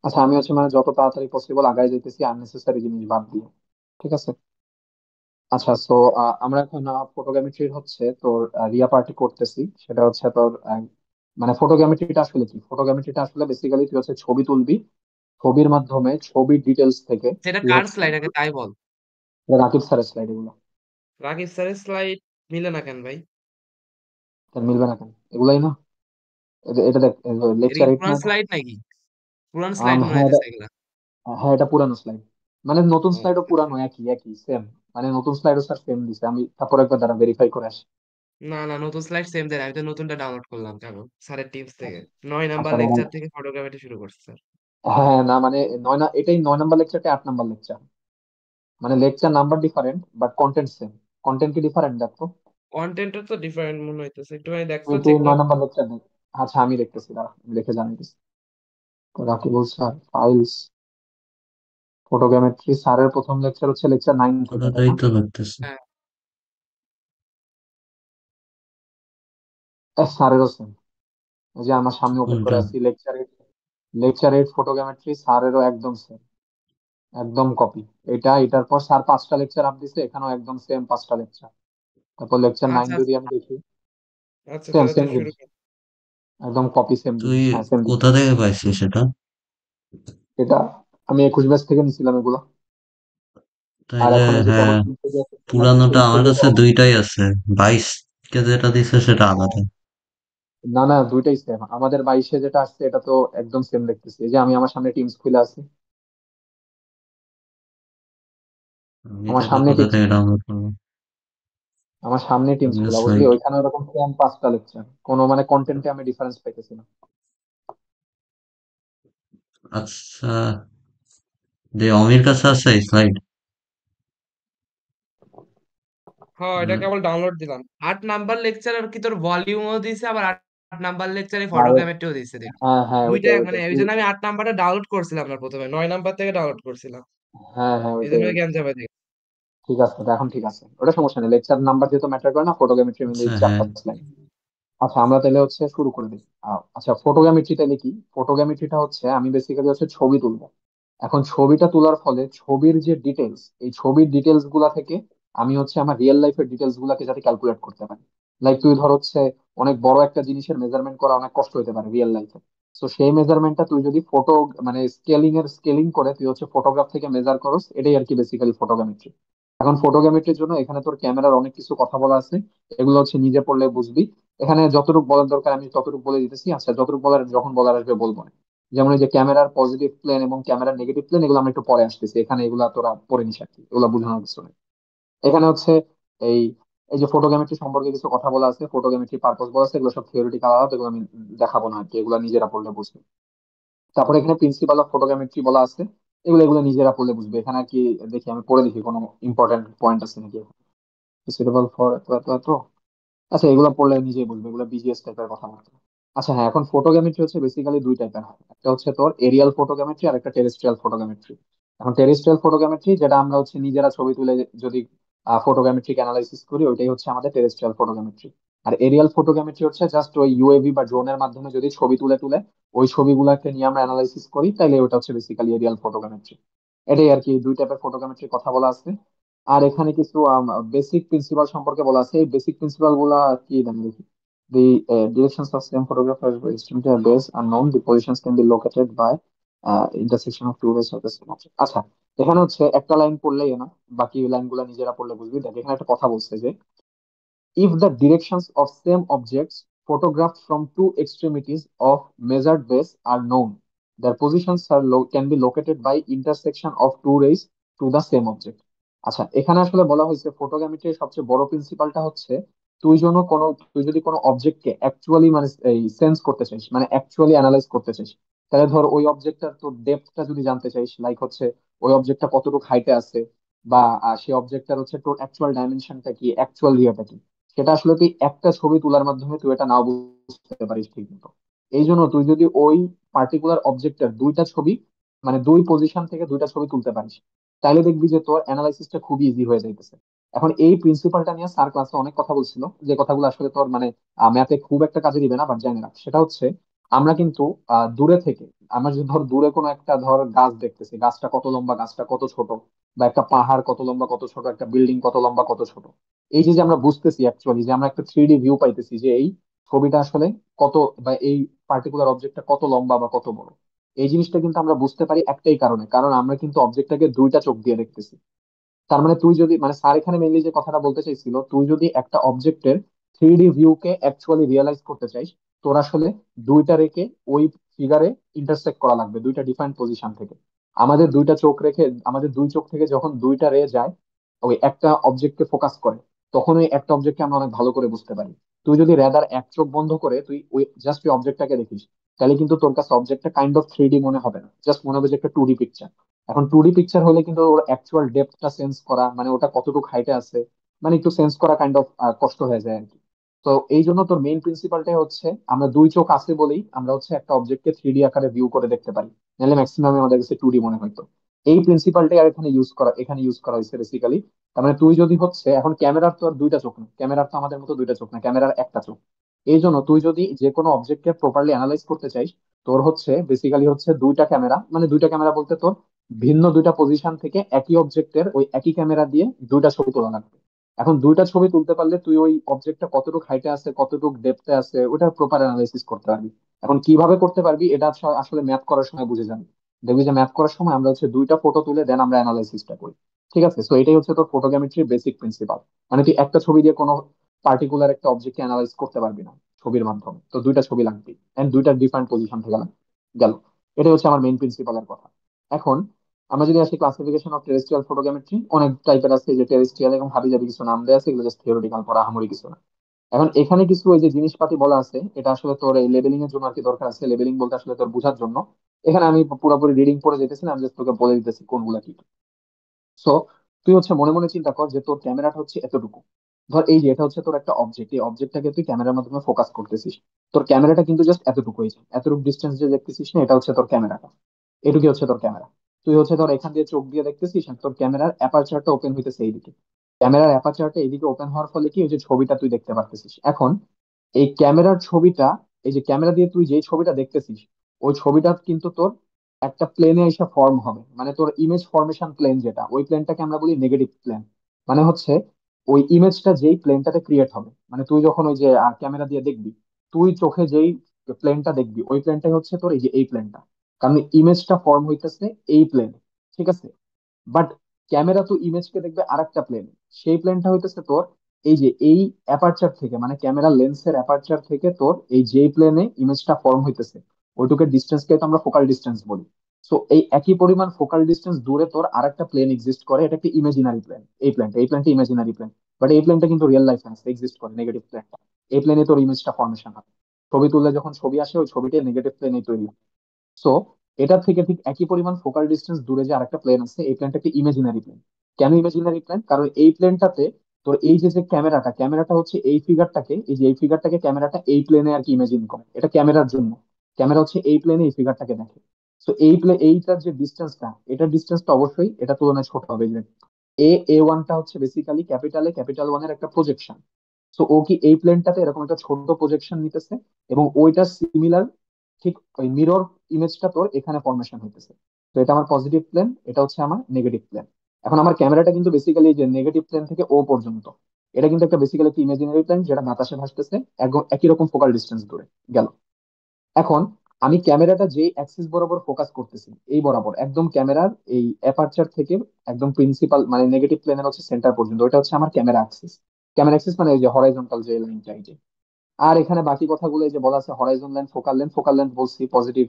আচ্ছা আমি হচ্ছে মানে যত তাড়াতাড়ি পসিবল আগায় যেতেছি আননেসেসারি জিনিস বাদ দিয়ে। ঠিক আছে। আচ্ছা সো আমরা এখন ফটোগ্রামেট্রির হচ্ছে তোর রিয়া পার্টি করতেছি। সেটা হচ্ছে তোর মানে ফটোগ্রামেট্রিটা আসলে কি, ফটোগ্রামেট্রিটা আসলে বেসিক্যালি তুই হচ্ছে ছবি তুলবি, ছবির মাধ্যমে ছবির ডিটেলস থেকে সেটা তুই কার হচ্ছে স্লাইড আগে তাই বল। রাকিব স্যারের স্লাইড এগুলো। রাকিব স্যারের স্লাইড মিলে না কেন ভাই? তার মিলবে না কেন? এগুলাই না। এটা দেখ, এটা লেকচার কি এইট না পুরান এটা? স্লাইড নাকি? পুরান স্লাইড মনে হ্যাঁ এটা, হইতেছে এগুলা। হ্যাঁ এটা পুরানো স্লাইড। মানে নতুন ও স্লাইডও আচ্ছা আচ্ছা। পুরানো একই একই সেম। মানে নতুন স্লাইডও স্যার সেম দিছে, আমি তারপর একবার দ্বারা ভেরিফাই করে আসি। না না, নতুন স্লাইড সেম দেয় না, আমি তো নতুনটা ডাউনলোড করলাম কেবল স্যারের টিপস থেকে। 9 নাম্বার আচ্ছা লেকচার থেকে ফটোগ্রাফিটা শুরু করছে স্যার। হ্যাঁ হ্যাঁ, না মানে নয় না, এটাই 9 নম্বর লেকচারটা 8 নম্বর লেকচার। মানে lecture number different but content same. Content কি ডিফারেন্ট দেখো। কন্টেন্টটা তো ডিফারেন্ট মনে হইতেছে, একটুখানি দেখতো, তুই চেক দাও। 9 নম্বর লেকচার দেখ। আচ্ছা আমি দেখতেছি, দাঁড়া আমি দেখে জানাইতেছি। তো রাকিবুল স্যার ফাইলস ফটোগ্রামেট্রি স্যারের প্রথম লেকচার হচ্ছে লেকচার 9 থেকে, তাই ওটাই না? তো লাগতেছে। হ্যাঁ। স্যারেরও সেম। এই যে আমার সামনে ওপেন করে কোনটা? আছি লেকচার 8 ফটোগ্রামেট্রি স্যারেরও একদম সেম, একদম কপি। এটার পর স্যার 5টা লেকচার আপ দিছে, এখানেও একদম সেম 5টা লেকচার। তারপর লেকচার 9 আচ্ছা যদি আচ্ছা আমি দেখি, আচ্ছা, সেম তাহলে সেম তুই শুরু জিনিস, কর। একদম কপি সেম তুই জিনিস, হ্যাঁ সেম জিনিস। কোথা থেকে পাইছিস সেটা? এটা আমি 21 ব্যাচ থেকে নিছিলাম এগুলো। আর তাইলে এখন এই যে হ্যাঁ, তেরো দিন থেকে পুরানোটা চেঞ্জ আমার করে কাছে দুইটাই আছে। 22 কে যেটা দিছে সেটা আলাদা। না না, দুইটাই সেম। আমাদের 22-এ যেটা আসছে এটা তো একদম সেম দেখতেছি, এই যে আমি আমার সামনে টিমস খুলে আছি। আমি আমার তাহলে সামনে কোথা টিমস থেকে খোলা, ডাউনলোড করবো? আমার সামনে টিমস খোলা, বুঝলি? সাইট। ওইখানে ওরকম সেম 5টা লেকচার, কোনো মানে কন্টেন্টে আমি ডিফারেন্স পাইতেছি না। আচ্ছা, যে অমির কাছে আছে স্লাইড। হ্যাঁ, এটা কেবল ডাউনলোড দিলাম। 8 নাম্বার লেকচার আর কি তোর ভলিউমও দিছে, আবার 8 নাম্বার লেকচারে আর ফটোগ্রামেট্রিও দিছে দেখি। হ্যাঁ হ্যাঁ, দুইটা ওইটাই মানে ওইটাই ওই জন্য আমি 8 নাম্বারটা ডাউনলোড করছিলাম না প্রথমে, 9 নাম্বার থেকে ডাউনলোড করছিলাম। হ্যাঁ হ্যাঁ, এই ওইটাই জন্য ওইটাই। গ্যাঞ্জামে দেখি। ঠিক আছে, তো এখন ঠিক আছে, ওটা সমস্যা নেই, লেকচার নাম্বার যেহেতু ম্যাটার করে না, ফটোগ্রামেট্রি মিলে আচ্ছা হ্যাঁ। 4টা স্লাইড। আচ্ছা আমরা তাহলে হচ্ছে শুরু করে দিই। আচ্ছা ফটোগ্রামেট্রি তাহলে কি? ফটোগ্রামেট্রিটা হচ্ছে আমি বেসিক্যালি হচ্ছে ছবি তুলবো। এখন ছবিটা তোলার ফলে ছবির যে ডিটেলস, এই ছবির ডিটেলস গুলা থেকে আমি হচ্ছে আমার রিয়েল লাইফের ডিটেলস গুলাকে যাতে ক্যালকুলেট করতে পারি। লাইক তুই ধর হচ্ছে অনেক বড় একটা জিনিসের মেজারমেন্ট করা অনেক কষ্ট হতে পারে রিয়েল লাইফে। তো সেই মেজারমেন্টটা তুই যদি ফটো মানে স্কেলিং করে তুই হচ্ছে ফটোগ্রাফ থেকে মেজার করস, এটাই আর কি বেসিক্যালি ফটোগ্রামেট্রি। এখন ফটোগ্রামেট্রির জন্য এখানে তোর ক্যামেরার অনেক কিছু কথা বলা আছে, এগুলো হচ্ছে নিজে পড়লে বুঝবি। এখানে যতটুকু বলার দরকার আমি ততটুকু বলে দিতেছি, আচ্ছা যতটুকু বলার যখন বলার আসবে বলবো না। যেমন এই যে ক্যামেরার পজিটিভ প্লেন এবং ক্যামেরার নেগেটিভ প্লেন, এগুলো আমরা একটু পরে আসতেছি, এখানে এগুলা তোরা পড়ে নিস আর কি, এগুলো বোঝানোর কিছু নেই। এখানে হচ্ছে এই এই যে ফটোগ্রামেট্রি সম্পর্কে কিছু কথা বলা আছে, ফটোগ্রামেট্রি পারপস বলা আছে, এগুলো সব থিওরিটিক্যাল আলাদা, এগুলো আমি দেখাবো না আর কি, এগুলো নিজেরা পড়লে বুঝবে। তারপরে এখানে প্রিন্সিপাল অফ ফটোগ্রামেট্রি বলা আছে, এগুলো এগুলো নিজেরা পড়লে বুঝবে। এখানে আর কি দেখি আমি পড়ে দেখি কোনো ইম্পর্টেন্ট পয়েন্ট আছে নাকি সুইটেবল ফর এত এত এত। আচ্ছা এগুলো পড়লে নিজেই বুঝবে, এগুলো বিজিএস টাইপের কথাবার্তা। আচ্ছা হ্যাঁ, এখন ফটোগ্রামেট্রি হচ্ছে বেসিক্যালি দুই টাইপের হয়, একটা হচ্ছে তোর এরিয়াল ফটোগ্রামেট্রি আর একটা টেরেস্ট্রিয়াল ফটোগ্রামেট্রি। এখন টেরেস্ট্রিয়াল ফটোগ্রামেট্রি যেটা আমরা হচ্ছে নিজেরা ছবি তুলে যদি ফটোগ্রামেট্রিক অ্যানালাইসিস করি, ওইটাই হচ্ছে আমাদের টেরেস্ট্রিয়াল ফটোগ্রামেট্রি। আর এরিয়াল ফটোগ্রামেট্রি হচ্ছে জাস্ট ওই ইউএভি বা ড্রোনের মাধ্যমে যদি ছবি তুলে তুলে ওই ছবিগুলোকে নিয়ে আমরা অ্যানালাইসিস করি, তাইলে ওটা হচ্ছে বেসিক্যালি এরিয়াল ফটোগ্রামেট্রি। এটাই আর কি, দুই টাইপের ফটোগ্রামেট্রির কথা বলা আছে। আর এখানে কিছু বেসিক প্রিন্সিপাল সম্পর্কে বলা আছে, এই বেসিক প্রিন্সিপাল গুলা কি জানি দেখি। The directions of same photographers were estimated are based unknown. The positions can be located by intersection of two rays of the same object. আচ্ছা এখানে হচ্ছে একটা লাইন পড়লেই না, বাকি লাইন গুলা নিজেরা পড়লে বুঝবি। দেখ এখানে একটা কথা বলছে যে if the directions of same objects photographed from two extremities of measured base are known, their positions can be located by intersection of two rays to the same object. আচ্ছা এখানে আসলে বলা হয়েছে ফটোগ্রামেট্রির সবচেয়ে বড় প্রিন্সিপালটা হচ্ছে তুই যদি কোনো অবজেক্টকে অ্যাকচুয়ালি মানে এই সেন্স করতে চাইস, মানে অ্যাকচুয়ালি অ্যানালাইজ করতে চাইস, তাহলে ধর ওই অবজেক্টটার তোর ডেপথটা যদি জানতে চাইস, লাইক হচ্ছে ওই অবজেক্টটা কতটুকু হাইটে আছে, বা সেই অবজেক্টটার হচ্ছে তোর অ্যাকচুয়াল ডাইমেনশনটা কি, অ্যাকচুয়াল রিয়াটা কি, সেটা আসলে তুই একটা ছবি তোলার মাধ্যমে তুই এটা নাও বুঝতে পারিস ঠিক মতো। এই জন্য তুই যদি ওই পার্টিকুলার অবজেক্টের দুইটা ছবি মানে দুই পজিশন থেকে দুইটা ছবি তুলতে পারিস, তাহলে দেখবি যে তোর অ্যানালাইসিসটা খুবই ইজি হয়ে যাইতেছে। এখন এই প্রিন্সিপালটা নিয়ে স্যার ক্লাসে অনেক কথা বলছিল, যে কথাগুলো আসলে তোর মানে ম্যাথে খুব একটা কাজে দিবে না, বাট জানি না। সেটা হচ্ছে আমরা কিন্তু দূরে থেকে, আমরা যদি ধর দূরে কোনো একটা ধর গাছ দেখতেছি, গাছটা কত লম্বা, গাছটা কত ছোট, বা একটা পাহাড় কত লম্বা কত ছোট, একটা বিল্ডিং কত লম্বা কত ছোট, এই যে যে আমরা বুঝতেছি অ্যাকচুয়ালি, যে আমরা একটা 3D ভিউ পাইতেছি যে এই ছবিটা আসলে কত, বা এই পার্টিকুলার অবজেক্টটা কত লম্বা বা কত বড়, এই জিনিসটা কিন্তু আমরা বুঝতে পারি একটাই কারণে, কারণ আমরা কিন্তু অবজেক্টটাকে দুইটা চোখ দিয়ে দেখতেছি। তার মানে তুই যদি, মানে স্যার এখানে মেইনলি যে কথাটা বলতে চাইছিল, তুই যদি একটা অবজেক্টের 3D ভিউ কে অ্যাকচুয়ালি রিয়েলাইজ করতে চাইস, তোর আসলে দুইটা রেখে ওই ফিগারে ইন্টারসেক্ট করা লাগবে দুইটা ডিফারেন্ট পজিশন থেকে। আমাদের দুইটা চোখ রেখে, আমাদের দুই চোখ থেকে যখন দুইটা রে যায় ওই একটা অবজেক্টকে ফোকাস করে, তখন ওই একটা অবজেক্টকে আমরা অনেক ভালো করে বুঝতে পারি। তুই যদি রেদার এক চোখ বন্ধ করে তুই ওই জাস্ট ওই অবজেক্টটাকে দেখিস, তাহলে কিন্তু তোর কাছে অবজেক্টটা কাইন্ড অফ 3D মনে হবে না, জাস্ট মনে হবে যে একটা 2D পিকচার। এখন 2D পিকচার হলে কিন্তু ওর অ্যাকচুয়াল ডেপথটা সেন্স করা, মানে ওটা কতটুকু হাইটে আছে, মানে একটু সেন্স করা কাইন্ড অফ কষ্ট হয়ে যায় আর কি। তো এই জন্য তোর মেইন প্রিন্সিপালটাই হচ্ছে, আমরা দুই চোখ আছে বলেই আমরা হচ্ছে একটা অবজেক্টকে 3D আকারে ভিউ করে দেখতে পারি, নাহলে ম্যাক্সিমাম আমাদের কাছে 2D মনে হয়তো। এই প্রিন্সিপালটাই আর এখানে ইউজ করা হয়েছে বেসিক্যালি। তার মানে তুই যদি হচ্ছে, এখন ক্যামেরার তো আর দুইটা চোখ না, ক্যামেরার তো আমাদের মতো দুইটা চোখ না, ক্যামেরার একটা চোখ। এই জন্য তুই যদি যে কোনো অবজেক্টকে প্রপারলি অ্যানালাইজ করতে চাইস, তোর হচ্ছে বেসিক্যালি হচ্ছে দুইটা ক্যামেরা, মানে দুইটা ক্যামেরা বলতে তোর ভিন্ন দুইটা পজিশন থেকে একই অবজেক্টের ওই একই ক্যামেরা দিয়ে দুইটা ছবি তোলা লাগবে। এখন দুইটা ছবি তুলতে পারলে তুই ওই অবজেক্টটা কতটুকু হাইটে আছে কতটুকু ডেপথে আছে ওটার প্রপার অ্যানালাইসিস করতে পারবি। এখন কিভাবে করতে পারবি এটা আসলে ম্যাপ করার সময় বুঝে যাবি। দেখবি যে ম্যাপ করার সময় আমরা হচ্ছে দুইটা ফটো তুলে দেন আমরা অ্যানালাইসিসটা করি। ঠিক আছে, তো এটাই হচ্ছে তোর ফটোগ্রামেট্রির বেসিক প্রিন্সিপাল। মানে তুই একটা ছবি দিয়ে কোনো পার্টিকুলার একটা অবজেক্টকে অ্যানালাইজ করতে পারবি না, ছবির মাধ্যমে তো দুইটা ছবি লাগবে, এন্ড দুইটা ডিফারেন্ট পজিশন থেকে লাগবে। গেল, এটাই হচ্ছে আমার মেইন প্রিন্সিপালের কথা। এখন আমরা যদি আসি ক্লাসিফিকেশন অফ টেরেস্ট্রিয়াল ফটোগ্রামেট্রি, অনেক টাইপের আছে, যে টেরেস্ট্রিয়াল এবং হাবিজাবি কিছু নাম দেওয়া আছে, এগুলো জাস্ট থিওরিটিক্যাল পড়া, আহামরি কিছু না। এখন এখানে কিছু ওই যে জিনিসপাতি বলা আছে, এটা আসলে তোর এই লেবেলিং এর জন্য আর কি দরকার আছে, লেবেলিং বলতে আসলে তোর বোঝার জন্য। এখানে আমি পুরোপুরি রিডিং পড়ে যেতেছি না, আমি জাস্ট তোকে বলে দিতেছি কোনগুলা কি। সো তুই হচ্ছে মনে মনে চিন্তা কর যে তোর ক্যামেরাটা হচ্ছে এতটুকু। ধর এই যে এটা হচ্ছে তোর একটা অবজেক্ট, এই অবজেক্টটাকে তুই ক্যামেরার মাধ্যমে ফোকাস করতেছিস। তোর ক্যামেরাটা কিন্তু জাস্ট এতটুকু, এই যে এতটুকু ডিস্টেন্স যে দেখতেছিস না, এটা হচ্ছে তোর ক্যামেরাটা। এটুকুই হচ্ছে তোর ক্যামেরা। তুই হচ্ছে ধর এখান দিয়ে চোখ দিয়ে দেখতেছিস আর তোর ক্যামেরার অ্যাপারচারটা ওপেন হইতেছে এইদিকে। ক্যামেরার অ্যাপারচারটা এইদিকে ওপেন হওয়ার ফলে কি, ওই যে ছবিটা তুই দেখতে পারতেছিস। এখন এই ক্যামেরার ছবিটা, এই যে ক্যামেরা দিয়ে তুই যেই ছবিটা দেখতেছিস, ওই ছবিটা কিন্তু তোর একটা প্লেনে এসে ফর্ম হবে, মানে তোর ইমেজ ফরমেশন প্লেন যেটা, ওই প্লেনটাকে আমরা বলি নেগেটিভ প্লেন। মানে হচ্ছে ওই ইমেজটা যেই প্লেনটাতে ক্রিয়েট হবে, মানে তুই যখন ওই যে ক্যামেরা দিয়ে দেখবি, তুই চোখে যেই প্লেনটা দেখবি ওই প্লেনটাই হচ্ছে তোর এই যে এই প্লেনটা, কারণ ইমেজটা ফর্ম হইতেছে এই প্লেনে। ঠিক আছে, বাট ক্যামেরা তো ইমেজকে দেখবে আরেকটা প্লেন, সেই প্লেনটা হইতেছে তোর এই যে এই অ্যাপারচার থেকে, মানে ক্যামেরা লেন্সের অ্যাপারচার থেকে তোর এই যে প্লেনে ইমেজটা ফর্ম হইতেছে, ওইটুকের ডিস্টেন্সকে তো আমরা ফোকাল ডিস্টেন্স বলি। সো এই একই পরিমাণ ফোকাল ডিস্টেন্স দূরে তোর আরেকটা প্লেন এক্সিস্ট করে, এটা একটা ইমাজিনারি প্লেন। এই প্লেনটা ইমাজিনারি প্লেন, বাট এই প্লেনটা কিন্তু রিয়েল লাইফে আছে, এক্সিস্ট করে, নেগেটিভ প্লেনটা। এই প্লেনে তোর ইমেজটা ফর্মেশন হয়, ছবি তুললে যখন ছবি আসে ওই ছবিটা নেগেটিভ প্লেনে তৈরি হয়। সো এটা থেকে ঠিক একই পরিমাণ ফোকাল ডিস্টেন্স দূরে যে আরেকটা প্লেন আছে, এই প্লেনটা একটা ইমাজিনারি প্লেন। কেন ইমাজিনারি প্লেন? কারণ এই প্লেনটাতে তোর এই যে যে ক্যামেরাটা হচ্ছে এই ফিগারটাকে, এই যে এই ফিগারটাকে ক্যামেরাটা এই প্লেনে আর কি ইমাজিন করে, এটা ক্যামেরার জন্য। ক্যামেরা হচ্ছে এই প্লেনে এই ফিগারটাকে দেখে। তো এইটার যে ডিস্টেন্সটা, এটার ডিস্টেন্সটা অবশ্যই এটা তুলনায় ছোট হবে। যে এ ওয়ানটা হচ্ছে বেসিক্যালি ক্যাপিটাল ওয়ানের একটা প্রজেকশন। তো ও কি এই প্লেনটাতে এরকম একটা ছোট প্রজেকশন নিতেছে, এবং ওইটা সিমিলার, ঠিক ওই মিরর ইমেজটা তোর এখানে ফরমেশন হইতেছে। তো এটা আমার পজিটিভ প্লেন, এটা হচ্ছে আমার নেগেটিভ প্লেন। এখন আমার ক্যামেরাটা কিন্তু বেসিক্যালি যে নেগেটিভ প্লেন থেকে ও পর্যন্ত, এটা কিন্তু একটা বেসিক্যালি একটা ইমাজিনারি প্লেন যেটা বাতাসে ভাসতেছে একই রকম ফোকাল ডিস্টেন্স দূরে। গেল, এখন আমি ক্যামেরাটা যে অ্যাক্সিস বরাবর ফোকাস করতেছি, এই বরাবর একদম ক্যামেরার এই অ্যাপারচার থেকে একদম প্রিন্সিপাল মানে নেগেটিভ প্লেনের হচ্ছে সেন্টার পর্যন্ত, ওটা হচ্ছে আমার ক্যামেরা অ্যাক্সিস। ক্যামেরা অ্যাক্সিস মানে এই যে হরাইজন্টাল যে লাইনটা, এই যে। আর এখানে বাকি কথাগুলো এই যে বলা আছে, হরাইজন লাইন, ফোকাল লেন্থ বলছি, পজিটিভ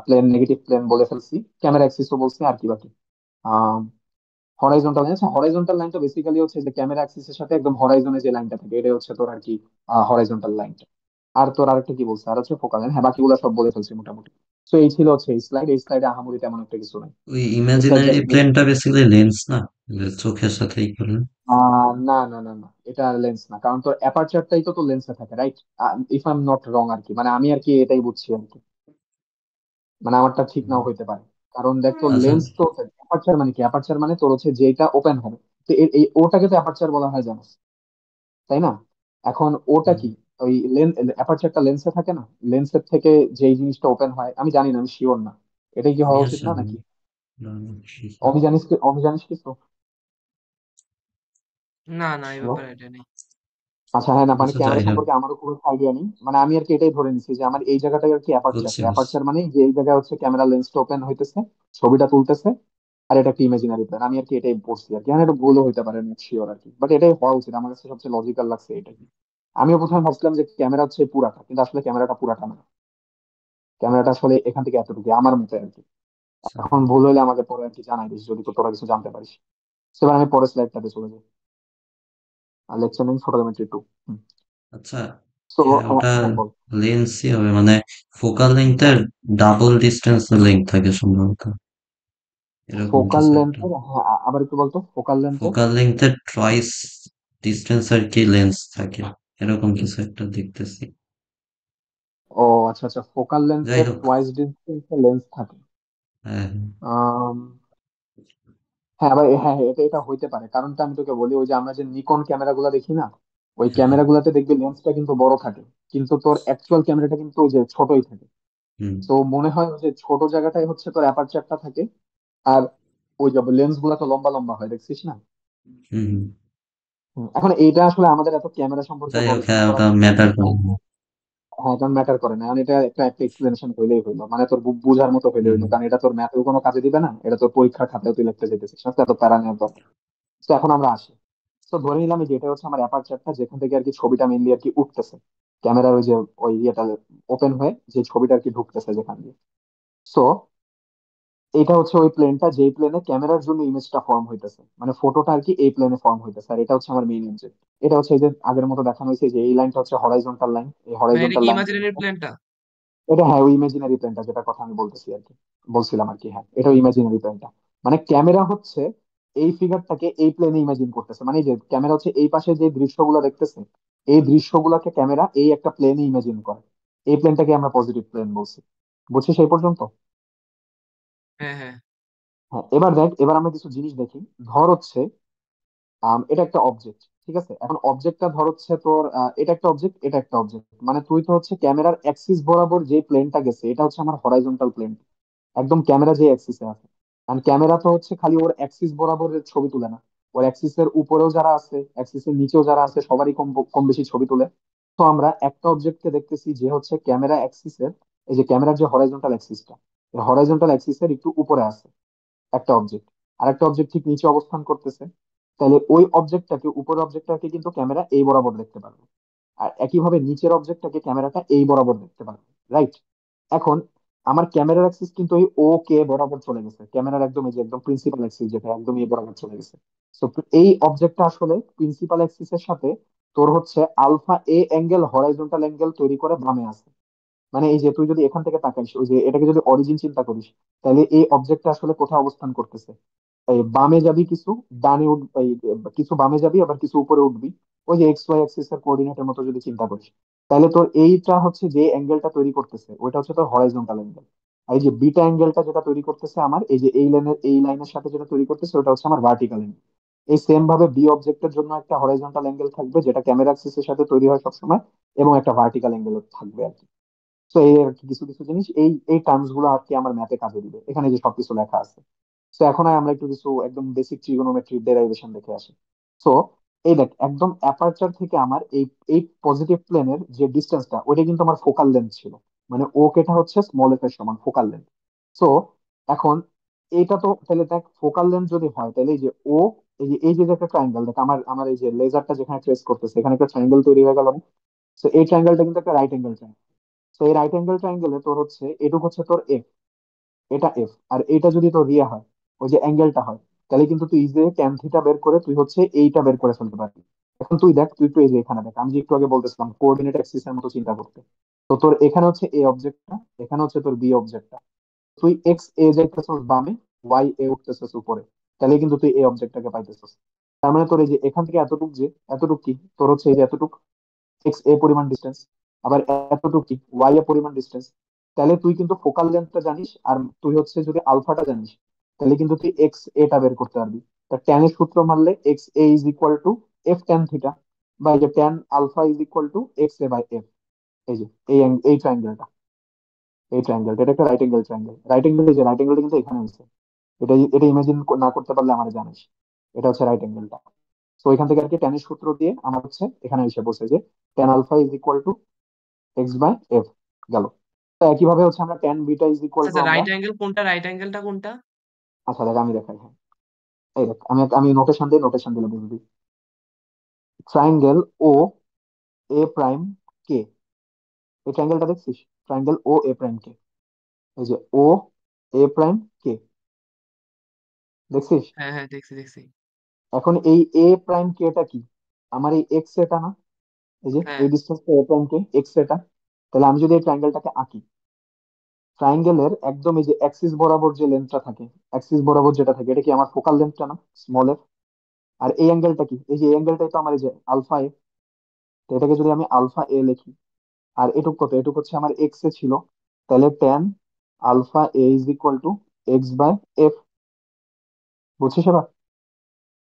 প্লেন নেগেটিভ প্লেন বলে ফেলছি, ক্যামেরা অ্যাক্সিসও বলছি, আর কি বাকি হরাইজন্টাল লাইন। হরাইজন্টাল লাইনটা বেসিক্যালি হচ্ছে যে ক্যামেরা অ্যাক্সিসের সাথে একদম হরাইজনে যে লাইনটা থাকে, এটা হচ্ছে তোর আর কি হরাইজন্টাল লাইনটা। আর তোর আরেকটা কি বলছে, আর হচ্ছে ফোকাল লাইন। হ্যাঁ, বাকিগুলো সব বলে ফেলছি মোটামুটি। তো এই ছিল হচ্ছে এই স্লাইড, এই স্লাইডে আহামরি তেমন একটা কিছু নাই। ওই এই স্লাইডটা ইমাজিনারি প্লেনটা বেসিক্যালি লেন্স না, যে চোখের সাথেই করেন। না না না না, এটা লেন্স না, কারণ তোর অ্যাপারচারটাই তো তোর লেন্সে থাকে, right? If I am not wrong আর কি, মানে আমি আর কি এটাই বুঝছি আর কি, মানে আমারটা ঠিক নাও হইতে পারে। কারণ দেখ তোর আচ্ছা। লেন্স তো, অ্যাপারচার মানে কি, অ্যাপারচার মানে তোর হচ্ছে যেটা ওপেন হবে। তো এই ওটাকে তো অ্যাপারচার বলা হয় জানো, তাই না? এখন ওটা হুম, কি, ওই অ্যাপারচারটা লেন্সে থাকে না, লেন্সের থেকে যেই জিনিসটা ওপেন হয়, আমি জানি না, আমি শিওর না, এটাই কি হওয়া উচিত ইয়াস, না নাকি? শিখি। অমি জানিস কিছু? না না, এই হ্যালো। ব্যাপারে এটা নেই। আচ্ছা, হ্যাঁ, না মানে আচ্ছা, যাই ক্যামেরা হোক, সম্পর্কে আমারও পুরো আইডিয়া নেই, মানে আমি আর কি এটাই ধরে নিচ্ছি যে আমার এই জায়গাটাই আর কি অ্যাপারচার। বুঝছি বুঝছি। অ্যাপারচার মানে যে এই জায়গায় হচ্ছে ক্যামেরা লেন্সটা ওপেন হইতেছে, ছবিটা তুলতেছে, আর এটা একটা ইমাজিনারি প্ল্যান। আমি আর কি এটাই পড়ছি আর কি, মানে এটা ভুলও হইতে পারে, শিওর আর কি, বাট এটাই হওয়া উচিত, আমার কাছে সবচেয়ে লজিক্যাল লাগছে এটাই। আমিও প্রথমে ভাবছিলাম যে ক্যামেরা হচ্ছে পুরাটা, কিন্তু আসলে ক্যামেরাটা পুরাটা না, ক্যামেরাটা আসলে এখান থেকে এতটুকু আমার মতে আর কি। আচ্ছা এখন ভুল হলে আমাকে পরে আর কি জানাই দিস, যদি তোরা কিছু জানতে পারিস। সেবার আমি পরের স্লাইডটাতে চলে যাই, লেকচার নেই ফটোগ্রামেট্রি 2। আচ্ছা। সো হ্যাঁ, ওটা হ্যাঁ বল। লেন্সই হবে, মানে ফোকাল লেন্থের ডাবল ডিস্টেন্স লেন্থ থাকে সম্ভবত, এরকম ফোকাল কিছু একটা। লেন্থের, হ্যাঁ, আবার একটু বলতো ফোকাল লেন্থের। ফোকাল লেন্থের ট্রাইস ডিস্টেন্স আর কি লেন্স থাকে, এরকম কিছু একটা দেখতেছি। ও আচ্ছা আচ্ছা, ফোকাল যাই লেন্থের হোক। টুয়াইস ডিসটেন্স লেন্স থাকে। হ্যাঁ আম, হ্যাঁ, আবার হ্যাঁ হ্যাঁ, এটা এটা হইতে পারে, কারণটা আমি তোকে বলি, ওই যে আমরা যে নিকন ক্যামেরা গুলা দেখি না, ওই হ্যাঁ। ক্যামেরা গুলাতে দেখবি লেন্সটা কিন্তু বড় থাকে, কিন্তু তোর অ্যাকচুয়াল ক্যামেরাটা কিন্তু ওই যে ছোটই থাকে। হুম তো মনে হয় ওই যে ছোট জায়গাটাই হচ্ছে তোর অ্যাপারচারটা থাকে, আর ওই যে লেন্স গুলা তো লম্বা লম্বা হয়, দেখছিস না? হুম হুম। এখন এইটা আসলে আমাদের এত ক্যামেরা সম্পর্কে যাই হোক, গবেষণা হ্যাঁ, করার ওটা দরকার ম্যাটার নেই, করে কারণ না। হ্যাঁ, কারণ ম্যাটার করে না, কারণ এটা একটা একটা এক্সপ্লেনেশন হইলেই হইলো, মানে তোর বুঝার মতো হইলে হুম হইলো, কারণ এটা তোর ম্যাথেও কোনো কাজে দিবে না, এটা তোর পরীক্ষার খাতায় তুই লিখতে যেতেছিস না, তো এত প্যারা নেওয়ার দরকার। তো এখন আমরা আসি। তো ধরে নিলাম যে এটা হচ্ছে আমার অ্যাপারচারটা, যেখান থেকে আর কি ছবিটা মেনলি আর কি উঠতেছে, ক্যামেরার ওই যে ওই ইয়েটা ওপেন হয়ে যে ছবিটা আর কি ঢুকতেছে যেখান দিয়ে। সো এটা হচ্ছে ওই প্লেনটা, যেই প্লেনে ক্যামেরার জন্য ইমেজটা ফর্ম হইতেছে, মানে ফটোটা আর কি এই প্লেনে ফর্ম হইতেছে, আর এটা হচ্ছে আমার মেইন অবজেক্ট। এটা হচ্ছে এই যে আগের মতো দেখানো হয়েছে যে এই লাইনটা হচ্ছে হরাইজন্টাল লাইন, এই মানে এটা হরাইজন্টাল কি লাইন। ইমাজিনারি প্লেনটা? এটা হ্যাঁ ওই ইমাজিনারি প্লেনটা, যেটা কথা আমি বলতেছি আর কি, বলছিলাম আর কি, হ্যাঁ এটা ইমাজিনারি প্লেনটা। মানে ক্যামেরা হচ্ছে এই ফিগারটাকে এই প্লেনে ইমাজিন করতেছে, মানে এই যে ক্যামেরা হচ্ছে এই পাশে যে দৃশ্যগুলো দেখতেছে, এই দৃশ্যগুলোকে ক্যামেরা এই একটা প্লেনে ইমাজিন করে। এই প্লেনটাকে আমরা পজিটিভ প্লেন বলছি। বুঝছিস এই পর্যন্ত? হ্যাঁ হ্যাঁ। হ্যাঁ, এবার দেখ, এবার আমরা কিছু জিনিস দেখি। ধর হচ্ছে এটা একটা অবজেক্ট, ঠিক আছে? এখন অবজেক্টটা ধর হচ্ছে তোর এটা একটা অবজেক্ট, এটা একটা অবজেক্ট, মানে তুই তো হচ্ছে ক্যামেরার অ্যাক্সিস বরাবর যে প্লেনটা গেছে, এটা হচ্ছে আমার হরাইজন্টাল প্লেন, একদম ক্যামেরা যে অ্যাক্সিসে আছে। কারণ ক্যামেরা তো হচ্ছে খালি ওর অ্যাক্সিস বরাবর ছবি তুলে না, ওর অ্যাক্সিসের উপরেও যারা আছে, অ্যাক্সিসের নিচেও যারা আছে, সবারই কম কম বেশি ছবি তুলে। তো আমরা একটা অবজেক্টকে দেখতেছি যে হচ্ছে ক্যামেরা অ্যাক্সিসের, এই যে ক্যামেরার যে হরাইজন্টাল অ্যাক্সিসটা, হরাইজন্টাল অ্যাক্সিসের একটু উপরে আছে একটা অবজেক্ট, আর একটা অবজেক্ট ঠিক নিচে অবস্থান করতেছে। তাহলে ওই অবজেক্টটাকে, উপরের অবজেক্টটাকে কিন্তু ক্যামেরা এই বরাবর দেখতে পারবে, আর একইভাবে নিচের অবজেক্টটাকে ক্যামেরাটা এই বরাবর দেখতে পারবে, রাইট? এখন আমার ক্যামেরার অ্যাক্সিস কিন্তু ওই ও কে বরাবর চলে গেছে, ক্যামেরার একদম এই যে একদম প্রিন্সিপাল অ্যাক্সিস যেটা একদম এই বরাবর চলে গেছে। তো এই অবজেক্টটা আসলে প্রিন্সিপাল অ্যাক্সিসের সাথে তোর হচ্ছে আলফা এ অ্যাঙ্গেল, হরাইজন্টাল অ্যাঙ্গেল তৈরি করে বামে আছে। মানে এই যে তুই যদি এখান থেকে তাকাইস, ওই যে এটাকে যদি অরিজিন চিন্তা করিস, তাহলে এই অবজেক্টটা আসলে কোথায় অবস্থান করতেছে? এই বামে যাবি কিছু, ডানে উঠ, এই কিছু বামে যাবি, আবার কিছু উপরে উঠবি, ওই যে এক্স ওয়াই অ্যাক্সিস এর কোঅর্ডিনেটের মতো যদি চিন্তা করিস, তাহলে তোর এইটা হচ্ছে যে অ্যাঙ্গেলটা তৈরি করতেছে, ওইটা হচ্ছে তোর হরাইজন্টাল অ্যাঙ্গেল। আর এই যে বিটা অ্যাঙ্গেলটা যেটা তৈরি করতেছে আমার, এই যে এই লাইনের সাথে যেটা তৈরি করতেছে, ওটা হচ্ছে আমার ভার্টিক্যাল অ্যাঙ্গেল। এই সেম ভাবে বি অবজেক্টের জন্য একটা হরাইজন্টাল অ্যাঙ্গেল থাকবে, যেটা ক্যামেরা অ্যাক্সিসের সাথে তৈরি হয় সবসময়, এবং একটা ভার্টিক্যাল অ্যাঙ্গেল থাকবে আর কি। তো এই আর কি কিছু কিছু জিনিস, এই এই টার্মস গুলো আর কি আমার ম্যাথে কাজে দিবে, এখানে যে সবকিছু লেখা আছে। তো এখন আমরা একটু কিছু একদম বেসিক ট্রিগোনোমেট্রি ডেরাইভেশন দেখে আসি। তো এই দেখ, একদম অ্যাপারচার থেকে আমার এই এই পজিটিভ প্লেনের যে ডিস্টেন্সটা, ওইটা কিন্তু আমার ফোকাল লেন্থ ছিল, মানে ও কেটা হচ্ছে স্মল এফ এর সমান ফোকাল লেন্থ। তো এখন এইটা তো তাহলে দেখ, ফোকাল লেন্থ যদি হয়, তাহলে এই যে ও, এই যে একটা ট্রায়াঙ্গেল দেখ, আমার আমার এই যে লেজারটা যেখানে ট্রেস করতেছে, এখানে একটা ট্রায়াঙ্গেল তৈরি হয়ে গেল না? তো এই ট্রায়াঙ্গেলটা কিন্তু একটা রাইট অ্যাঙ্গেল। তো এই রাইট অ্যাঙ্গেল ট্রায়াঙ্গেলে তোর হচ্ছে এটুক হচ্ছে তোর এফ, এটা এফ, আর এটা যদি তোর রিয়া হয়, ওই যে অ্যাঙ্গেলটা হয়, তাহলে কিন্তু তুই ইজিলি ট্যান থিটা বের করে তুই হচ্ছে এইটা বের করে ফেলতে পারবি। এখন তুই দেখ, তুই একটু এই যে এখানে দেখ, আমি যে একটু আগে বলতেছিলাম কোঅর্ডিনেট অ্যাক্সিস এর মতো চিন্তা করতে। তো তোর এখানে হচ্ছে এ অবজেক্টটা, এখানে হচ্ছে তোর বি অবজেক্টটা, তুই এক্স এ যাইতেছস বামে, ওয়াই এ উঠতেছস উপরে, তাহলে কিন্তু তুই এই অবজেক্টটাকে পাইতেছস। তার মানে তোর এই যে এখান থেকে এতটুক, যে এতটুক কি তোর হচ্ছে এই যে এতটুক এক্স এ পরিমাণ ডিস্টেন্স, আবার এতটুকু ওয়াই এ পরিমাণ ডিস্টেন্স। তাহলে তুই কিন্তু ফোকাল লেন্থটা জানিস, আর তুই হচ্ছে যদি আলফাটা জানিস, তাহলে কিন্তু তুই এক্স এটা বের করতে পারবি। তা ট্যানের সূত্র মারলে x a is equal to f tan theta. বা এই যে tan alpha is equal to x a by f, এই যে এই ট্রায়াঙ্গেলটা, এই ট্রায়াঙ্গেলটা এটা একটা right angle triangle. Right angle, যে রাইট অ্যাঙ্গেলটা কিন্তু এখানে হচ্ছে, এটা এটা ইমাজিন না করতে পারলে আমার জানিস, এটা হচ্ছে রাইট অ্যাঙ্গেলটা। তো এখান থেকে আর কি টেনের সূত্র দিয়ে আমার হচ্ছে এখানে এসে বসে যে tan alpha is equal to x by f গেল। তো একইভাবে হচ্ছে আমরা টেন বিটা ইজ ইকুয়াল আচ্ছা টু আচ্ছা, আমরা, রাইট অ্যাঙ্গেল কোনটা, রাইট অ্যাঙ্গেলটা কোনটা? আচ্ছা দেখ আমি দেখাই, হ্যাঁ এই দেখ আমি আমি নোটেশন দিই, নোটেশন দিলে বুঝবি। ট্রায়াঙ্গেল ও এ প্রাইম কে, এই ট্রায়াঙ্গেলটা দেখছিস? ট্রায়াঙ্গেল ও এ প্রাইম কে, এই যে ও এ প্রাইম কে, দেখছিস? হ্যাঁ হ্যাঁ, দেখছি দেখছি। এখন এই এ প্রাইম কে টা কি? আমার এই এক্স এটা না, এই যে হ্যাঁ। এই ডিস্টেন্সটা এ প্রাইম কে এক্স এটা। তাহলে আমি যদি এই ট্রায়াঙ্গেলটাকে আঁকি, ট্রায়াঙ্গেলের একদম এই যে অ্যাক্সিস বরাবর যে লেন্থটা থাকে, অ্যাক্সিস বরাবর যেটা থাকে, এটা কি আমার ফোকাল লেন্থটা না, স্মল এফ? আর এই অ্যাঙ্গেলটা কি? এই যে এই অ্যাঙ্গেলটাই তো আমার এই যে আলফা এ। তো এটাকে যদি আমি আলফা এ লিখি, আর এটুক কত, এটুক হচ্ছে আমার এক্স এ ছিল, তাহলে tan alpha a is equal to x by f. বুঝছিস এবার?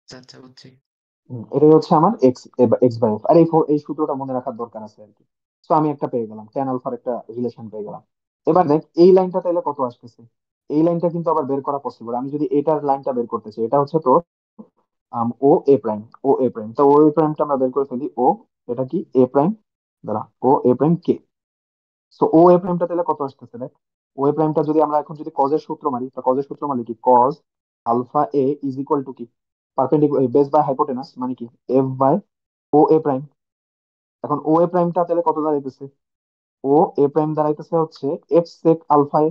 আচ্ছা আচ্ছা, বুঝছি। এটাই হচ্ছে আমার এক্স, এক্স বাই এফ। আর এই সূত্রটা মনে রাখার দরকার আছে আর কি। তো আমি একটা পেয়ে গেলাম, টেন আলফার একটা রিলেশন পেয়ে গেলাম। এবার দেখ এই লাইনটা তাহলে কত আসতেছে, এই লাইনটা কিন্তু আবার বের করা পসিবল। আমি যদি এটার লাইনটা বের করতে চাই, এটা হচ্ছে তোর ও a prime, O a prime. তো ও এ প্রাইমটা আমরা বের করে ফেলি, ও এটা কি এ প্রাইম, দাঁড়া, ও এ প্রাইম কে। সো ও এ প্রাইমটা তাহলে কত আসতেছে দেখ, ও এ প্রাইমটা যদি আমরা এখন যদি কজের সূত্র মারি, তো কজের সূত্র মানে কি, cos alpha a is equal to কি, পারপেন্ডিকুলার বেস বাই হাইপোটেনাস, মানে কি F by o a prime. এখন ও এ প্রাইমটা তাহলে কত দাঁড়াইতেছে, ও এ প্রাইম দাঁড়াইতেছে হচ্ছে এফ সেক আলফা এ,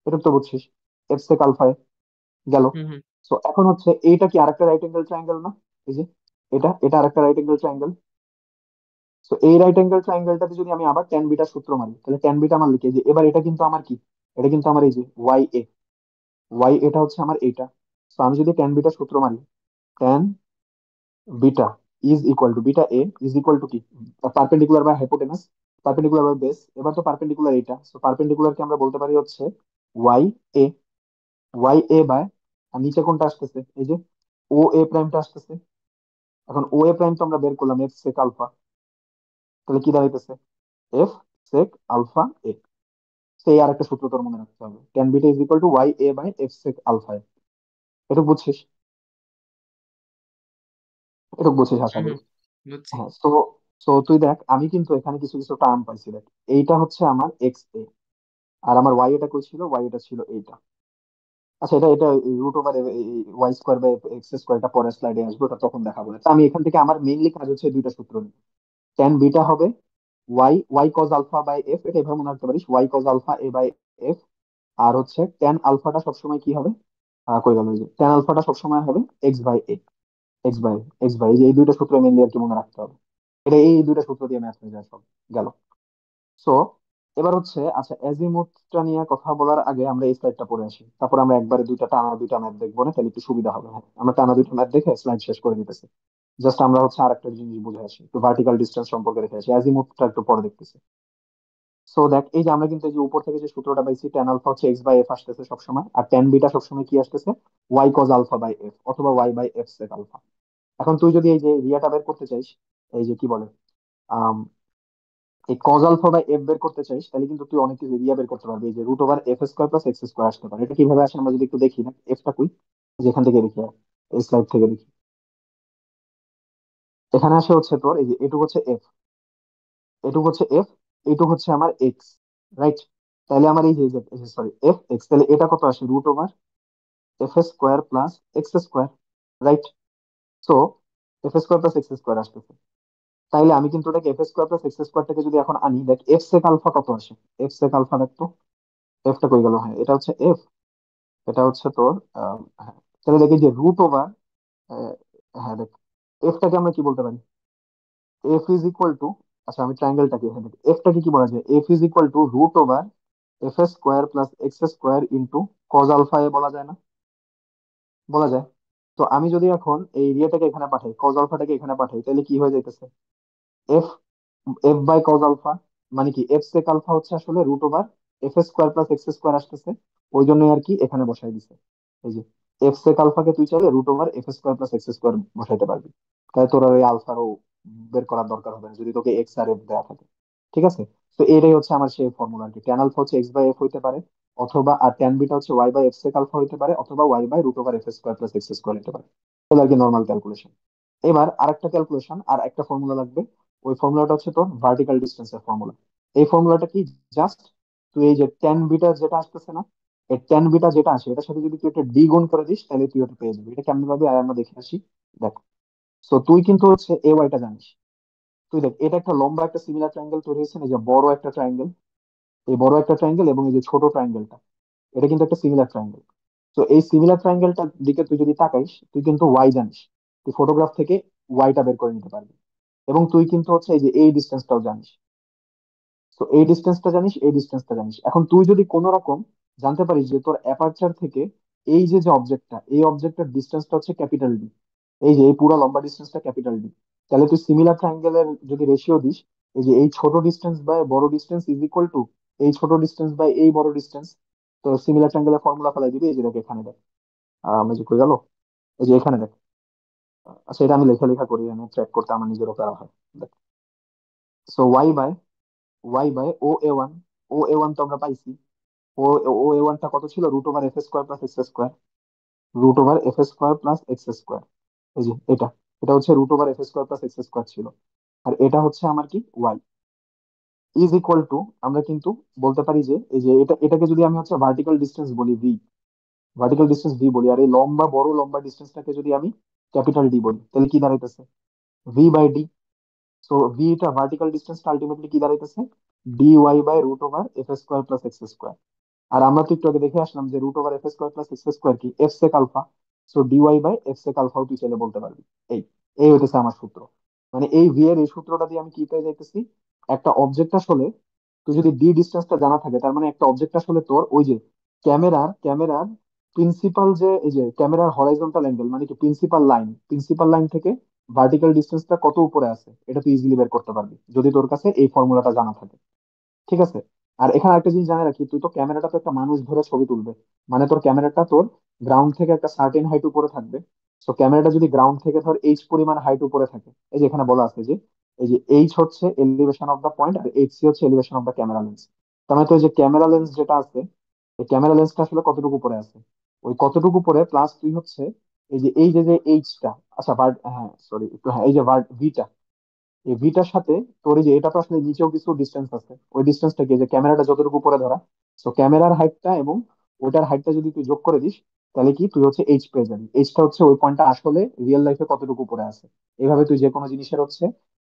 এটা তো বুঝছিস, এফ সেক আলফা এ গেল। হুম হুম। সো এখন হচ্ছে এইটা কি আরেকটা রাইট অ্যাঙ্গেল ট্রায়াঙ্গেল না, এই যে এটা এটা আরেকটা রাইট অ্যাঙ্গেল ট্রায়াঙ্গেল। তো এই রাইট অ্যাঙ্গেল ট্রায়াঙ্গেলটাতে যদি আমি আবার ট্যান বিটা সূত্র মারি, তাহলে ট্যান বিটা আমার লিখে যে এবার এটা কিন্তু আমার কি, এটা কিন্তু আমার এই যে ওয়াই এ, ওয়াই এটা হচ্ছে আমার এইটা। তো আমি যদি ট্যান বিটা সূত্র মারি, tan beta is equal to beta A is equal to কি, perpendicular by hypotenuse, perpendicular by base. এবার তো পারপেন্ডিকুলার এইটা, তো পারপেন্ডিকুলার কে আমরা বলতে পারি হচ্ছে Y A, Y A by, আর নিচে কোনটা আসতেছে, এই যে ও এ প্রাইমটা আসতেছে। এখন ও এ প্রাইম তো আমরা বের করলাম এফ সেক আলফা, তাহলে কি দাঁড়াইতেছে, এফ সেক আলফা এ। সেই আর একটা সূত্র তোর মনে রাখতে হবে, tan beta is equal to Y A by F sec alpha A. এটা বুঝছিস? এটা বুঝছিস আশা হুম করি। হুম, বুঝছি। হ্যাঁ। তো তো তুই দেখ আমি কিন্তু এখানে কিছু কিছু টার্ম পাইছি, দেখ এইটা হচ্ছে আমার এক্স এ, আর আমার ওয়াই এটা কই ছিল, ওয়াই এটা ছিল এইটা। আচ্ছা এটা এটা root over y square by x square, এটা পরের স্লাইডে আসবে, ওটা তখন দেখাবো। তো আমি এখান থেকে আমার মেইনলি কাজ হচ্ছে এই দুইটা সূত্র নিয়ে। ট্যান বিটা হবে Y Y cos alpha by F, এটা এভাবে মনে রাখতে পারিস, Y cos alpha A by F. আর হচ্ছে ট্যান আলফাটা সবসময় কি হবে, কই গেল, এই যে ট্যান আলফাটা সবসময় হবে x by a, x by x by, এই দুইটা সূত্র মেনলি আর কি মনে রাখতে হবে। এটা এই দুইটা সূত্র দিয়ে ম্যাথ হয়ে যায় সব গেল। সো এবার হচ্ছে আচ্ছা অ্যাজিমুথটা নিয়ে কথা বলার আগে আমরা এই স্লাইডটা পড়ে আসি, তারপর আমরা একবারে দুইটা টানা দুইটা ম্যাথ দেখবো না, তাহলে একটু সুবিধা হবে। হ্যাঁ আমরা টানা দুইটা ম্যাথ দেখে স্লাইড শেষ করে দিতেছি। জাস্ট আমরা হচ্ছে আরেকটা জিনিস বুঝে আসি, একটু ভার্টিক্যাল ডিসটেন্স সম্পর্কে দেখে আসি, অ্যাজিমুথটা একটু পরে দেখতেছি। সো দেখ এই যে আমরা কিন্তু এই যে উপর থেকে যে সূত্রটা পাইছি, ট্যান আলফা হচ্ছে এক্স বাই এফ আসতেছে সবসময়, আর ট্যান বিটা সবসময় কি আসতেছে, Y cos alpha by F অথবা Y by F sec alpha. এখন তুই যদি এই যে রিয়াটা বের করতে চাইস, এই যে কি বলে, আম, এই কজ আলফা বাই এফ বের করতে চাইস, তাহলে কিন্তু তুই অনেক কিছু রিয়া বের করতে পারবি। এই যে root over F square plus x square আসতে পারে। এটা কিভাবে আসে আমরা যদি একটু দেখি, না এফটা কই, যেখান থেকে দেখি, এই স্লাইড থেকে দেখি। এখানে আসে হচ্ছে তোর এই যে এটুক হচ্ছে এফ, এটুক হচ্ছে এফ, এইটুক হচ্ছে আমার এক্স, রাইট? তাহলে আমার এই যে সরি এফ এক্স, তাহলে এটা কত আসে, root over F square plus x square, right? So f square plus x square আসতেছে। তাইলে আমি কিন্তু এটাকে এফ স্কোয়ার প্লাস এক্স স্কোয়ারটাকে যদি এখন আনি, দেখ এফ সেক আলফা কত আসে, এফ সেক আলফা দেখতো, এফটা কই গেল, হ্যাঁ এটা হচ্ছে এফ, এটা হচ্ছে তোর হ্যাঁ। তাহলে দেখি যে রুট ওভার, হ্যাঁ দেখ এফটাকে আমরা কি বলতে পারি, এফ ইজ ইকুয়াল টু, আচ্ছা আমি ট্রায়াঙ্গেলটাকে, হ্যাঁ দেখ এফটাকে কি বলা যায়, F is equal to root over F square plus x square into cos alpha A, বলা যায় না? বলা যায়। তো আমি যদি এখন এই এরিয়াটাকে এখানে পাঠাই, কজ আলফাটাকে এখানে পাঠাই, তাহলে কি হয়ে যাইতেছে, f f by cos alpha, মানে কি এফ সেক আলফা হচ্ছে আসলে root over F square plus x square আসতেছে, ওই জন্যই আর কি এখানে বসাই দিছে, এই যে এফ সেক আলফাকে তুই চাইলে root over F square plus x square বসাইতে পারবি। তাই তোর আর ওই আলফারও বের করার দরকার হবে না যদি তোকে এক্স আর এফ দেওয়া থাকে। ঠিক আছে। তো এটাই হচ্ছে আমার সেই ফর্মুলা আর কি, ট্যান আলফা হচ্ছে এক্স বাই এফ হইতে পারে, অথবা আর ট্যান বিটা হচ্ছে y by F sec alpha হইতে পারে, অথবা Y by root over F square plus x square হতে পারে। তাহলে আর কি নর্মাল ক্যালকুলেশন। এবার আরেকটা ক্যালকুলেশন আর একটা ফর্মুলা লাগবে। ওই ফর্মুলাটা হচ্ছে তোর ভার্টিক্যাল ডিস্টেন্সের ফর্মুলা। এই ফর্মুলাটা কি, জাস্ট তুই এই যে ট্যান বিটা যেটা আসতেছে না, এই ট্যান বিটা যেটা আসে এটার সাথে যদি তুই একটা ডি গুণ করে দিস তাহলে তুই ওটা পেয়ে যাবি। এটা কেমন ভাবে আর আমরা দেখে আসি। দেখ, সো তুই কিন্তু হচ্ছে এ ওয়াইটা জানিস। তুই দেখ, এটা একটা লম্বা একটা সিমিলার ট্রায়াঙ্গেল তৈরি হয়েছে না, এই যে বড় একটা ট্রায়াঙ্গেল, এই বড় একটা ট্রায়াঙ্গেল এবং এই যে ছোট ট্রায়াঙ্গেলটা, এটা কিন্তু একটা সিমিলার ট্রায়াঙ্গেল। তো এই সিমিলার ট্রায়াঙ্গেলটার দিকে তুই যদি তাকাইস, তুই কিন্তু ওয়াই জানিস। তুই ফটোগ্রাফ থেকে ওয়াইটা বের করে নিতে পারবি। এবং তুই কিন্তু হচ্ছে এই যে এই ডিস্টেন্সটাও জানিস। তো এই ডিস্টেন্সটা জানিস, এই ডিস্টেন্সটা জানিস। এখন তুই যদি কোনো রকম জানতে পারিস যে তোর অ্যাপারচার থেকে এই যে যে অবজেক্টটা, এই অবজেক্টের ডিস্টেন্সটা হচ্ছে ক্যাপিটাল ডি, এই যে এই পুরো লম্বা ডিস্টেন্সটা ক্যাপিটাল ডি, তাহলে তুই সিমিলার ট্রায়াঙ্গেলের যদি রেশিও দিস, এই যে এই ছোট ডিস্টেন্স বাই বড় ডিস্টেন্স ইজ ইকুয়াল টু এই ছোট ডিস্টেন্স বাই এই বড় ডিস্টেন্স। তো সিমিলার ট্রায়াঙ্গেলের ফর্মুলা ফেলাই দিবি, এই যে দেখ এখানে দেখ, আমি যে কই গেল, এই যে এখানে দেখ। আচ্ছা, এটা আমি লেখা লেখা করি, আমি ট্র্যাক করতে আমার নিজেরও প্যারা হয়। দেখ, so y by o a one, o a one তো আমরা পাইছি। ও ও এ ওয়ানটা কত ছিল, root over F square plus x square, root over F square plus x square. এই যে এটা, এটা হচ্ছে root over F square plus x square ছিল। আর এটা হচ্ছে আমার কি, ওয়াই ইজ ইকুয়াল টু, আমরা কিন্তু বলতে পারি যে এই যে এটাকে যদি আমি হচ্ছে ভার্টিক্যাল ডিস্টেন্স বলি ভি, ভার্টিক্যাল ডিস্টেন্স ভি বলি, আর এই লম্বা বড় লম্বা ডিস্টেন্সটাকে যদি আমি ক্যাপিটাল ডি বলি, তাহলে কি দাঁড়াইতেছে, V by D. So V, এটা ভার্টিক্যাল ডিস্টেন্সটা আলটিমেটলি কি দাঁড়াইতেছে, D Y by root over F square plus x square. আর আমরা তো একটু আগে দেখে আসলাম যে root over F square plus x square কি, F sec alpha. So DY by F sec আলফাও তুই চাইলে বলতে পারবি। এই এই হইতেছে আমার সূত্র। মানে এই ভি এর এই সূত্রটা দিয়ে আমি কি পেয়ে যাইতেছি, একটা অবজেক্ট আসলে তুই যদি ডি ডিস্টেন্সটা জানা থাকে, তার মানে একটা অবজেক্ট আসলে তোর ওই যে ক্যামেরার প্রিন্সিপাল, যে এই যে ক্যামেরার হরাইজন্টাল অ্যাঙ্গেল মানে কি প্রিন্সিপাল লাইন থেকে ভার্টিক্যাল ডিস্টেন্সটা কত উপরে আছে, এটা তুই ইজিলি বের করতে পারবি যদি তোর কাছে এই ফর্মুলাটা জানা থাকে। ঠিক আছে। আর এখানে একটা জিনিস জানে রাখি, তুই তো ক্যামেরাটা তো একটা মানুষ ধরে ছবি তুলবে, মানে তোর ক্যামেরাটা তোর গ্রাউন্ড থেকে একটা সার্টেন হাইট উপরে থাকবে। তো ক্যামেরাটা যদি গ্রাউন্ড থেকে ধর এইচ পরিমাণ হাইট উপরে থাকে, এই যে এখানে বলা আছে যে এই যে এইচ হচ্ছে এলিভেশন অফ দা পয়েন্ট আর এইচ সি হচ্ছে elevation of the camera lens. তার মানে তো এই যে ক্যামেরা লেন্স যেটা আছে, এই ক্যামেরা লেন্সটা আসলে কতটুকু উপরে আছে, ওই কতটুকু উপরে প্লাস তুই হচ্ছে এই যে এই যে যে এইচটা, আচ্ছা হ্যাঁ সরি একটু, হ্যাঁ এই যে ভিটা, এই ভিটার সাথে তোর এই যে এটা তো আসলে নিচেও কিছু ডিস্টেন্স আছে, ওই ডিস্টেন্সটা কি, যে ক্যামেরাটা যতটুকু উপরে ধরা, তো ক্যামেরার হাইটটা এবং ওটার হাইটটা যদি তুই যোগ করে দিস, তাহলে কি তুই হচ্ছে এইচ পেয়ে যাবি। এইচটা হচ্ছে ওই পয়েন্টটা আসলে রিয়েল লাইফে কতটুকু উপরে আছে। এইভাবে তুই যে কোনো জিনিসের হচ্ছে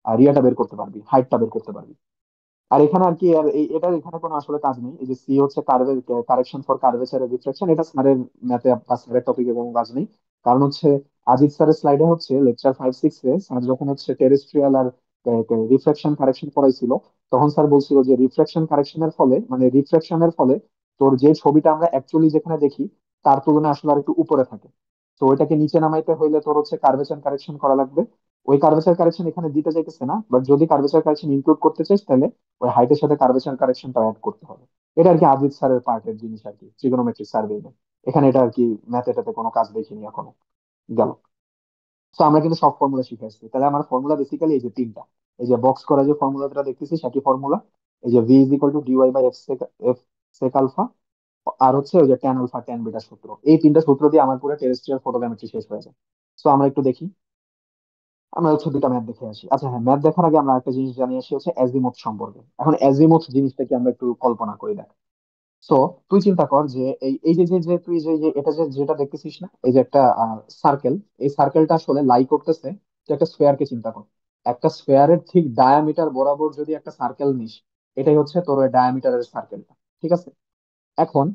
রিয়াটা বের করতে পারবি, হাইটটা বের করতে পারবি। আর এখানে আর কি, আর এটার এখানে কোনো আসলে কাজ নেই। এই যে সি হচ্ছে কার্ভের, কারেকশন ফর কার্ভেচার রিফ্লেকশন, এটা স্যারের ম্যাথে বা স্যারের টপিকে কোনো কাজ নেই। কারণ হচ্ছে আজিজ স্যারের স্লাইডে হচ্ছে লেকচার 5-6 এ স্যার যখন হচ্ছে টেরেস্ট্রিয়াল আর রিফ্লেকশন কারেকশন পড়াইছিল, তখন স্যার বলছিল যে রিফ্লেকশন কারেকশনের ফলে মানে রিফ্লেকশনের ফলে তোর যে ছবিটা আমরা অ্যাকচুয়ালি যেখানে দেখি তার তুলনায় আসলে আর একটু উপরে থাকে। তো ওইটাকে নিচে নামাইতে হইলে তোর হচ্ছে কার্ভেচার কারেকশন করা লাগবে। ওই কার্ভেচার কারেকশন এখানে দিতে চাইতেছে না, বাট যদি কার্ভেচার কারেকশন ইনক্লুড করতে চাইস তাহলে ওই হাইটের সাথে কার্ভেচার কারেকশনটা অ্যাড করতে হবে। এটা আর কি আজিজ স্যারের পার্টের জিনিস আর কি, ট্রিগোনোমেট্রিক সার্ভে। এখানে এটা আর কি ম্যাথ, এটাতে কোনো কাজ দেখিনি এখনো। গেল। তো আমরা কিন্তু সব ফর্মুলা শিখে আসছি। তাহলে আমার ফর্মুলা বেসিক্যালি এই যে তিনটা, এই যে বক্স করা যে ফর্মুলাটা দেখতেছি সেটি ফর্মুলা, এই যে V is equal to DY by F sec alpha, আর হচ্ছে ওই যে ট্যান আলফা ট্যান বিটা সূত্র। এই তিনটা সূত্র দিয়ে আমার পুরো টেরেস্ট্রিয়াল ফটোগ্রামেট্রি শেষ হয়ে যায়। তো আমরা একটু দেখি, আমরা হচ্ছে দুটা ম্যাথ দেখে আসি। আচ্ছা হ্যাঁ, ম্যাথ দেখার আগে আমরা একটা জিনিস জানিয়ে আসি হচ্ছে অ্যাজিমুথ সম্পর্কে। এখন অ্যাজিমুথ জিনিসটা কি আমরা একটু কল্পনা করি দেখ। সো তুই চিন্তা কর যে এই এই যে যে যে তুই যে যে এটা যে যেটা দেখতেছিস না, এই যে একটা সার্কেল, এই সার্কেলটা আসলে লাই করতেছে, তুই একটা স্কোয়ারকে চিন্তা কর। একটা স্কোয়ারের ঠিক ডায়ামিটার বরাবর যদি একটা সার্কেল নিস, এটাই হচ্ছে তোর ওই ডায়ামিটারের সার্কেলটা। ঠিক আছে। এখন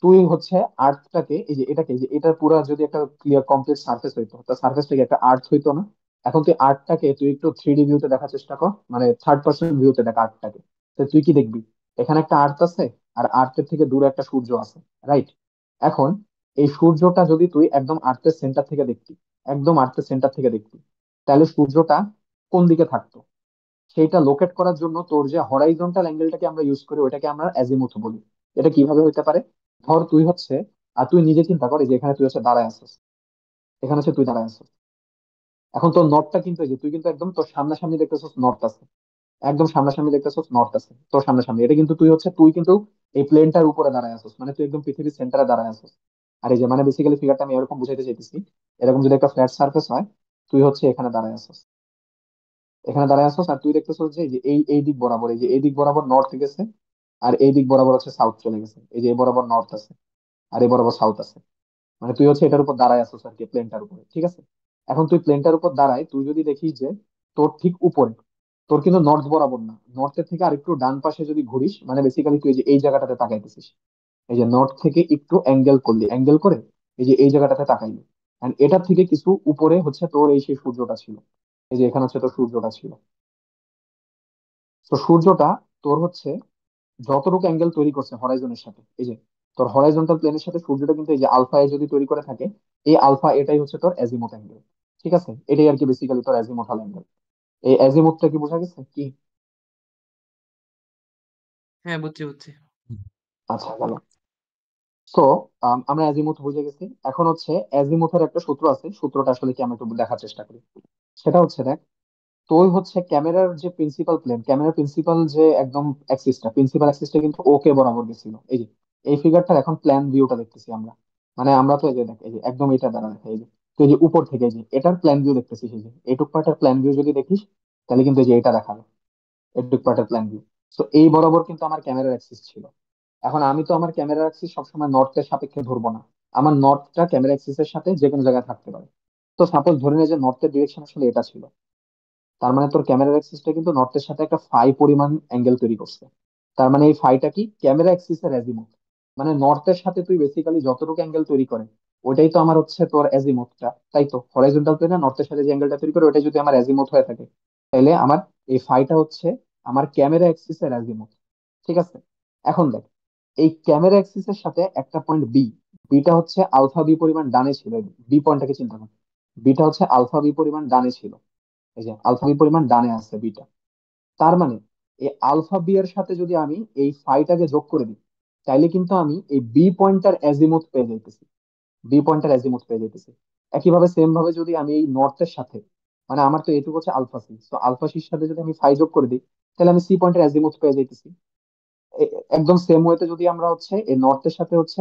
তুই হচ্ছে আর্থটাকে, এই যে এটাকে, এই যে এটার পুরো যদি একটা ক্লিয়ার কমপ্লিট সার্ফেস হইতো, তা সার্ফেসটাকে একটা আর্থ হইতো না। এখন তুই আর্টটাকে তুই একটু 3D ভিউতে দেখার চেষ্টা কর, মানে থার্ড পার্সন ভিউতে দেখ আর্টটাকে। তো তুই কি দেখবি, এখানে একটা আর্থ আছে আর আর্থের থেকে দূরে একটা সূর্য আছে, রাইট? এখন এই সূর্যটা যদি তুই একদম আর্থের সেন্টার থেকে দেখতি, একদম আর্থের সেন্টার থেকে দেখতি, তাহলে সূর্যটা কোন দিকে থাকতো, সেইটা লোকেট করার জন্য তোর যে হরাইজন্টাল অ্যাঙ্গেলটাকে আমরা ইউজ করি ওটাকে আমরা অ্যাজিমুথ বলি। এটা কিভাবে হতে পারে, ধর তুই হচ্ছে আর তুই নিজে চিন্তা কর এই যে এখানে তুই হচ্ছে দাঁড়ায় আছিস, এখানে হচ্ছে তুই দাঁড়ায় আছিস। এখন তোর নর্থটা কিন্তু এই যে তুই কিন্তু একদম তোর সামনাসামনি দেখতেছিস নর্থ আছে, একদম সামনাসামনি দেখতেছিস নর্থ আছে তোর সামনাসামনি। এটা কিন্তু তুই কিন্তু এই প্লেনটার উপরে দাঁড়ায় আছিস, মানে তুই একদম পৃথিবীর সেন্টারে দাঁড়ায় আছিস। আর এই যে মানে বেসিক্যালি ফিগারটা আমি এরকম বুঝাইতে চাইতেছি, এরকম যদি একটা ফ্ল্যাট সার্ফেস হয়, তুই হচ্ছে এখানে দাঁড়ায় আছিস, এখানে দাঁড়ায় আছিস, আর তুই দেখতেছিস যে এই দিক বরাবর, এই যে এই দিক বরাবর নর্থ গেছে, আর এই দিক বরাবর হচ্ছে সাউথ চলে গেছে, এই যে এই বরাবর নর্থ আছে আর এই বরাবর সাউথ আছে। মানে তুই হচ্ছে এটার উপর দাঁড়ায় আছিস আর কি, প্লেনটার উপরে, ঠিক আছে। এখন তুই প্লেনটার উপর দাঁড়ায় তুই যদি দেখিস যে তোর ঠিক উপরে, তোর কিন্তু নর্থ বরাবর না, নর্থের থেকে আরেকটু ডান পাশে যদি ঘুরিস, মানে বেসিক্যালি তুই এই যে এই জায়গাটাতে তাকাইতেছিস, এই যে নর্থ থেকে একটু অ্যাঙ্গেল করলি, অ্যাঙ্গেল করে এই যে এই জায়গাটাতে তাকাইলি, এন্ড এটার থেকে কিছু উপরে হচ্ছে তোর এই সেই সূর্যটা ছিল, এই যে এখানে হচ্ছে তোর সূর্যটা ছিল। তো সূর্যটা তোর হচ্ছে যতটুকু অ্যাঙ্গেল তৈরি করছে হরাইজনের সাথে, এই যে তোর হরাইজন্টাল প্লেনের সাথে সূর্যটা কিন্তু এই যে আলফা এ যদি তৈরি করে থাকে, এই আলফা এটাই হচ্ছে তোর অ্যাজিমুথ অ্যাঙ্গেল, ঠিক আছে। এটাই আর কি বেসিক্যালি তোর অ্যাজিমুথাল অ্যাঙ্গেল। এই অ্যাজিমুথটা কি বোঝা গেছে কি? হ্যাঁ, বুঝছি বুঝছি। আচ্ছা গেল। তো আমরা অ্যাজিমুথ বুঝে গেছি। এখন হচ্ছে অ্যাজিমুথের একটা সূত্র আছে, সূত্রটা আসলে কি আমি একটু দেখার চেষ্টা করি। সেটা হচ্ছে দেখ, তো ওই হচ্ছে ক্যামেরার যে প্রিন্সিপাল প্লেন, ক্যামেরার প্রিন্সিপাল যে একদম অ্যাক্সিসটা, প্রিন্সিপাল অ্যাক্সিসটা কিন্তু ওকে বরাবর গেছিল। এই যে এই ফিগারটার এখন প্ল্যান ভিউটা দেখতেছি আমরা, মানে আমরা তো এই যে দেখ এই যে একদম এটা দ্বারা দেখা, এই যে তুই এই যে উপর থেকে এই যে এটার প্ল্যান ভিউ দেখতেছিস, এই যে এইটুক পার্টের প্ল্যান ভিউ যদি দেখিস, তাহলে কিন্তু এই যে এটা দেখাবে এইটুক পার্টের প্ল্যান ভিউ। তো এই বরাবর কিন্তু আমার ক্যামেরার অ্যাক্সিস ছিল। এখন আমি তো আমার ক্যামেরার অ্যাক্সিস সবসময় নর্থের সাপেক্ষে ধরবো না, আমার নর্থটা ক্যামেরা অ্যাক্সিসের সাথে যে কোনো জায়গায় থাকতে পারে। তো সাপোজ ধরে নে যে নর্থের ডিরেকশন আসলে এটা ছিল, তার মানে তোর ক্যামেরা অ্যাক্সিসটা কিন্তু নর্থের সাথে একটা ফাই পরিমাণ অ্যাঙ্গেল তৈরি করছে। তার মানে এই ফাইটা কি ক্যামেরা অ্যাক্সিসের অ্যাজিমুথ, মানে নর্থের সাথে তুই বেসিক্যালি যতটুকু অ্যাঙ্গেল তৈরি করে ওটাই তো আমার হচ্ছে তোর অ্যাজিমুথটা, তাই তো হরাইজন্টাল প্লেনে নর্থের সাথে যে অ্যাঙ্গেলটা তৈরি করে ওটাই যদি আমার অ্যাজিমুথ হয়ে থাকে, তাহলে আমার এই ফাইটা হচ্ছে আমার ক্যামেরা অ্যাক্সিসের অ্যাজিমুথ, ঠিক আছে। এখন দেখ, এই ক্যামেরা অ্যাক্সিসের সাথে একটা পয়েন্ট বি, বিটা হচ্ছে আলফা বি পরিমাণ ডানে ছিল, বি পয়েন্টটাকে চিন্তা কর, বিটা হচ্ছে আলফা বি পরিমাণ ডানে ছিল, এই যে আলফা বি পরিমাণ ডানে আছে বিটা। তার মানে এই আলফা বি এর সাথে যদি আমি এই ফাইটাকে যোগ করে দিই, তাইলে কিন্তু আমি এই বি পয়েন্টার অ্যাজিমুথ পেয়ে যাইতেছি, বি পয়েন্টার অ্যাজিমুথ পেয়ে যাইতেছি। একইভাবে সেম ভাবে যদি আমি এই নর্থের সাথে, মানে আমার তো এটুকু হচ্ছে আলফা সি, তো আলফা সির সাথে যদি আমি ফাই যোগ করে দিই, তাহলে আমি সি পয়েন্টের অ্যাজিমুথ পেয়ে যাইতেছি। একদম সেম ওয়েতে যদি আমরা হচ্ছে এই নর্থের সাথে হচ্ছে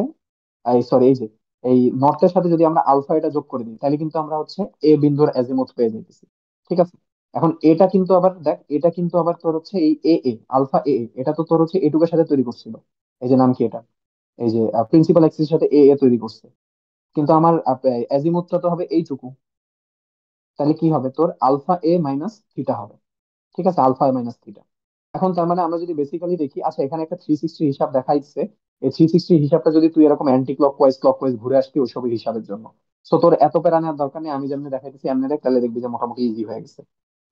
এই সরি এই যে এই নর্থের সাথে যদি আমরা আলফা এটা যোগ করে দিই, তাহলে কিন্তু আমরা হচ্ছে এ বিন্দুর অ্যাজিমুথ পেয়ে যাইতেছি, ঠিক আছে। এখন এটা কিন্তু আবার দেখ, এটা কিন্তু আবার তোর হচ্ছে এই এ এ আলফা এ এ, এটা তো তোর হচ্ছে এটুকের সাথে তৈরি করছিল, এই যে নাম কি এটা, এই যে প্রিন্সিপাল অ্যাক্সিসের সাথে এ এ তৈরি করছে, কিন্তু আমার অ্যাজিমুথটা তো হবে এইটুকু। তাহলে কি হবে তোর আলফা এ মাইনাস থিটা হবে, ঠিক আছে, আলফা মাইনাস থিটা। এখন তার মানে আমরা যদি বেসিক্যালি দেখি, আচ্ছা এখানে একটা 360 হিসাব দেখাইছে, এই 360 হিসাবটা যদি তুই এরকম অ্যান্টি ক্লক ওয়াইজ ঘুরে আসতি ওইসব হিসাবের জন্য, তো তোর এত প্যারা নেওয়ার দরকার নেই, আমি যেমনি দেখাইতেছি এমনি দেখ, তাহলে দেখবি যে মোটামুটি ইজি হয়ে গেছে।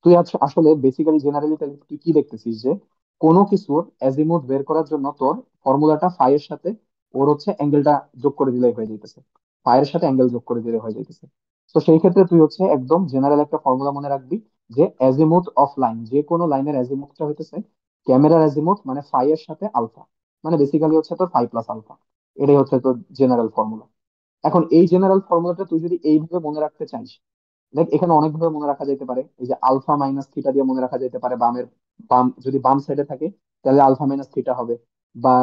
তুই আসলে বেসিক্যালি জেনারেলি তুই কি দেখতেছিস যে কোনো কিছুর অ্যাজিমুথ বের করার জন্য তোর ফর্মুলাটা ফাই এর সাথে ওর হচ্ছে অ্যাঙ্গেলটা যোগ করে দিলেই হয়ে যাইতেছে, ফাই এর সাথে অ্যাঙ্গেল যোগ করে দিলে হয়ে যাইতেছে। তো সেই ক্ষেত্রে তুই হচ্ছে একদম জেনারেল একটা ফর্মুলা মনে রাখবি, যে অ্যাজিমুথ অফ লাইন, যে কোনো লাইনের অ্যাজিমুথটা হইতেছে ক্যামেরার অ্যাজিমুথ মানে ফাই এর সাথে আলফা, মানে বেসিক্যালি হচ্ছে তোর ফাই প্লাস আলফা। এটাই হচ্ছে তোর জেনারেল ফর্মুলা। এখন এই জেনারেল ফর্মুলাটা তুই যদি এইভাবে মনে রাখতে চাইস, দেখ এখানে অনেকভাবে মনে রাখা যেতে পারে, এই যে আলফা মাইনাস থিটা দিয়ে মনে রাখা যেতে পারে, যদি বাম সাইডে থাকে তাহলে আলফা মাইনাস থিটা হবে, বা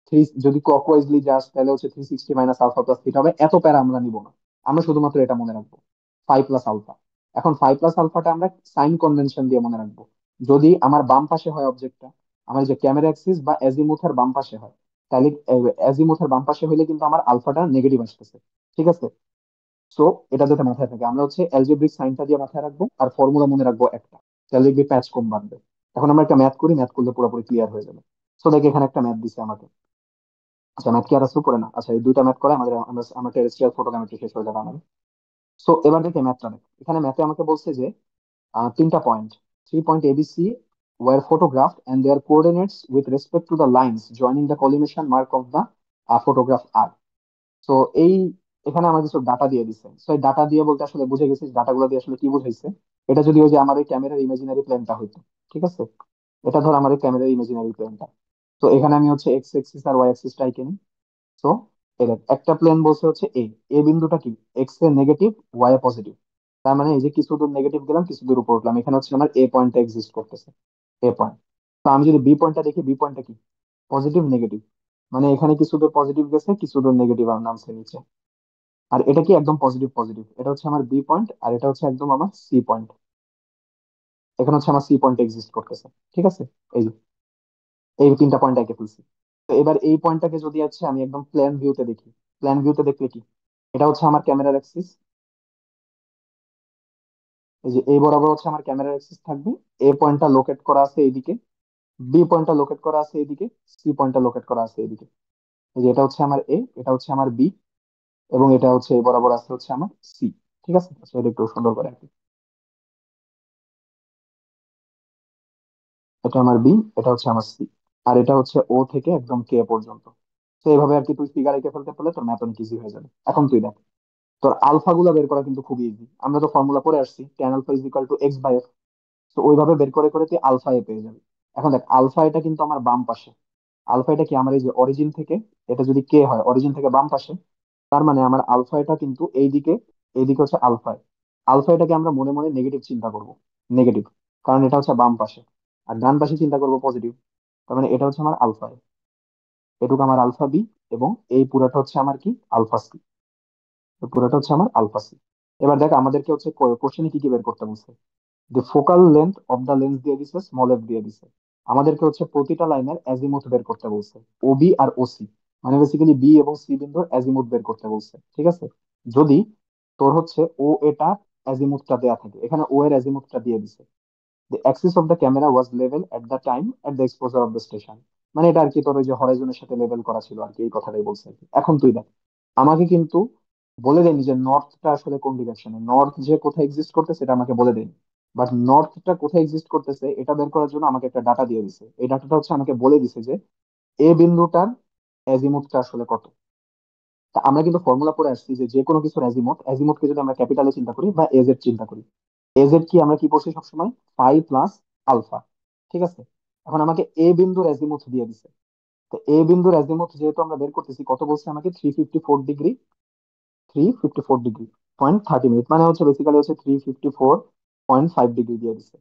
থ্রি যদি ক্লকওয়াইজলি যাস তাহলে হচ্ছে 360 মাইনাস আলফা প্লাস থিটা হবে। এত প্যারা আমরা নিব না, আমরা শুধুমাত্র এটা মনে রাখবো, ফাইভ প্লাস আলফা। এখন ফাইভ প্লাস আলফাটা আমরা সাইন কনভেনশন দিয়ে মনে রাখবো। যদি আমার বাম পাশে হয় অবজেক্টটা, আমার যে ক্যামেরা অ্যাক্সিস বা অ্যাজিমুথের বাম পাশে হয়, তাহলে অ্যাজিমুথের বাম পাশে হইলে কিন্তু আমার আলফাটা নেগেটিভ আসতেছে, ঠিক আছে। সো এটা যাতে মাথায় থাকে, আমরা হচ্ছে অ্যালজেব্রিক সাইনটা দিয়ে মাথায় রাখবো আর ফর্মুলা মনে রাখবো একটা, তাহলে দেখবি প্যাচ কম বাড়বে। এখন আমরা একটা ম্যাথ করি, ম্যাথ করলে পুরোপুরি ক্লিয়ার হয়ে যাবে। সো দেখ এখানে একটা ম্যাথ দিছে আমাকে, আচ্ছা ম্যাথ কি আর আছে উপরে না, আচ্ছা এই দুইটা ম্যাথ করে আমাদের আমরা টেরেস্ট্রিয়াল ফটোগ্রামেট্রি শেষ হয়ে যাবে আমাদের। সো এবার দেখে ম্যাথটা দেখ, এখানে ম্যাথে আমাকে বলছে যে তিনটা point, 3 point ABC were photographed and their coordinates with respect to the lines joining the collimation mark of the photograph are. তো এই এখানে আমার কিছু ডাটা দিয়ে দিচ্ছে, তো এই ডাটা দিয়ে বলতে আসলে বুঝে গেছি ডাটাগুলো দিয়ে আসলে কি বুঝাইছে। এটা যদি ওই যে আমার ওই ক্যামেরার ইমাজিনারি প্লেনটা হইতো, ঠিক আছে, এটা ধর আমার ওই ক্যামেরার ইমাজিনারি প্লেনটা। তো এখানে আমি হচ্ছে এক্স এক্সিস আর ওয়াই এক্সিস টাই কিনি। তো এই দেখ একটা প্লেন বলছে হচ্ছে এ, এ বিন্দুটা কি x A negative, Y A positive. তার মানে এই যে কিছু দূর নেগেটিভ গেলাম, কিছু দূর উপর উঠলাম, এখানে হচ্ছে আমার এ পয়েন্টটা এক্সিস্ট করতেছে, এ পয়েন্ট। তো আমি যদি বি পয়েন্টটা দেখি, বি পয়েন্টটা কি পজিটিভ নেগেটিভ, মানে এখানে কিছু দূর পজিটিভ গেছে, কিছু দূর নেগেটিভ আর নামছে নিচে। আর এটা কি একদম পজিটিভ পজিটিভ, এটা হচ্ছে আমার বি পয়েন্ট, আর এটা হচ্ছে একদম আমার সি পয়েন্ট। এখানে হচ্ছে আমার সি পয়েন্ট এক্সিস্ট করতেছে। ঠিক আছে, এই যে এই তিনটা পয়েন্ট এঁকে ফেলছি। তো এবার এই পয়েন্টটাকে যদি আছে আমি একদম প্ল্যান ভিউতে দেখি, প্ল্যান ভিউতে দেখলে কি, এটা হচ্ছে আমার ক্যামেরার অ্যাক্সিস। এই যে এই বরাবর হচ্ছে আমার ক্যামেরার অ্যাক্সিস থাকবে। এ পয়েন্টটা লোকেট করা আছে এইদিকে, বি পয়েন্টটা লোকেট করা আছে এইদিকে, সি পয়েন্টটা লোকেট করা আছে এইদিকে। এই যে এটা হচ্ছে আমার এ, এটা হচ্ছে আমার বি, এবং এটা হচ্ছে এই বরাবর আছে হচ্ছে আমার সি। ঠিক আছে, আচ্ছা, এটা একটু সুন্দর করে আঁকি। এটা আমার বি, এটা হচ্ছে আমার সি, আর এটা হচ্ছে ও থেকে একদম কে পর্যন্ত। তো এইভাবে আর কি তুই ফিগার এঁকে ফেলতে পারলে তোর ম্যাথ অনেক ইজি হয়ে যাবে। এখন তুই দেখ, তোর আলফা গুলা বের করা কিন্তু খুবই ইজি, আমরা তো ফর্মুলা পড়ে আসছি, tan alpha is equal to x by F. তো ওইভাবে বের করে করে তুই আলফা এ পেয়ে যাবি। এখন দেখ আলফা এটা কিন্তু আমার বাম পাশে, আলফা এটা কি আমার এই যে অরিজিন থেকে, এটা যদি কে হয় অরিজিন থেকে বাম পাশে, তার মানে আমার আলফা এটা কিন্তু এইদিকে, এইদিকে হচ্ছে আলফা। আলফা এটাকে আমরা মনে মনে নেগেটিভ চিন্তা করব, নেগেটিভ, কারণ এটা হচ্ছে বাম পাশে। আর ডান পাশে চিন্তা করবো পজিটিভ, তার মানে এটা হচ্ছে আমার আলফা, এটুকু আমার আলফা বি, এবং এই পুরোটা হচ্ছে আমার কি আলফা সি, পুরোটা হচ্ছে আমার আলফা সি। এবার দেখ আমাদেরকে হচ্ছে কোশ্চেনে কি কি বের করতে বলছে, যে focal length of the lens দিয়ে দিছে, স্মল এফ দিয়ে দিছে। আমাদেরকে হচ্ছে প্রতিটা লাইনের অ্যাজিমুথ বের করতে বলছে, ওবি আর ওসি, মানে বেসিক্যালি বি এবং সি বিন্দুর অ্যাজিমুথ বের করতে বলছে। ঠিক আছে, যদি তোর হচ্ছে ও এটা অ্যাজিমুথটা দেয়া থাকে, এখানে ও এর অ্যাজিমুথটা দিয়ে দিছে, the axis of the camera was level at the time at the exposure of the station। মানে এটা আর কি তোর ওই যে হরাইজনের সাথে লেভেল করা ছিল আর কি, এই কথাটাই বলছে আর কি। এখন তুই দেখ, আমাকে কিন্তু বলে দেয়নি যে নর্থটা আসলে কোন ডিরেকশনে, নর্থ যে কোথায় এক্সিস্ট করতেছে এটা আমাকে বলে দেয়নি। বাট নর্থটা কোথায় এক্সিস্ট করতেছে এটা বের করার জন্য আমাকে একটা ডাটা দিয়ে দিছে। এই ডাটাটা হচ্ছে আমাকে বলে দিছে যে এ বিন্দুটার অ্যাজিমুথটা আসলে কত। তা আমরা কিন্তু ফর্মুলা পড়ে আসছি যে যে কোনো কিছুর অ্যাজিমুথ, অ্যাজিমুথকে যদি আমরা ক্যাপিটালে চিন্তা করি বা এজেড চিন্তা করি, এজেড কি আমরা কি পড়ছি সবসময়, ফাই প্লাস আলফা। ঠিক আছে, এখন আমাকে এ বিন্দুর অ্যাজিমুথ দিয়ে দিছে। তো এ বিন্দুর অ্যাজিমুথ যেহেতু আমরা বের করতেছি, কত বলছে আমাকে, 354 ডিগ্রি, 354 ডিগ্রি 0.30 মিনিট, মানে হচ্ছে বেসিক্যালি হচ্ছে 354.5 ডিগ্রি দিয়ে দিছে।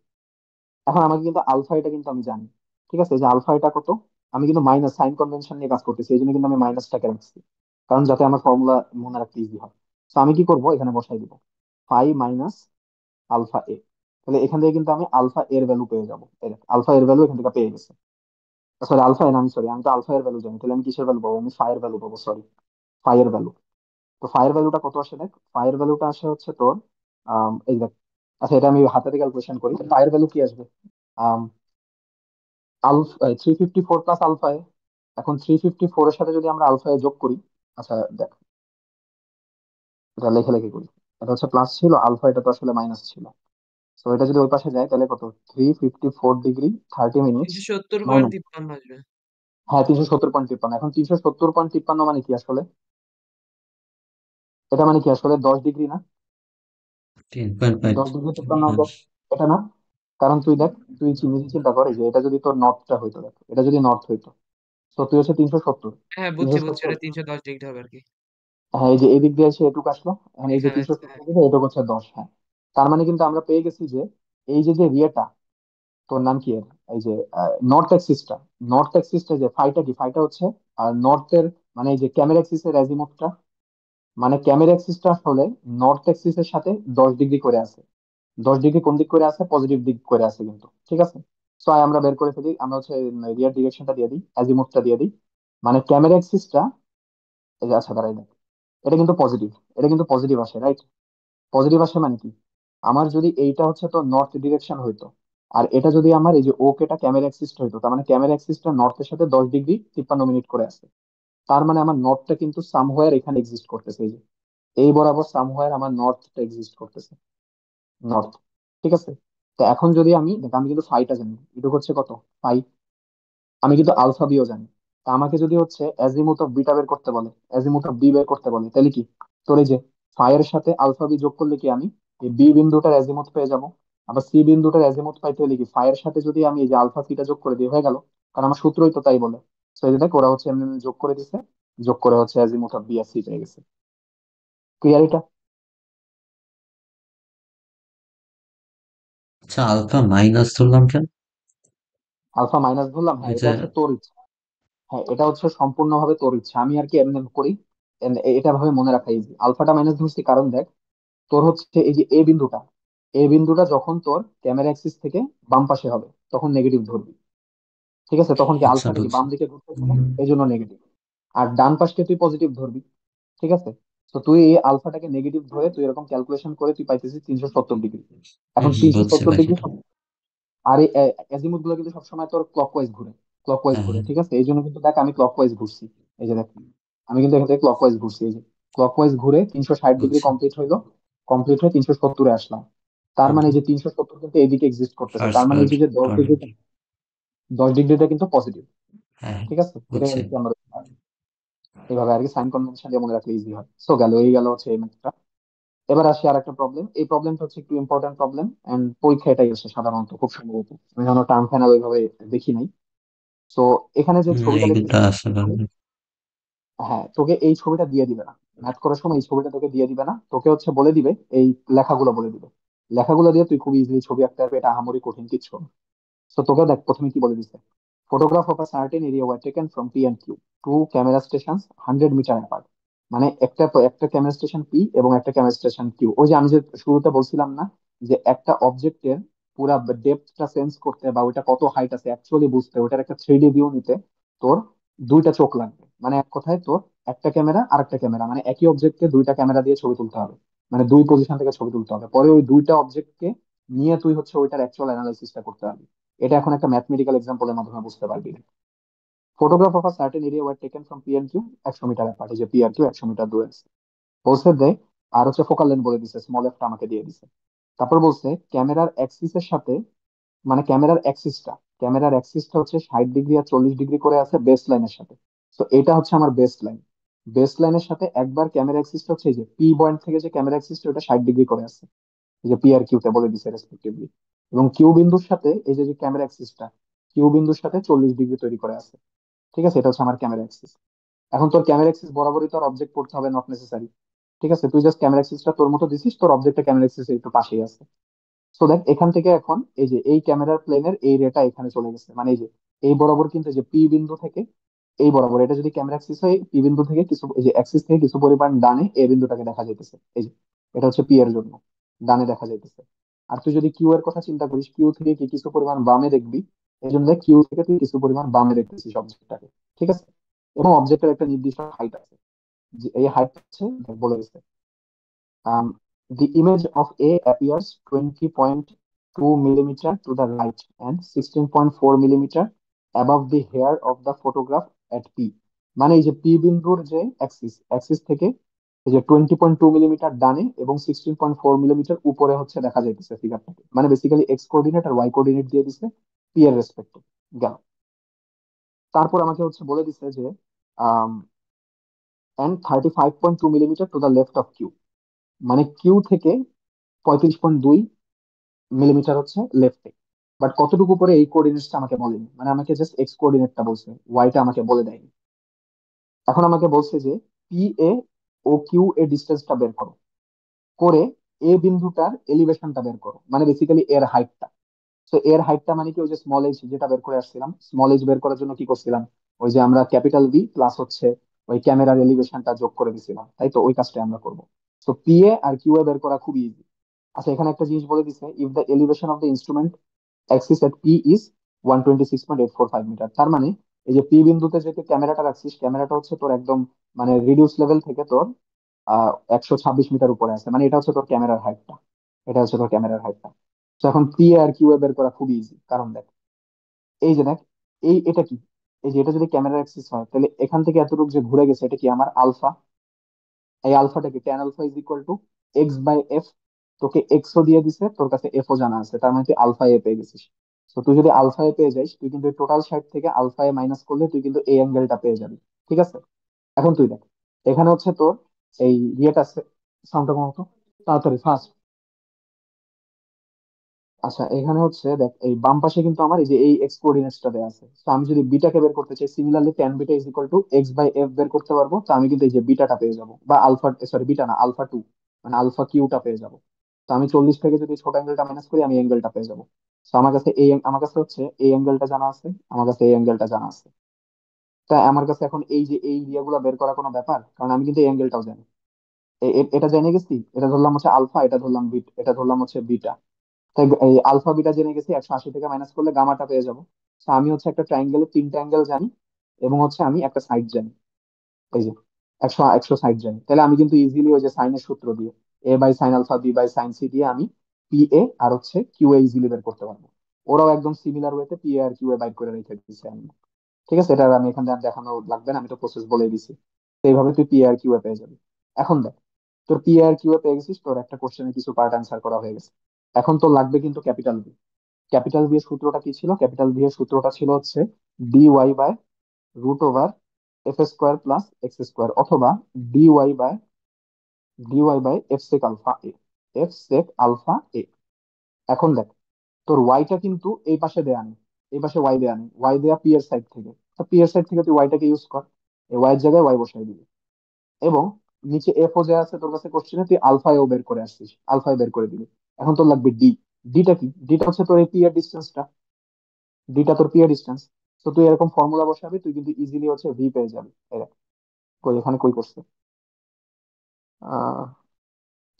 এখন আমাকে কিন্তু আলফা এটা কিন্তু আমি জানি। ঠিক আছে, এই যে আলফা এটা কত, আমি কিন্তু মাইনাস সাইন কনভেনশন নিয়ে কাজ করতেছি, এই জন্য কিন্তু আমি মাইনাসটাকে রাখছি, কারণ যাতে আমার ফর্মুলা মনে রাখতে ইজি হয়। তো আমি কি করব, এখানে বসাই দিব ফাই মাইনাস আলফা এ। তাহলে এখান থেকে কিন্তু আমি আলফা এর ভ্যালু পেয়ে যাবো, আলফা এর ভ্যালু এখান থেকে পেয়ে গেছে। সরি আলফা এর, আমি সরি, আমি তো আলফা এর ভ্যালু জানি, তাহলে আমি কিসের ভ্যালু পাবো, আমি ফাই এর ভ্যালু পাবো, সরি, ফাই এর ভ্যালু। তো ফাই এর ভ্যালুটা কত আসে দেখ, ফাই এর ভ্যালুটা আসে হচ্ছে তোর এই দেখ, আচ্ছা এটা আমি হাতে থেকে ক্যালকুলেশন করি, ফাই এর ভ্যালু কি আসবে, আলফা 354 প্লাস আলফা এ। এখন 354 এর সাথে যদি আমরা আলফা এ যোগ করি, আচ্ছা দেখ এটা লেখে লেখে করি, এটা হচ্ছে প্লাস ছিল, আলফা এটা তো আসলে মাইনাস ছিল। তো এটা যদি ওই পাশে যায় তাহলে কত, 354 ডিগ্রি 30 মিনিটস 370.53 আসবে। হ্যাঁ 370.53। এখন 370.53 মানে কি আসলে, এটা মানে কি আসলে 10 ডিগ্রি না, 10.5। 10 ডিগ্রি 53 এটা না। কারণ তুই দেখ, তুই নিজে চিন্তা করে যে এটা যদি তোর নর্থটা হইতো, দেখ এটা যদি নর্থ হইতো, তো তুই হচ্ছে 370, হ্যাঁ, বুঝছি তিনশো বুঝছি, সত্তর এটা 310 ডিগ্রি হবে আর কি। হ্যাঁ এই যে এদিক দিয়ে এসে এটুকু আসলো, এখন এই যে এখানে তিনশো আছে, হ্যাঁ। সত্তর থেকে এটুকু হচ্ছে 10। হ্যাঁ, তার মানে কিন্তু আমরা পেয়ে গেছি যে এই যে যে রিয়েটা, তোর নাম কি এর, এই যে নর্থ এক্সিসটা, নর্থ এক্সিসটা যে ফাইটা কি, ফাইটা হচ্ছে নর্থের, মানে এই যে ক্যামেরা এক্সিসের অ্যাজিমুথটা, মানে ক্যামেরা এক্সিসটা আসলে নর্থ এক্সিসের সাথে 10 ডিগ্রি করে আছে। 10 ডিগ্রি কোন দিক করে আছে, পজিটিভ দিক করে আছে কিন্তু। ঠিক আছে, সো আমরা বের করে ফেলি, আমরা হচ্ছে রিয়ার ডিরেকশনটা দিয়ে দিই, অ্যাজিমুথটা দিয়ে দিই, মানে ক্যামেরা এক্সিসটা, এই যে আচ্ছা দাঁড়াই দেখ, এটা কিন্তু পজিটিভ, এটা কিন্তু পজিটিভ আসে, রাইট? পজিটিভ আসে মানে কি, আমার যদি এইটা হচ্ছে তো নর্থ ডিরেকশন হইতো, আর এটা যদি আমার এই যে ওকেটা ক্যামেরা অ্যাক্সিস হইতো, তার মানে ক্যামেরা অ্যাক্সিসটা নর্থের সাথে 10 ডিগ্রি 53 মিনিট করে আছে। তার মানে আমার নর্থটা কিন্তু সামহোয়ার এখানে এক্সিস্ট করতেছে, এই যে এই বরাবর সামহোয়ার আমার নর্থটা এক্সিস্ট করতেছে, নর্থ। ঠিক আছে, তো এখন যদি আমি দেখ, আমি কিন্তু ফাইটা জানি, এটা হচ্ছে কত, ফাই। আমি কিন্তু আলফা বিও জানি। তা আমাকে যদি হচ্ছে অ্যাজিমুথ অফ বিটা বের করতে বলে, অ্যাজিমুথ অফ বি বের করতে বলে, তাহলে কি, তোর এই যে ফাই এর সাথে আলফা বি যোগ করলে কি আমি এই বি বিন্দুটার অ্যাজিমুথ পেয়ে যাব। আবার সি বিন্দুটার অ্যাজিমুথ পাইতে হলে কি ফাই এর সাথে যদি আমি এই যে আলফা সিটা যোগ করে দিই, হয়ে গেল, কারণ আমার সূত্রই তো তাই বলে। তো এই যে দেখ ওরা হচ্ছে এমনি এমনি যোগ করে দিছে, যোগ করে হচ্ছে অ্যাজিমুথ অফ বি আর সি পেয়ে গেছে। ক্লিয়ার এটা? আচ্ছা, আলফা মাইনাস ধরলাম কেন? আলফা মাইনাস ধরলাম, ওই হ্যাঁ এটা যে হচ্ছে তোর ইচ্ছা। হ্যাঁ এটা হচ্ছে সম্পূর্ণভাবে তোর ইচ্ছা, আমি আর কি এমনি করি। এটা ভাবে মনে রাখা ইজি। আলফাটা মাইনাস ধরছি কারণ দেখ, তোর হচ্ছে এই যে এ বিন্দুটা যখন তোর ক্যামেরা অ্যাক্সিস থেকে বাম পাশে হবে তখন নেগেটিভ ধরবি। ঠিক আছে, তখন কি আচ্ছা, আলফাটা কি বুঝছি। বাম দিকে ঘুরতেছে না, হুম, এই জন্য নেগেটিভ। আর ডান পাশকে তুই পজিটিভ ধরবি। ঠিক আছে, তো তুই এই আলফাটাকে নেগেটিভ ধরে তুই এরকম ক্যালকুলেশন করে তুই পাইতেছিস 370 ডিগ্রি। এখন তিনশো বুঝছি সত্তর ডিগ্রি বাকিটা। আর এই অ্যাজিমুথ গুলো কিন্তু সবসময় তোর ক্লকওয়াইজ ঘুরে। ক্লকওয়াইজ হ্যাঁ, ঘুরে, ঠিক আছে, এই জন্য কিন্তু দেখ আমি ক্লকওয়াইজ ঘুরছি। এই যে দেখ, আমি কিন্তু এখান থেকে ক্লকওয়াইজ ঘুরছি, এই যে ক্লকওয়াইজ ঘুরে 360 ডিগ্রি বুঝছি। কমপ্লিট হইলো। কমপ্লিট হয়ে 370-এ আসলাম। তার মানে এই যে 370 কিন্তু এইদিকে এক্সিস্ট করতেছে, ফার্স্ট তার মানে এই যে কোয়াড্রেন্ট। যে 10 ডিগ্রিটা, 10 ডিগ্রিটা কিন্তু পজিটিভ। হ্যাঁ, ঠিক আছে, এটাই বুঝছি। আর কি আমরা এইভাবে আর কি সাইন কনভেনশন দিয়ে মনে রাখলে ইজি হয়। সো গেল, এই গেল হচ্ছে এই ম্যাথটা। এবার আসি আর একটা প্রবলেম। এই প্রবলেমটা হচ্ছে একটু ইম্পর্টেন্ট প্রবলেম এন্ড পরীক্ষা এটাই আসে সাধারণত খুব সম্ভবত, আমি ধরো টার্ম ফাইনাল ওইভাবে দেখি নাই। তো এখানে যে ছবিটা এইটা দেখতেছিস, আসলে হ্যাঁ তোকে এই ছবিটা দিয়ে দিবে না। ম্যাথ করার সময় এই ছবিটা তোকে দিয়ে দিবে না, তোকে হচ্ছে বলে দিবে এই লেখাগুলো বলে দিবে। লেখাগুলো দিয়ে তুই খুব ইজিলি ছবি আঁকতে পারবি, এটা আহামরি কঠিন কিছু না। তো তোকে দেখ প্রথমে কি বলে দিছে, photograph of a certain area were taken from P and Q, to camera station 100 metre apart. মানে একটা একটা ক্যামেরা স্টেশন পি এবং একটা ক্যামেরা স্টেশন কিউ। ওই যে আমি যে শুরুতে বলছিলাম না, যে একটা অবজেক্টের পুরা ডেপথটা সেন্স করতে বা ওইটা কত হাইট আছে অ্যাকচুয়ালি বুঝতে, ওইটার একটা 3D ভিউ নিতে তোর দুইটা চোখ লাগবে। মানে এক কথায় তোর একটা ক্যামেরা আর একটা ক্যামেরা, মানে একই অবজেক্টকে দুইটা ক্যামেরা দিয়ে ছবি তুলতে হবে। মানে দুই পজিশন থেকে ছবি তুলতে হবে, পরে ওই দুইটা অবজেক্টকে নিয়ে তুই হচ্ছে ওইটার অ্যাকচুয়াল অ্যানালাইসিসটা করতে হবে। এটা এখন একটা ম্যাথমেটিক্যাল এক্সাম্পলের মাধ্যমে বুঝতে পারবি। Photograph of a certain area were taken from P and Q 100 metre apart, এই যে পি আর কিউ 100 মিটার দূরে আছে। বলছে দেয়, আর হচ্ছে ফোকাল লেন্থ বলে দিছে, স্মল এফটা আমাকে দিয়ে দিছে। তারপর বলছে ক্যামেরার অ্যাক্সিসের সাথে, মানে ক্যামেরার অ্যাক্সিসটা হচ্ছে 60 ডিগ্রি আর 40 ডিগ্রি করে আছে বেস লাইনের সাথে। তো এটা হচ্ছে আমার বেস লাইন। বেস লাইনের সাথে একবার ক্যামেরা অ্যাক্সিসটা হচ্ছে এই যে পি পয়েন্ট থেকে যে ক্যামেরা অ্যাক্সিসটা ওটা 60 ডিগ্রি করে আছে, এই যে পি আর কিউতে বলে দিছে রেসপেক্টিভলি। এবং কিউ বিন্দুর সাথে এই যে ক্যামেরা অ্যাক্সিসটা কিউ বিন্দুর সাথে 40 ডিগ্রি তৈরি করে আছে। ঠিক আছে, এটা হচ্ছে আমার ক্যামেরা অ্যাক্সিস। এখন তোর ক্যামেরা অ্যাক্সিস বরাবরই তোর অবজেক্ট পড়তে হবে, নট নেসেসারি। ঠিক আছে, তুই জাস্ট ক্যামেরা অ্যাক্সিসটা তোর মতো দিছিস, তোর অবজেক্টটা ক্যামেরা অ্যাক্সিসের একটু পাশেই আছে। সো দেখ এখান থেকে এখন এই যে এই ক্যামেরার প্লেনের এই রেটা এখানে চলে গেছে, মানে এই যে এই বরাবর কিন্তু এই যে পি বিন্দু থেকে এই বরাবর, এটা যদি ক্যামেরা অ্যাক্সিস হয় পি বিন্দু থেকে কিছু, এই যে অ্যাক্সিস থেকে কিছু পরিমাণ ডানে এ বিন্দুটাকে দেখা যাইতেছে, এই যে এটা হচ্ছে পি এর জন্য ডানে দেখা যাইতেছে। আর তুই যদি কিউ এর কথা চিন্তা করিস, কিউ থেকে কি কিছু পরিমাণ বামে দেখবি, এই জন্য কিউ থেকে তুই কিছু পরিমাণ বামে দেখতেছিস অবজেক্টটাকে। ঠিক আছে, এবং অবজেক্টের একটা নির্দিষ্ট হাইট আছে, যে এই হাইট হচ্ছে বলে দিচ্ছে, the image of A appears 20.2 millimeter to the right and 16.4 millimeter above the hair of the photograph at P। মানে এই যে পি বিন্দুর যে অ্যাক্সিস থেকে এই যে 20.2 মিলিমিটার ডানে এবং 16.4 মিলিমিটার উপরে হচ্ছে দেখা যাইতেছে ফিগারটাকে, মানে বেসিক্যালি এক্স কোঅর্ডিনেট আর ওয়াই কোঅর্ডিনেট দিয়ে দিছে পি এর রেসপেক্টে। গেল, তারপর আমাকে হচ্ছে বলে দিছে যে and 35.2 millimetre to the left of Q, মানে কিউ থেকে 35.2 মিলিমিটার হচ্ছে লেফটে। বাট কতটুকু পরে এই কোঅর্ডিনেটটা আমাকে বলেনি, মানে আমাকে জাস্ট এক্স কোঅর্ডিনেটটা বলছে, ওয়াইটা আমাকে বলে দেয়নি। এখন আমাকে বলছে যে পি এ ও কিউ এ ডিস্টেন্সটা বের করো, করে এ বিন্দুটার এলিভেশনটা বের করো, মানে বেসিক্যালি এর হাইটটা। তো এর হাইটটা মানে কি, ওই যে স্মল এইচ যেটা বের করে আসছিলাম, স্মল এইচ বের করার জন্য কি করছিলাম, ওই যে আমরা ক্যাপিটাল বি প্লাস হচ্ছে ওই ক্যামেরার এলিভেশনটা যোগ করে দিছিলাম, তাই তো ওই কাজটা আমরা করবো। তো পি এ আর কিউ এ বের করা খুবই ইজি। আচ্ছা এখানে একটা জিনিস বলে দিছে, if the elevation of the instrument axis at P is 126.845 metre. তার মানে এই যে পি বিন্দুতে যে ক্যামেরাটা রাখছিস, ক্যামেরাটা হচ্ছে তোর একদম মানে রিডিউস লেভেল থেকে তোর 126 মিটার উপরে আছে, মানে এটা হচ্ছে তোর ক্যামেরার হাইটটা। এটা হচ্ছে তোর ক্যামেরার হাইটটা। তো এখন পি আর কিউ এ বের করা খুবই ইজি, কারণ দেখ এই যে দেখ এটা কি, এই যে এটা যদি ক্যামেরা অ্যাক্সিস হয় তাহলে এখান থেকে এতটুকু যে ঘুরে গেছে এটা কি আমার আলফা। এই আলফাটা কি, tan alpha is equal to x by f. তোকে এক্স ও দিয়ে দিছে, তোর কাছে এফ ও জানা আছে, তার মানে তুই আলফা এ পেয়ে গেছিস। তো তুই যদি আলফা এ পেয়ে যাস, তুই কিন্তু টোটাল সাইড থেকে আলফা এ মাইনাস করলে তুই কিন্তু এই অ্যাঙ্গেলটা পেয়ে যাবি। ঠিক আছে, এখন তুই দেখ এখানে হচ্ছে তোর এই ইয়েটা আছে, সাউন্ডটা কমাতো তাড়াতাড়ি ফাস্ট। আচ্ছা এখানে হচ্ছে দেখ, এই বাম পাশে কিন্তু আমার এই যে এই এক্স কোঅর্ডিনেটসটা দেওয়া আছে। তো আমি যদি বিটাকে বের করতে চাই, similarly tan beta is equal to x by f বের করতে পারবো। তো আমি কিন্তু এই যে বিটাটা পেয়ে যাবো, বা আলফা, সরি বিটা না, আলফা টু, মানে আলফা কিউটা পেয়ে যাবো। তো আমি 40 থেকে যদি ছোট অ্যাঙ্গেলটা মাইনাস করি, আমি অ্যাঙ্গেলটা পেয়ে যাবো। তো আমার কাছে এই, আমার কাছে হচ্ছে এই অ্যাঙ্গেলটা জানা আছে, আমার কাছে এই অ্যাঙ্গেলটা জানা আছে। তা আমার কাছে এখন এই যে এই এরিয়াগুলো বের করা কোনো ব্যাপার, কারণ আমি কিন্তু এই অ্যাঙ্গেলটাও জানি। এটা জেনে গেছি, এটা ধরলাম হচ্ছে আলফা, এটা ধরলাম বিট, এটা ধরলাম হচ্ছে বিটা। তাই এই আলফা বিটা জেনে গেছি, 180 থেকে মাইনাস করলে গামাটা পেয়ে যাবো। তো আমি হচ্ছে একটা ট্রাইঙ্গেলের তিনটা অ্যাঙ্গেল জানি, এবং হচ্ছে আমি একটা সাইড জানি। এই যে 160 জানি, তাহলে আমি কিন্তু ইজিলি ওই যে সাইনের সূত্র দিয়ে A by sine alpha B by sine C দিয়ে আমি পি এ আর হচ্ছে কিউ এ ইজিলি বের করতে পারবো। ওরাও একদম সিমিলার ওয়েতে পি এ আর কিউ এ বাইর করে রেখে দিচ্ছে আমি। ঠিক আছে, এটা আর আমি এখানে আর দেখানো লাগবে না, আমি তো প্রসেস বলে দিছি। তো এইভাবে তুই পি এ আর কিউ এ পেয়ে যাবি। এখন দেখ, তোর পি এ আর কিউ এ পেয়ে গেছিস, তোর একটা কোশ্চেনের কিছু পার্ট অ্যান্সার করা হয়ে গেছে। এখন তোর লাগবে কিন্তু ক্যাপিটাল বি। ক্যাপিটাল বি এর সূত্রটা কি ছিল? ক্যাপিটাল বি এর সূত্রটা ছিল হচ্ছে D Y by root over F square plus x square, অথবা D Y by F sec alpha A, F sec alpha A. এখন দেখ, তোর ওয়াইটা কিন্তু এই পাশে দেয়া নেই, এই পাশে ওয়াই দেয়া নেই, ওয়াই দেয়া পি এর সাইড থেকে। তো পি এর সাইড থেকে তুই ওয়াইটাকে ইউজ কর, এই ওয়াই এর জায়গায় ওয়াই বসাই দিবি। এবং নিচে এফ ও যা আছে তোর কাছে কোশ্চেনে, তুই আলফা এও বের করে আসছিস, আলফা বের করে দিবি। এখন তোর লাগবে ডি। ডিটা কি? ডিটা হচ্ছে তোর এই পি এর ডিস্টেন্সটা, ডিটা তোর পি এর ডিস্টেন্স। তো তুই এরকম ফর্মুলা বসাবি, তুই কিন্তু ইজিলি হচ্ছে ভি পেয়ে যাবি। এই দেখ, কই এখানে কই করছে, আহ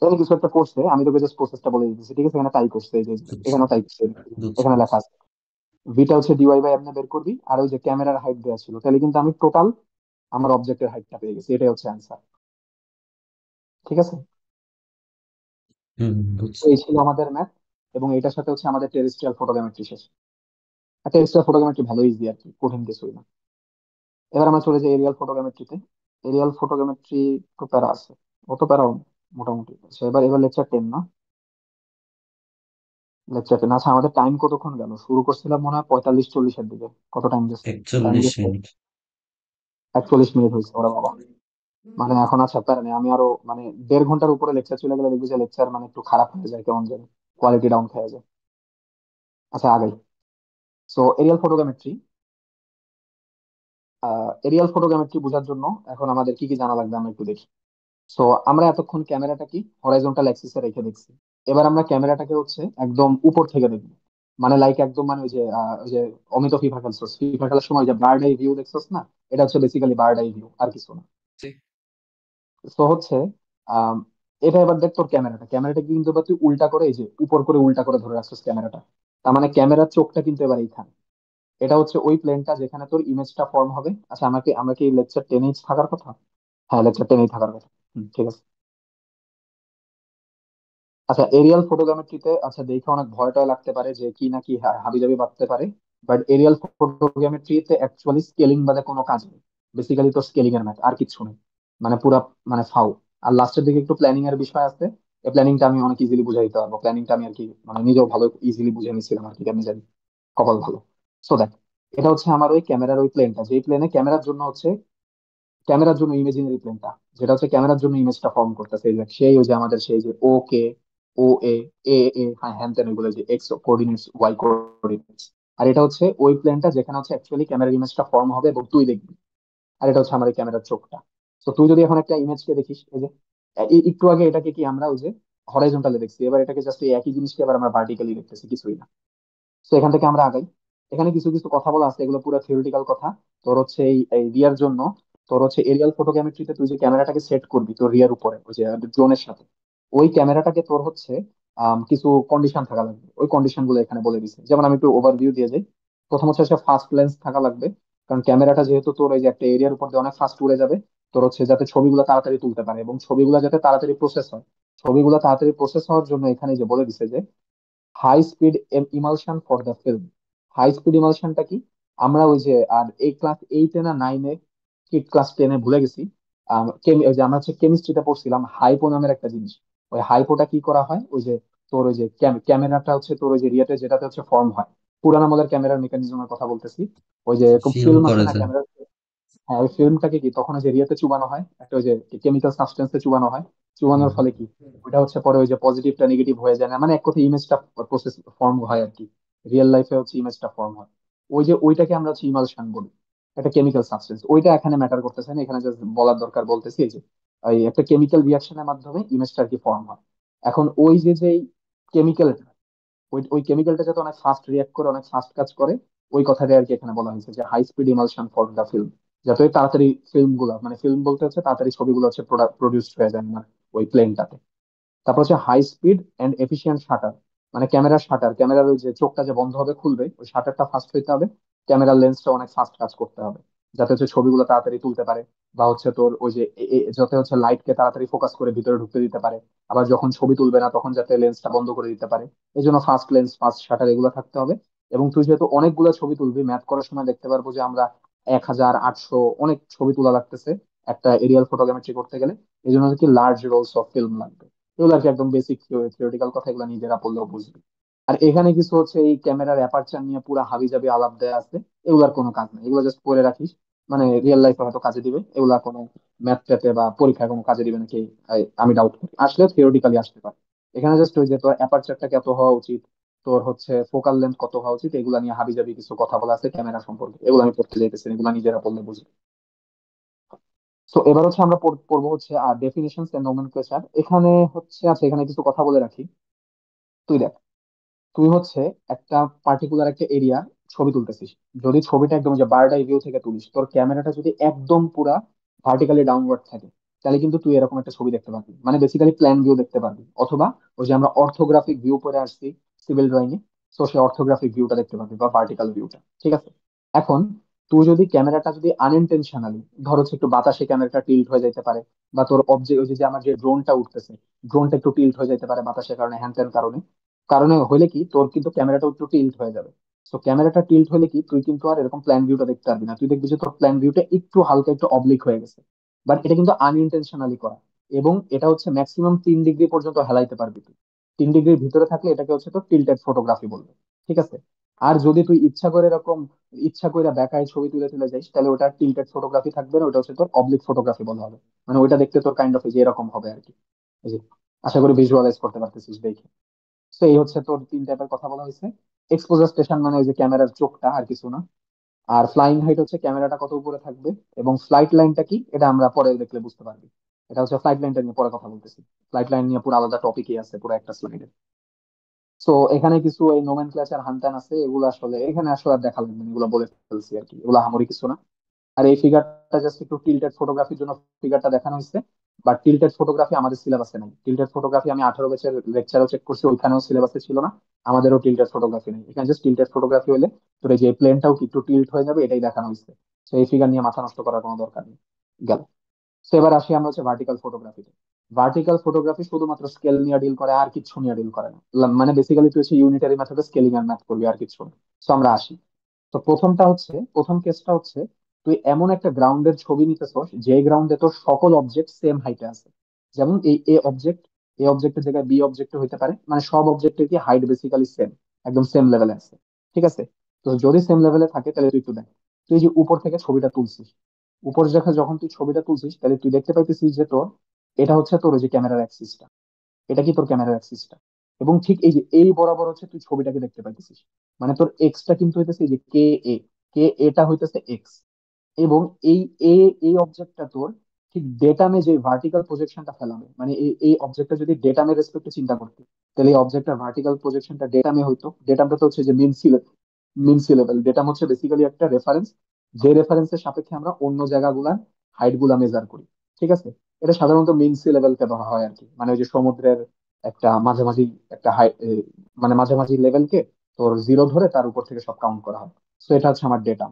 এখানে কিছু একটা করছে, আমি তোকে জাস্ট প্রসেসটা বলে দিতেছি। ঠিক আছে, এখানে টাইপ করছে, এই যে বুঝছি এখানেও টাইপ করছে, বুঝছি এখানে লেখা বুঝছি। আছে ভিটা হচ্ছে ডিওয়াই বাই এমনি বের করবি, আর ওই যে ক্যামেরার হাইট দেওয়া ছিল, তাহলে কিন্তু আমি টোটাল আমার অবজেক্টের হাইটটা পেয়ে গেছি। এটাই হচ্ছে অ্যান্সার। ঠিক আছে, তো বুঝছি। এই ছিল আমাদের ম্যাথ, এবং এটার সাথে হচ্ছে আমাদের টেরেস্ট্রিয়াল ফটোগ্রামেট্রি শেষ। আর টেরেস্ট্রিয়াল ফটোগ্রামেট্রি ভালো ইজি আর কি, কঠিন কিছুই না। এবার আমরা চলে যাই এরিয়াল ফটোগ্রামেট্রিতে। এরিয়াল ফটোগ্রামেট্রি তো প্যারা আছে, অত প্যারাও না, মোটামুটি। আচ্ছা এবার এবার লেকচার 10 না, লেকচার 10। আচ্ছা আমাদের টাইম কতক্ষণ গেল? শুরু করছিলাম মনে হয় 45-40-এর দিকে। কত টাইম গেছে? টাইম 41 গেছে মিনিট। 41 মিনিট হয়েছে, ওরা বাবা। মানে এখন আর প্যারা নেই, আমি আরো মানে 1.5 ঘন্টার উপরে লেকচার চলে গেলে দেখবি যে লেকচার মানে একটু খারাপ হয়ে যায়, কেমন জানি কোয়ালিটি ডাউন হয়ে যায়। আচ্ছা আগাই। So aerial photogrammetry, aerial photogrammetry বোঝার জন্য এখন আমাদের কি কি জানা লাগবে আমরা একটু দেখি। সো আমরা এতক্ষণ ক্যামেরাটা কি হরাইজন্টাল অ্যাক্সিসে রেখে দেখছি। এবার আমরা ক্যামেরাটাকে হচ্ছে একদম উপর থেকে দেখবো, মানে লাইক একদম মানে ওই যে অমিত ফিফা খেলছস, ফিফা খেলার সময় যে বার্ড আই ভিউ দেখছস না, এটা হচ্ছে বেসিক্যালি বার্ড আই ভিউ, আর কিছু না। জি। তো হচ্ছে আম, এটা এবার দেখ, তোর ক্যামেরাটা কিন্তু এবার তুই উল্টা করে, এই যে উপর করে উল্টা করে ধরে রাখছিস ক্যামেরাটা। তার মানে ক্যামেরার চোখটা কিন্তু এবার এইখানে। এটা হচ্ছে ওই প্লেনটা যেখানে তোর ইমেজটা ফর্ম হবে। আচ্ছা আমাকে, আমরা কি লেকচার 10 থাকার কথা? হ্যাঁ, লেকচার 10 থাকার কথা। ঠিক আছে। আচ্ছা এরিয়াল ফটোগ্রামেট্রিতে, আচ্ছা দেখে অনেক ভয় টয় লাগতে পারে যে কি না কি হাবিজাবি বাঁধতে পারে। বাট এরিয়াল ফটোগ্রামেট্রিতে অ্যাকচুয়ালি স্কেলিং বাদে কোনো কাজ নেই। বেসিক্যালি তো স্কেলিং এর ম্যাথ, আর কিছু নেই। মানে পুরা মানে ফাউ। আর লাস্টের দিকে একটু প্ল্যানিং এর বিষয় আছে। এই প্ল্যানিংটা আমি অনেক ইজিলি বুঝাই দিতে পারবো। প্ল্যানিংটা আমি আর কি মানে নিজেও ভালো ইজিলি বুঝে নিছিলাম আর কি, আমি জানি। কপাল ভালো। সো দেখ, এটা হচ্ছে আমার ওই ক্যামেরার ওই প্লেনটা, যেই প্লেনে ক্যামেরার জন্য ইমেজিনারি প্লেনটা, যেটা হচ্ছে ক্যামেরার জন্য ইমেজটা ফর্ম করতেছে। এই দেখ, সেই ওই যে আমাদের সেই যে ও কে, ও এ, এ এ, হ্যাঁ হ্যান তেন, ওইগুলো যে এক্স কোঅর্ডিনেটস, ওয়াই কোঅর্ডিনেটস। আর এটা হচ্ছে ওই প্লেনটা যেখানে হচ্ছে অ্যাকচুয়ালি ক্যামেরার ইমেজটা ফর্ম হবে এবং তুই দেখবি। আর এটা হচ্ছে আমার এই ক্যামেরার চোখটা। তো তুই যদি এখন একটা ইমেজকে দেখিস, এই যে একটু আগে এটাকে কি আমরা ওই যে হরাইজন্টালে দেখছি, এবার এটাকে জাস্ট এই একই জিনিসকে এবার আমরা ভার্টিক্যালি দেখতেছি, কিছুই না। তো এখান থেকে আমরা আগাই। এখানে কিছু কিছু কথা বলা আছে, এগুলো পুরো থিওরিটিক্যাল কথা। তোর হচ্ছে এই রিয়ার জন্য, তোর হচ্ছে এরিয়াল ফটোগ্রামেট্রিতে তুই যে ক্যামেরাটাকে সেট করবি তোর রিয়ার উপরে ওই যে ড্রোনের সাথে, ওই ক্যামেরাটাকে তোর হচ্ছে কিছু কন্ডিশন থাকা লাগবে। ওই কন্ডিশন গুলো এখানে বলে দিছে, যেমন আমি একটু ওভারভিউ দিয়ে যাই। প্রথম হচ্ছে ফাস্ট লেন্স থাকা লাগবে, কারণ ক্যামেরাটা যেহেতু তোর এই যে একটা এরিয়ার উপর দিয়ে অনেক ফাস্ট উড়ে যাবে, তোর হচ্ছে যাতে ছবিগুলো তাড়াতাড়ি তুলতে পারে এবং ছবিগুলো যাতে তাড়াতাড়ি প্রসেস হয়। ছবিগুলো তাড়াতাড়ি প্রসেস হওয়ার জন্য এখানে যে বলে দিছে যে high speed emulsion for the film. High speed ইমালশনটা কি? আমরা ওই যে, আর এই ক্লাস 8-এ না 9-এ, কি ক্লাস 10-এ ভুলে গেছি। ওই যে আমরা হচ্ছে কেমিস্ট্রিতে পড়ছিলাম হাইপো নামের একটা জিনিস। ওই হাইপোটা কি করা হয়, ওই যে তোর ওই যে ক্যামেরাটা হচ্ছে তোর ওই যে রিয়াতে যেটাতে হচ্ছে ফর্ম হয়, পুরানো আমলের ক্যামেরার মেকানিজমের কথা বলতেছি। ওই যে এরকম ফিল্ম ফিল্ম আসে করে না যায়। ক্যামেরা, হ্যাঁ, ওই ফিল্মটাকে কি তখন ওই যে রিয়াতে চুবানো হয়, একটা ওই যে কেমিক্যাল সাবস্টেন্সে চুবানো হয়। চুবানোর ফলে কি ওইটা হচ্ছে পরে ওই যে পজিটিভটা নেগেটিভ হয়ে যায় না, মানে এক কথা ইমেজটা প্রসেস ফর্ম হয় আর কি। রিয়েল লাইফে হচ্ছে ইমেজটা ফর্ম হয়। ওই যে ওইটাকে আমরা হচ্ছে ইমালশন বলি, একটা কেমিক্যাল সাবস্টেন্স। ওইটা এখানে ম্যাটার করতেছে না, এখানে জাস্ট বলার দরকার বলতেছি এই যে ওই একটা কেমিক্যাল রিয়াকশনের মাধ্যমে ইমেজটা আর কি ফর্ম হয়। এখন ওই যে যে কেমিক্যালটা, ওই ওই কেমিক্যালটা যাতে অনেক ফাস্ট রিয়াক্ট করে, অনেক ফাস্ট কাজ করে, ওই কথাটাই আর কি এখানে বলা হয়েছে যে high speed emulsion for the film. যাতে ওই তাড়াতাড়ি ফিল্ম গুলা, মানে ফিল্ম বলতে হচ্ছে তাড়াতাড়ি ছবিগুলো হচ্ছে প্রডিউসড হয়ে যায় আমার ওই প্লেনটাতে। তারপর হচ্ছে high speed and efficient shutter, মানে ক্যামেরার শাটার, ক্যামেরার ওই যে চোখটা যে বন্ধ হবে খুলবে, ওই শাটারটা ফাস্ট হইতে হবে। ক্যামেরার লেন্সটা অনেক ফাস্ট কাজ করতে হবে, যাতে হচ্ছে ছবিগুলো তাড়াতাড়ি তুলতে পারে। বা হচ্ছে তোর ওই যে যাতে হচ্ছে লাইটকে তাড়াতাড়ি ফোকাস করে ভিতরে ঢুকতে দিতে পারে। আবার যখন ছবি তুলবে না তখন যাতে লেন্সটা বন্ধ করে দিতে পারে। এই জন্য ফাস্ট লেন্স, ফাস্ট শাটার এগুলো থাকতে হবে। এবং তুই যেহেতু অনেকগুলো ছবি তুলবি, ম্যাথ করার সময় দেখতে পারবো যে আমরা 1,000, 800 অনেক ছবি তোলা লাগতেছে একটা এরিয়াল ফটোগ্রামেট্রি করতে গেলে। এই জন্য কি লার্জ রোলস অফ ফিল্ম লাগবে। এগুলো আর কি একদম বেসিক থিওরিটিক্যাল কথা, এগুলো নিজেরা পড়লেও বুঝবে। আর এখানে কিছু হচ্ছে এই ক্যামেরার অ্যাপারচার নিয়ে পুরো হাবিজাবি আলাপ দেয়া আছে। এগুলার কোনো কাজ নেই, এগুলো জাস্ট পড়ে রাখিস। মানে রিয়েল লাইফে হয়তো কাজে দিবে, এগুলা কোনো ম্যাথ ট্যাথে বা পরীক্ষায় কোনো কাজে দিবে নাকি আমি ডাউট করি। আসলে থিওরিটিক্যালি আসতে পারে। এখানে জাস্ট ওই যে তোর অ্যাপারচারটা কত হওয়া উচিত, তোর হচ্ছে ফোকাল লেন্থ কত হওয়া উচিত, এগুলা নিয়ে হাবিজাবি কিছু কথা বলা আছে ক্যামেরা সম্পর্কে। এগুলো আমি পড়তে যাইতেছি না, এগুলো নিজেরা পড়লে বুঝবে। তো এবার হচ্ছে আমরা পড়বো হচ্ছে ডেফিনেশনস এন্ড নোমেনক্লেচার। এখানে হচ্ছে আছে, এখানে কিছু কথা বলে রাখি। তুই দেখ, তুই হচ্ছে একটা পার্টিকুলার একটা এরিয়া ছবি তুলতেছিস। যদি ছবিটা একদম যে বার্ড আই ভিউ থেকে তুলিস, তোর ক্যামেরাটা যদি একদম পুরা ভার্টিক্যালি ডাউনওয়ার্ড থাকে, তাহলে কিন্তু তুই এরকম একটা ছবি দেখতে পারবি, মানে বেসিক্যালি প্ল্যান ভিউ দেখতে পারবি। অথবা ওই যে আমরা অর্থোগ্রাফিক ভিউ পরে আসছি সিভিল ড্রয়িং এ, তো সেই অর্থোগ্রাফিক ভিউটা দেখতে পারবি বা ভার্টিক্যাল ভিউটা, ঠিক আছে। এখন তুই যদি ক্যামেরাটা যদি আনইনটেনশনালি, ধর হচ্ছে একটু বাতাসে ক্যামেরাটা টিল্ট হয়ে যেতে পারে, বা তোর অবজেক্ট ওই যে যে আমার যে ড্রোনটা উঠতেছে, ড্রোনটা একটু টিল্ট হয়ে যেতে পারে বাতাসের কারণে, হ্যান ত্যান কারণে কারণে হলে কি তোর কিন্তু ক্যামেরাটা একটু টিল্ট হয়ে যাবে। তো ক্যামেরাটা টিল্ট হলে কি তুই কিন্তু আর এরকম প্ল্যান ভিউটা দেখতে পারবি না, তুই দেখবি যে তোর প্ল্যান ভিউটা একটু হালকা একটু অবলিক হয়ে গেছে। বাট এটা কিন্তু আনইনটেনশনালি করা। এবং এটা হচ্ছে ম্যাক্সিমাম 3 ডিগ্রি পর্যন্ত হেলাইতে পারবি তুই। 3 ডিগ্রির ভিতরে থাকলে এটাকে হচ্ছে তোর টিল্টেড ফটোগ্রাফি বলবে, ঠিক আছে। আর যদি তুই ইচ্ছা করে এরকম ইচ্ছা করে বেকায় ছবি তুলে তুলে যাইস, তাহলে ওটা টিল্টেড ফটোগ্রাফি থাকবে না, ওটা হচ্ছে তোর অবলিক ফটোগ্রাফি বলা হবে। মানে ওইটা দেখতে তোর কাইন্ড অফ যে এরকম হবে আর কি। এই যে আশা করি ভিজুয়ালাইজ করতে পারতেছিস দেখে। তো এই হচ্ছে তোর 3 টাইপের কথা বলা হয়েছে। এক্সপোজার স্টেশন মানে ওই যে ক্যামেরার চোখটা, আর কিছু না। আর ফ্লাইং হাইট হচ্ছে ক্যামেরাটা কত উপরে থাকবে। এবং ফ্লাইট লাইনটা কি, এটা আমরা পরে দেখলে বুঝতে পারবি। এটা হচ্ছে ফ্লাইট লাইনটা নিয়ে পরে কথা বলতেছি। ফ্লাইট লাইন নিয়ে পুরো আলাদা টপিকই আছে, পুরো একটা স্লাইডে। তো এখানে কিছু এই নোমেনক্লেচার হানটান আছে, এগুলো আসলে এখানে আসলে আর দেখা লাগবে না, এগুলো বলে ফেলছি আর কি, এগুলো আহামরি কিছু না। আর এই ফিগারটা জাস্ট একটু টিল্টেড ফটোগ্রাফির জন্য ফিগারটা দেখানো হয়েছে। বাট টিল্টেড ফটোগ্রাফি আমাদের সিলেবাসে নাই। টিল্টেড ফটোগ্রাফি আমি 18 বছর লেকচারও চেক করছি, ওইখানেও সিলেবাসে ছিল না। আমাদেরও টিল্টেড ফটোগ্রাফি নেই এখানে। জাস্ট টিল্টেড ফটোগ্রাফি হলে তোর এই যে প্লেনটাও কি একটু টিল্ট হয়ে যাবে, এটাই দেখানো হয়েছে। তো এই ফিগার নিয়ে মাথা নষ্ট করার কোনো দরকার নেই। গেল। তো এবার আসি আমরা হচ্ছে ভার্টিক্যাল ফটোগ্রাফিতে। ভার্টিক্যাল ফটোগ্রাফি শুধুমাত্র স্কেল নিয়ে ডিল করে, আর কিছু নিয়ে ডিল করে না। মানে বেসিক্যালি তুই হচ্ছে ইউনিটারি মেথডে স্কেলিং আর ম্যাথ করবি, আর কিছু না। তো আমরা আসি। তো প্রথম কেসটা হচ্ছে, তুই এমন একটা গ্রাউন্ডের ছবি নিতেছস যে গ্রাউন্ডে তোর সকল অবজেক্ট সেম হাইটে আছে। যেমন এই এ অবজেক্টের জায়গায় বি অবজেক্ট হইতে পারে, মানে সব অবজেক্টের কি হাইট বেসিক্যালি সেম, একদম সেম লেভেলে আছে, ঠিক আছে। তো যদি সেম লেভেলে থাকে তাহলে তুই একটু দেখ। তুই এই যে উপর থেকে ছবিটা তুলছিস, উপর যখন যখন তুই ছবিটা তুলছিস, তাহলে তুই দেখতে পাইতেছিস যে তোর এটা হচ্ছে তোর ওই যে ক্যামেরার অ্যাক্সিসটা। এটা কি তোর ক্যামেরার অ্যাক্সিসটা। এবং ঠিক এই যে এই বরাবর হচ্ছে তুই ছবিটাকে দেখতে পাইতেছিস। মানে তোর এক্সটা কিন্তু হইতেছে এই যে কে এ, কে এটা হইতেছে এক্স। এবং এই এ এই অবজেক্টটা তোর ঠিক ডেটামে যে ভার্টিক্যাল প্রজেকশনটা ফেলাবে, মানে এই অবজেক্টটা যদি ডেটামের রেসপেক্টে চিন্তা করতে, তাহলে এই অবজেক্টটার ভার্টিক্যাল প্রজেকশনটা ডেটামে হইতো। ডেটামটা তো হচ্ছে যে মিন সি লেভেল। ডেটাম হচ্ছে বেসিক্যালি একটা রেফারেন্স, যে রেফারেন্সের সাপেক্ষে আমরা অন্য জায়গাগুলার হাইট গুলা মেজার করি, ঠিক আছে। এটা সাধারণত মিন সি লেভেলকে ধরা হয় আর কি, মানে ওই যে সমুদ্রের একটা মাঝামাঝি একটা হাই, মানে মাঝামাঝি লেভেলকে তোর জিরো ধরে তার উপর থেকে সব কাউন্ট করা হয়। তো এটা হচ্ছে আমার ডেটা।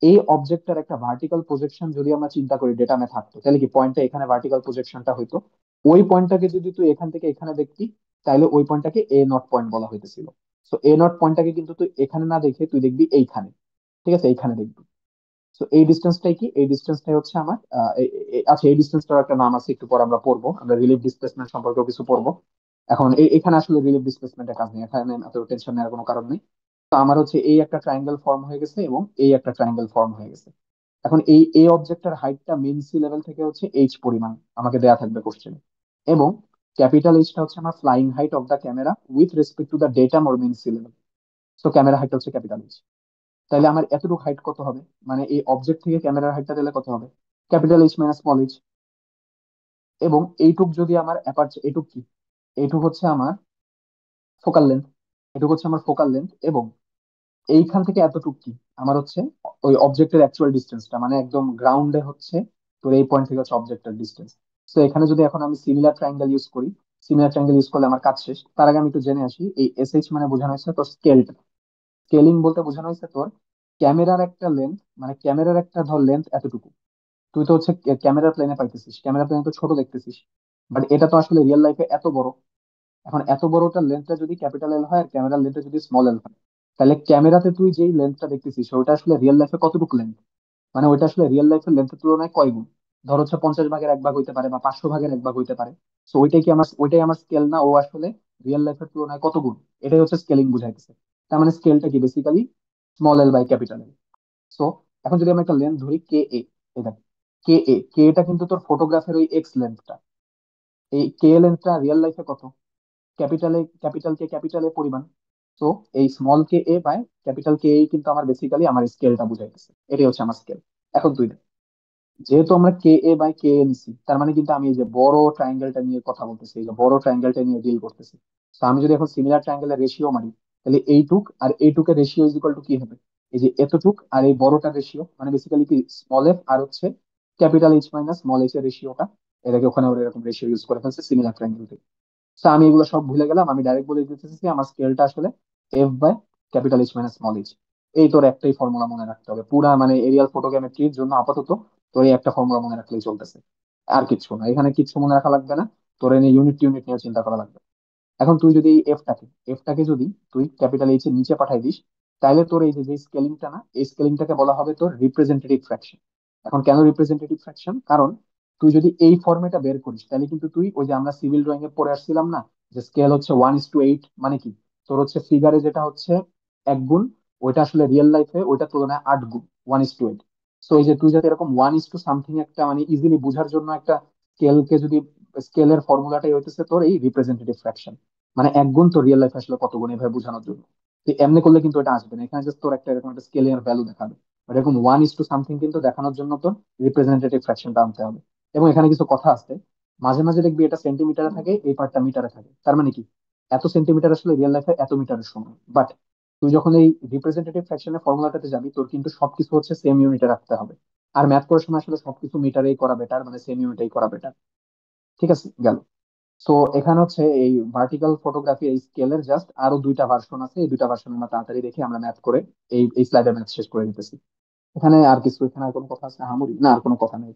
এই অবজেক্টের একটা ভার্টিক্যাল প্রজেকশন যদি আমরা চিন্তা করি ডেটামে থাকতো, তাহলে কি পয়েন্টটা এখানে ভার্টিক্যাল প্রজেকশনটা হইতো। ওই পয়েন্টটাকে যদি তুই এখান থেকে এখানে দেখতি, তাহলে ওই পয়েন্টটাকে এ নট পয়েন্ট বলা হইতেছিল। তো এ নট পয়েন্টটাকে কিন্তু তুই এখানে না দেখে তুই দেখবি এইখানে, ঠিক আছে, এইখানে দেখবি। তো এই ডিস্টেন্সটাই কি, এই ডিস্টেন্সটাই হচ্ছে আমার আচ্ছা, এই ডিস্টেন্সটার একটা নাম আছে, একটু পর আমরা পড়বো, আমরা রিলিফ ডিসপ্লেসমেন্ট সম্পর্কেও কিছু পড়বো। এখন এখানে আসলে রিলিফ ডিসপ্লেসমেন্টের কাজ নেই, এখানে এত টেনশন নেওয়ার কোনো কারণ নেই। তো আমার হচ্ছে এই একটা ট্রায়াঙ্গেল ফর্ম হয়ে গেছে এবং এই একটা ট্রায়াঙ্গেল ফর্ম হয়ে গেছে। এখন এই এ অবজেক্টের হাইটটা মিন সি লেভেল থেকে হচ্ছে এইচ পরিমাণ আমাকে দেয়া থাকবে কোশ্চেনে, এবং ক্যাপিটাল এইচটা হচ্ছে আমার flying height of the camera with respect to the datum or mean sea level. So camera height হচ্ছে ক্যাপিটাল এইচ। তাহলে আমার এতটুকু হাইট কত হবে, মানে এই অবজেক্ট থেকে ক্যামেরার হাইটটা দিলে কত হবে, capital H minus small H. এবং এইটুক যদি আমার অ্যাপারচার, এইটুক কি, এইটুক হচ্ছে আমার ফোকাল লেন্থ, এটুকু হচ্ছে আমার ফোকাল লেন্থ। এবং এইখান থেকে এতটুকু কি, আমার হচ্ছে ওই অবজেক্টের অ্যাকচুয়াল ডিস্টেন্সটা, মানে একদম গ্রাউন্ডে হচ্ছে তোর এই পয়েন্ট থেকে হচ্ছে অবজেক্টের ডিস্টেন্স। তো এখানে যদি এখন আমি সিমিলার ট্রায়াঙ্গেল ইউজ করি, সিমিলার ট্রায়াঙ্গেল ইউজ করলে আমার কাজ শেষ। তার আগে আমি একটু জেনে আসি, এই এসএইচ মানে বোঝানো হয়েছে তোর স্কেলটা। স্কেলিং বলতে বোঝানো হয়েছে তোর ক্যামেরার একটা লেন্থ, মানে ক্যামেরার একটা ধর লেন্থ এতটুকু, তুই তো হচ্ছে ক্যামেরার প্লেনে পাইতেছিস, ক্যামেরা প্লেনে তো ছোট দেখতেছিস, বাট এটা তো আসলে রিয়েল লাইফে এত বড়। এখন এত বড়টার লেন্থটা যদি ক্যাপিটাল এল হয় আর ক্যামেরার লেন্থটা যদি স্মল এল হয়, তাহলে ক্যামেরাতে তুই যেই লেন্থটা দেখতেছিস ওটা আসলে রিয়েল লাইফে কতটুকু লেন্থ, মানে ওইটা আসলে রিয়েল লাইফের লেন্থের তুলনায় কয় গুণ। ধর হচ্ছে 50 ভাগের 1 ভাগ হইতে পারে বা 500 ভাগের 1 ভাগ হইতে পারে। তো ওইটাই আমার স্কেল না, ও আসলে রিয়েল লাইফের তুলনায় কত গুণ, এটাই হচ্ছে স্কেলিং বুঝাইতেছে। তার মানে স্কেলটা কি basically small L by capital l. So এখন যদি আমি একটা লেন্থ ধরি কে এ, এটা কে এটা কিন্তু তোর ফটোগ্রাফের ওই এক্স লেন্থটা। এই কে লেন্থটা রিয়েল লাইফে কত, ক্যাপিটাল এ পরিমাণ। তো এই small K A by capital K A কিন্তু আমার বেসিক্যালি আমার স্কেলটা বুঝাইতেছে, এটাই হচ্ছে আমার স্কেল। এখন তুই দেখ, যেহেতু আমরা কে এ বাই কে এ নিছি, তার মানে কিন্তু আমি এই যে বড় ট্রায়াঙ্গেলটা নিয়ে কথা বলতেছি, এই যে বড় ট্রায়াঙ্গেলটা নিয়ে ডিল করতেছি। তো আমি যদি এখন সিমিলার ট্রায়াঙ্গেলের রেশিও মারি, তাহলে এইটুক আর এইটুকের রেশিও ইজ ইকুয়াল টু কি হবে, এই যে এতটুক আর এই বড়টার রেশিও, মানে বেসিক্যালি কি স্মল এফ আর হচ্ছে capital H minus small H এর রেশিওটা, এটাকে ওখানে ওরা এরকম রেশিও ইউজ করে ফেলছে সিমিলার ট্রায়াঙ্গেল। তো আমি এগুলো সব ভুলে গেলাম, আমি ডাইরেক্ট বলে দিতেছি আমার স্কেলটা আসলে f by capital H minus small H. এই তোর একটাই ফর্মুলা মনে রাখতে হবে পুরা, মানে এরিয়াল ফটোগ্রামেট্রির জন্য আপাতত তোর এই একটা ফর্মুলা মনে রাখলেই চলতেছে, আর কিচ্ছু না, এখানে কিচ্ছু মনে রাখা লাগবে না। তোর এনে ইউনিট টিউনিট নিয়ে চিন্তা করা লাগবে। এখন তুই যদি এই এফটাকে যদি তুই ক্যাপিটাল এইচ এর নিচে পাঠাই দিস, তাহলে তোর এই যে যে স্কেলিংটা না, এই স্কেলিংটাকে বলা হবে তোর রিপ্রেজেন্টেটিভ ফ্র্যাকশন। এখন কেন রিপ্রেজেন্টেটিভ ফ্র্যাকশন, কারণ তুই যদি এই ফর্মেটা বের করিস, তাহলে কিন্তু তুই ওই যে আমরা সিভিল ড্রয়িং এ পড়ে আসছিলাম না, যে স্কেল হচ্ছে 1:8, মানে কি তোর হচ্ছে ফিগারে যেটা হচ্ছে 1 গুণ, ওইটা আসলে রিয়েল লাইফে ওইটা তুলনায় 8 গুণ, 1:8। সো এই যে তুই যাতে এরকম 1:সামথিং একটা মানে ইজিলি বোঝার জন্য একটা স্কেলকে যদি, স্কেলের ফর্মুলাটাই হইতেছে তোর এই রিপ্রেজেন্টেটিভ ফ্র্যাকশন, মানে 1 গুণ তো রিয়েল লাইফ আসলে কত গুণ এভাবে বোঝানোর জন্য। তুই এমনি করলে কিন্তু এটা আসবে না, এখানে জাস্ট তোর একটা এরকম একটা স্কেলের ভ্যালু দেখাবে, আর এরকম 1:সামথিং কিন্তু দেখানোর জন্য তোর রিপ্রেজেন্টেটিভ ফ্র্যাকশনটা আনতে হবে। এবং এখানে কিছু কথা আছে, মাঝে মাঝে দেখবি এটা সেন্টিমিটারে থাকে, এই পার্টটা মিটারে থাকে, তার মানে কি এত সেন্টিমিটার আসলে রিয়েল লাইফে এত মিটারের সমান। বাট তুই যখন এই রিপ্রেজেন্টেটিভ ফ্র্যাকশনের ফর্মুলাটাতে যাবি, তোর কিন্তু সবকিছু হচ্ছে সেম ইউনিটে রাখতে হবে। আর ম্যাথ করার সময় আসলে সবকিছু মিটারেই করা বেটার, মানে সেম ইউনিটেই করা বেটার। ঠিক আছে, গেল। সো এখানে হচ্ছে এই ভার্টিক্যাল ফটোগ্রাফি এই স্কেলের জাস্ট আরো 2টা ভার্সন আছে, এই 2টা ভার্সন আমরা তাড়াতাড়ি দেখে আমরা ম্যাথ করে এই স্লাইডে ম্যাথ শেষ করে দিতেছি। এখানে আর কিছু, এখানে আর কোনো কথা আছে হামুরি না, আর কোনো কথা নেই।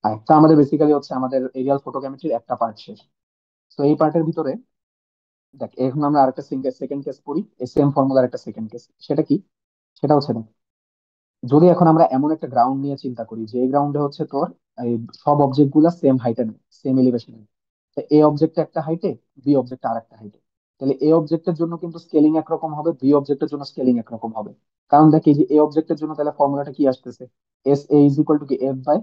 একটা আমাদের বেসিক্যালি হচ্ছে আমাদের এরিয়াল ফটোগ্রামেট্রির একটা পার্ট শেষ। তো এই পার্টের ভিতরে দেখ, এখন আমরা আরেকটা সেকেন্ড কেস পড়ি, এই সেম ফর্মুলার একটা সেকেন্ড কেস। সেটা কি, সেটা হচ্ছে দেখ, যদি এখন আমরা এমন একটা গ্রাউন্ড নিয়ে চিন্তা করি যে এই গ্রাউন্ডে হচ্ছে তোর এই সব অবজেক্ট গুলা সেম হাইটে নেই, সেম এলিভেশনে। এ অবজেক্ট একটা হাইটে, বি অবজেক্ট আর একটা হাইটে, তাহলে এ অবজেক্টের জন্য কিন্তু স্কেলিং একরকম হবে, বি অবজেক্টের জন্য স্কেলিং একরকম হবে। কারণ দেখ এই যে এ অবজেক্টের জন্য তাহলে ফর্মুলাটা কি আসতেছে, S A is equal to কি F by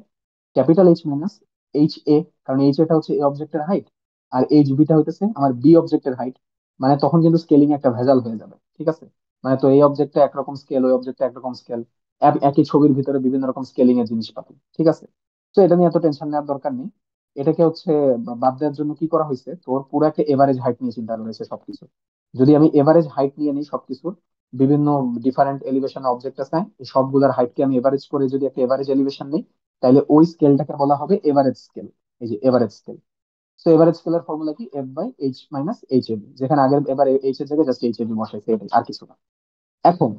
capital H minus H A, কারণ এইচ এটা হচ্ছে এ অবজেক্টের হাইট, আর এইচ বিটা হইতেছে আমার বি অবজেক্টের হাইট। মানে তখন কিন্তু স্কেলিং একটা ভেজাল হয়ে যাবে, ঠিক আছে। মানে তো এই অবজেক্টে একরকম স্কেল, ওই অবজেক্টে একরকম স্কেল, একই ছবির ভিতরে বিভিন্ন রকম স্কেলিং এর জিনিস পাবি, ঠিক আছে। তো এটা নিয়ে এত টেনশন নেওয়ার দরকার নেই। এটাকে হচ্ছে বাদ দেওয়ার জন্য কি করা হয়েছে, তোর পুরো একটা এভারেজ হাইট নিয়ে চিন্তা করা হয়েছে সবকিছু। যদি আমি এভারেজ হাইট নিয়ে নিই সবকিছুর, বিভিন্ন ডিফারেন্ট এলিভেশন অবজেক্ট আছে, এই সবগুলোর হাইটকে আমি এভারেজ করে যদি একটা এভারেজ এলিভেশন নিই, তাহলে ওই স্কেলটাকে বলা হবে এভারেজ স্কেল। এই যে এভারেজ স্কেল, তো এভারেজ স্কেলের ফর্মুলা কি, F by H minus h a b, যেখানে আগের এবার এইচ এর জায়গায় জাস্ট এইচ এবি বসাইছে, এটাই আর কিছু না। এখন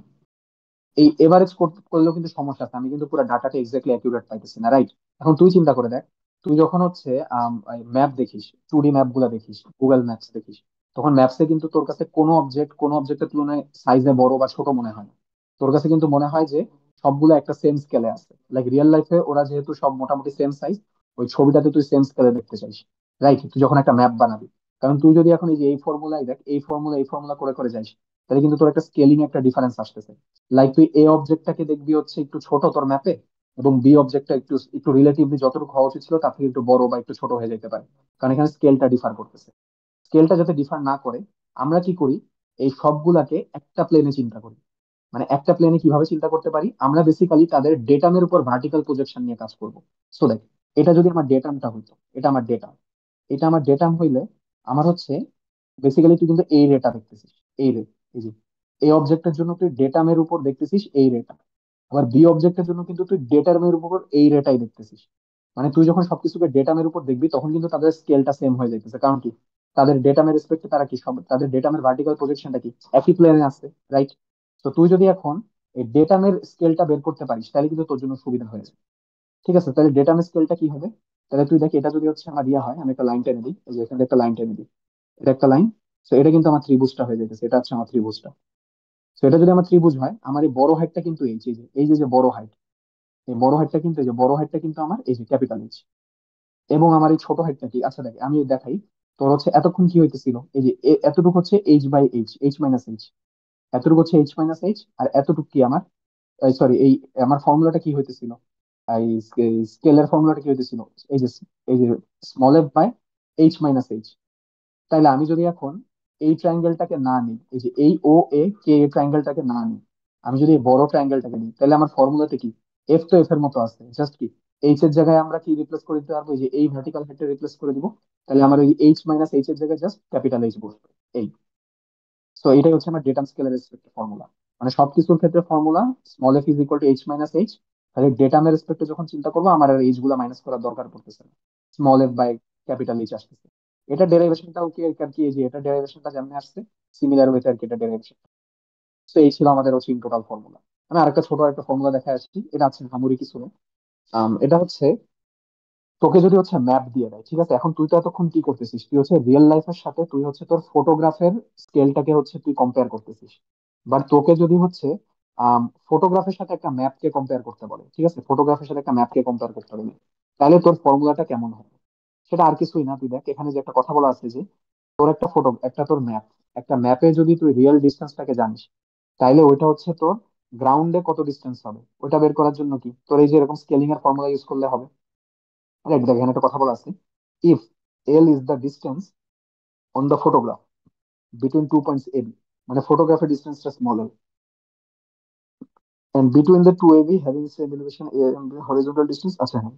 এই এভারেজ করলেও কিন্তু সমস্যা আছে, আমি কিন্তু পুরো ডাটাটা এক্স্যাক্টলি অ্যাকিউরেট পাইতেছি না, রাইট। এখন তুই চিন্তা করে দেখ, তুই যখন হচ্ছে ম্যাপ দেখিস, 2D ম্যাপ গুলা দেখিস, গুগল ম্যাপস দেখিস, তখন ম্যাপসে কিন্তু তোর কাছে কোনো অবজেক্টের তুলনায় সাইজে বড় বা ছোট মনে হয় না। তোর কাছে কিন্তু মনে হয় যে সবগুলো একটা সেম স্কেলে আছে, লাইক রিয়েল লাইফে ওরা যেহেতু সব মোটামুটি সেম সাইজ, ওই ছবিটাতে তুই সেম স্কেলে দেখতে চাইস, রাইট। তুই যখন একটা ম্যাপ বানাবি, কারণ তুই যদি এখন এই যে এই ফর্মুলা করে করে যাইস, তাহলে কিন্তু তোর একটা স্কেলিং একটা ডিফারেন্স আসতেছে। লাইক তুই এই অবজেক্টটাকে দেখবি হচ্ছে একটু ছোট তোর ম্যাপে, এবং বি অবজেক্টটা একটু একটু রিলেটিভলি যতটুকু হওয়া উচিত ছিল তার থেকে একটু বড় বা একটু ছোট হয়ে যেতে পারে, কারণ এখানে স্কেলটা ডিফার করতেছে। স্কেলটা যাতে ডিফার না করে আমরা কি করি, এই সবগুলাকে একটা প্লেনে চিন্তা করি। মানে একটা প্লেনে কিভাবে চিন্তা করতে পারি, আমরা বেসিক্যালি তাদের ডেটামের উপর ভার্টিক্যাল প্রজেকশন নিয়ে কাজ করব। সো দেখ, এটা যদি আমার ডেটামটা হইতো, এটা আমার ডেটাম, এটা আমার ডেটাম হইলে আমার হচ্ছে বেসিক্যালি তুই কিন্তু এই রেটা দেখতেছিস, এই রে, এই যে এই অবজেক্টের জন্য তুই ডেটামের উপর দেখতেছিস এই রেটা। আবার বি অবজেক্টের জন্য কিন্তু তুই ডেটামের উপর এই রেটাই দেখতেছিস। মানে তুই যখন সবকিছুকে ডেটামের উপর দেখবি তখন কিন্তু তাদের স্কেলটা সেম হয়ে যাইতেছে, কারণ কি, তাদের ডেটামের রেসপেক্টে তারা কি সব, তাদের ডেটামের ভার্টিক্যাল প্রজেকশনটা কি একই প্লেনে আছে, রাইট? তো তুই যদি এখন এই ডেটামের স্কেলটা বের করতে পারিস তাহলে কিন্তু তোর জন্য সুবিধা হয়ে যাবে। ঠিক আছে, তাহলে ডেটামের স্কেলটা কি হবে? তাহলে তুই দেখ, এটা যদি হচ্ছে আমার ইয়া হয়, আমি একটা লাইন টেনে দিই, এই যে এখানে একটা লাইন টেনে দিই, এটা একটা লাইন। তো এটা কিন্তু আমার ত্রিভুজটা হয়ে যাইতেছে, এটা হচ্ছে আমার ত্রিভুজটা। তো এটা যদি আমার ত্রিভুজ হয়, আমার এই বড় হাইটটা কিন্তু এই যে বড় হাইট, এই বড় হাইটটা কিন্তু, এই যে বড় হাইটটা কিন্তু আমার এই যে ক্যাপিটাল এইচ। এবং আমার এই ছোট হাইটটা কি, আচ্ছা দেখ আমি দেখাই। তোর হচ্ছে এতক্ষণ কি হইতেছিল, এই যে এতটুকু হচ্ছে h by h, h minus h, এতটুকু হচ্ছে এইচ মাইনাস এইচ, আর এতটুকু কি আমার, সরি, এই আমার ফর্মুলাটা কি হইতেছিল, এই স্কেলের ফর্মুলাটা কি হইতেছিল, এই যে এই যে small F by H minus h. তাইলে আমি যদি এখন এই ট্রায়াঙ্গেলটাকে না নিই, এই যে এই ও এ কে ট্রায়াঙ্গেলটাকে না নিই, আমি যদি এই বড় ট্রায়াঙ্গেলটাকে নিই, তাহলে আমার ফর্মুলাতে কি, এফ তো এফ এর মতো আছে, জাস্ট কি এইচ এর জায়গায় আমরা কি রিপ্লেস করে দিতে পারবো, এই যে এই ভার্টিক্যাল হাইটটা রিপ্লেস করে দিব। তাহলে আমার ওই এইচ মাইনাস এইচ এর জায়গায় জাস্ট ক্যাপিটাল এইচ বসবে, এই। তো এটাই হচ্ছে আমার ডেটাম স্কেলের রেসপেক্টে ফর্মুলা। মানে সবকিছুর ক্ষেত্রে formula small F is equal to H minus H. তাহলে ডেটামের রেসপেক্টে যখন চিন্তা করবো আমার আর এইচ গুলা মাইনাস করার দরকার পড়তেছে না, small F by capital h আসতেছে। এটা ডেরিভেশনটাও কি আর কি, এই যে এটা ডেরিভেশনটা যেমন আসছে সিমিলার ওয়েতে আর কি এটা ডেরিভেশন। তো এই ছিল আমাদের হচ্ছে ইন টোটাল ফর্মুলা। আমি আরেকটা ছোট একটা ফর্মুলা দেখা আসছি, এটা আছে হামুরি কিছু না। এটা হচ্ছে, তোকে যদি হচ্ছে ম্যাপ দিয়ে দেয়, ঠিক আছে, এখন তুই তো এতক্ষণ কি করতেছিস, তুই হচ্ছে রিয়েল লাইফের সাথে তুই হচ্ছে তোর ফটোগ্রাফের স্কেলটাকে হচ্ছে তুই কম্পেয়ার করতেছিস। বাট তোকে যদি হচ্ছে ফটোগ্রাফের সাথে একটা ম্যাপকে কম্পেয়ার করতে বলে, ঠিক আছে, ফটোগ্রাফের সাথে একটা ম্যাপকে কম্পেয়ার করতে বলে, তাহলে তোর ফর্মুলাটা কেমন হবে? সেটা আর কিছুই না, তুই দেখ এখানে যে একটা কথা বলা আছে যে তোর একটা ফটো, একটা তোর ম্যাপ, একটা ম্যাপে যদি তুই রিয়েল ডিস্টেন্সটাকে জানিস, তাইলে ওইটা হচ্ছে তোর গ্রাউন্ডে কত ডিস্টেন্স হবে ওইটা বের করার জন্য কি তোর এই যে এরকম স্কেলিং এর ফর্মুলা ইউজ করলে হবে। রাইট, দেখ এখানে একটা কথা বলা আছে, if L is the distance on the photograph between two points AB, মানে ফটোগ্রাফের ডিস্টেন্সটা small L, and between the two AB having same elevation horizontal distance, আচ্ছা হ্যাঁ,